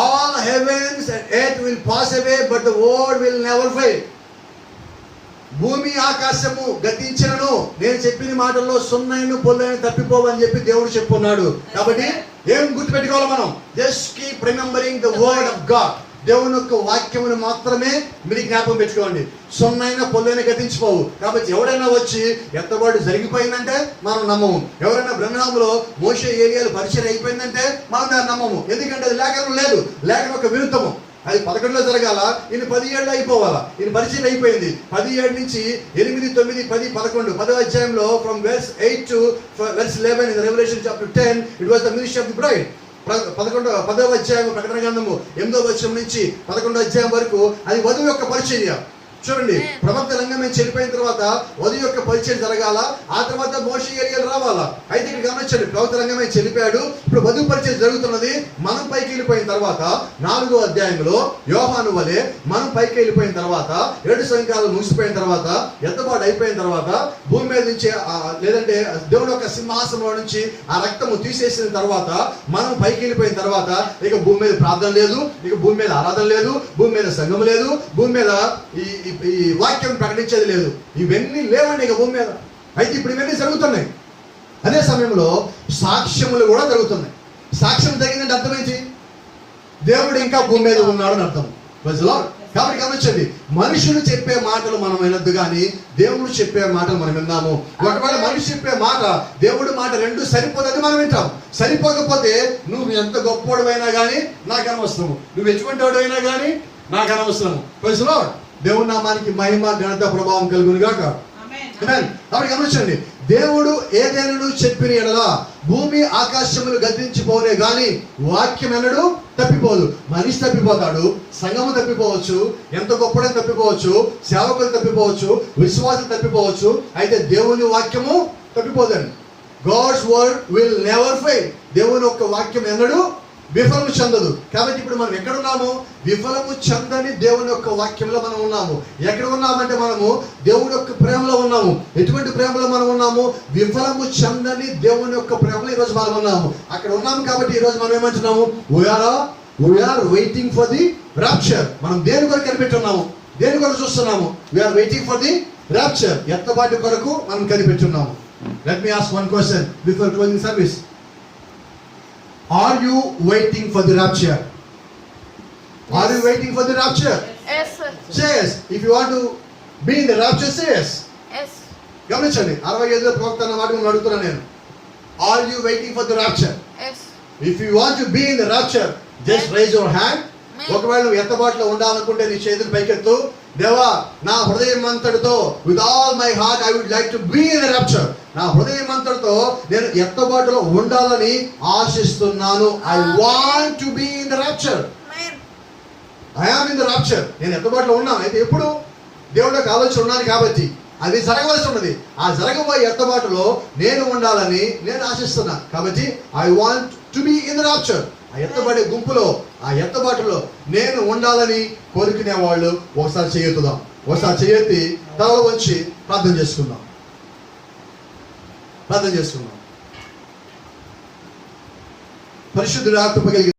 S1: all heavens and earth will pass away but the word will never fail. భూమి ఆకాశము గతించినను నేను చెప్పిన మాటల్లో సున్నైను పొల్లైన తప్పిపోవని చెప్పి దేవుడు చెప్పున్నాడు. కాబట్టి ఏం గుర్తుపెట్టుకోవాలి మనం? Just keep remembering the word of God. దేవుని యొక్క వాక్యమును మాత్రమే మీరు జ్ఞాపకం పెట్టుకోండి. సున్నైన పొల్లైన గతించిపోవు. కాబట్టి ఎవడైనా వచ్చి ఎత్తబాటు జరిగిపోయిందంటే మనం నమ్మము. ఎవరైనా బ్రహ్మణంలో మోషే ఏలియాలు పరిచయం అయిపోయిందంటే మనం దాన్ని నమ్మము. ఎందుకంటే అది లేఖనం లేదు, లేఖనం ఒక విరుద్ధము. అది 11లో జరగాల, ఈయన 17 అయిపోవాలా. ఈయన పరిచయం అయిపోయింది. 17 నుంచి 8, 9, 10, 11 10వ అధ్యాయంలో from verse 8 to verse 11 in the Revelation chapter 10 it was the ministry of the bride. 10వ అధ్యాయం ప్రకటన గ్రంథము 8వ వచనం నుంచి 11వ అధ్యాయం వరకు అది వధువు యొక్క పరిచర్య. చూడండి, ప్రవక్త రంగం చెల్లిపోయిన తర్వాత వధువు యొక్క పరిచయం జరగాల, ఆ తర్వాత మోషే ఏలియాలు రావాలా. అయితే ఇక్కడ గమనించండి, ప్రవక్త రంగమే చెల్లిపోయాడు, ఇప్పుడు వధువు పరిచయం జరుగుతున్నది. మనం పైకి వెళ్ళిపోయిన తర్వాత 4వ అధ్యాయంలో యోహాను వలె మనం పైకి వెళ్ళిపోయిన తర్వాత 7 సంవత్సరాలు ముగిసిపోయిన తర్వాత ఎత్తబాటు అయిపోయిన తర్వాత భూమి మీద నుంచి లేదంటే దేవుడు యొక్క సింహాసనంలో నుంచి ఆ రక్తము తీసేసిన తర్వాత మనం పైకి వెళ్ళిపోయిన తర్వాత ఇక భూమి మీద ప్రార్థన లేదు, ఇక భూమి మీద ఆరాధన లేదు, భూమి మీద సంఘం లేదు, భూమి మీద ఈ వాక్యం ప్రకటించేది లేదు. ఇవన్నీ లేవండి ఇక భూమి మీద. అయితే ఇప్పుడు ఇవన్నీ జరుగుతున్నాయి. అదే సమయంలో సాక్ష్యములు కూడా జరుగుతున్నాయి. సాక్ష్యం జరిగిందంటే అర్థమైంది దేవుడు ఇంకా భూమి మీద ఉన్నాడు అని అర్థం. కాబట్టి గమనించండి, మనుషులు చెప్పే మాటలు మనం వినొద్దు కానీ దేవుడు చెప్పే మాటలు మనం విన్నాము. ఒకవేళ మనిషి చెప్పే మాట దేవుడి మాట రెండు సరిపోతుంది మనం వింటాం. సరిపోకపోతే నువ్వు ఎంత గొప్పోడువైనా కానీ నాకు అనవసరము, నువ్వు ఎటువంటి వాడు కానీ నాకు అనవసరము. దేవుడి నామానికి మహిమ ఘనత ప్రభావం కలుగును గాక. కాబట్టి గమనించండి, దేవుడు ఏదైనా చెప్పిన ఎడల భూమి ఆకాశములు గతించిపోనే గాని వాక్యం ఎన్నడూ తప్పిపోదు. మనిషి తప్పిపోతాడు, సంఘము తప్పిపోవచ్చు, ఎంత గొప్పడని తప్పిపోవచ్చు, సేవకులు తప్పిపోవచ్చు, విశ్వాసులు తప్పిపోవచ్చు, అయితే దేవుని వాక్యము తప్పిపోదండి. God's word will never fail. దేవుని యొక్క వాక్యం ఎన్నడూ విఫలము చెందదు. కాబట్టి ఇప్పుడు మనం ఎక్కడ ఉన్నాము? విఫలము చెందని దేవుని యొక్క వాక్యంలో మనం ఉన్నాము. ఎక్కడ ఉన్నామంటే మనము దేవుని యొక్క ప్రేమలో ఉన్నాము. ఎటువంటి ప్రేమలో మనం ఉన్నాము? విఫలము చెందని దేవుని యొక్క ప్రేమలో ఈరోజు మనం ఉన్నాము. అక్కడ ఉన్నాము కాబట్టి ఈరోజు మనం ఏమంటున్నాము? We are waiting for the rapture. మనం దేని కొరకు కనిపెట్టున్నాము? దేని కొరకు చూస్తున్నాము? We are waiting for the rapture. ఎత్తబాటు కొరకు మనం కనిపెట్టున్నాము. Let me ask one question before closing service. Are you waiting for the rapture? Are you waiting for the rapture?
S2: Yes, sir.
S1: Say yes. If you want to be in the rapture, say yes.
S2: Yes.
S1: గమనించండి, 65 ప్రవక్త అన్న మాట నేను అడుగుతున్నాను నేను. Are you waiting for the rapture?
S2: Yes.
S1: If you want to be in the rapture, just raise your hand. ఒకవేళ నువ్వు ఎత్తబాటులో ఉండాలనుకుంటే నీ చేతులు పైకెత్తు. దేవా, నా హృదయం అంతటితో with all my heart I would like to be in the rapture. నా హృదయం అంతటితో నేను ఎత్తబాటులో ఉండాలని ఆశిస్తున్నాను. I want to be in the rapture. I am in the rapture. నేను ఎత్తబాటులో ఉన్నాను. అయితే ఎప్పుడు? దేవుడికి ఆలోచన ఉన్నాను కాబట్టి అది జరగవలసి ఉన్నది. ఆ జరగబోయే ఎత్తబాటులో నేను ఉండాలని నేను ఆశిస్తున్నాను. కాబట్టి I want to be in the rapture. ఆ ఎత్తబడే గుంపులో, ఆ ఎత్తబాటులో నేను ఉండాలని కోరుకునే వాళ్ళు ఒకసారి చేయెత్తుదాం. ఒకసారి చేయెత్తి తల వంచి ప్రార్థన చేసుకుందాం. పరిశుద్ధుడు ఆత్మ కలిగి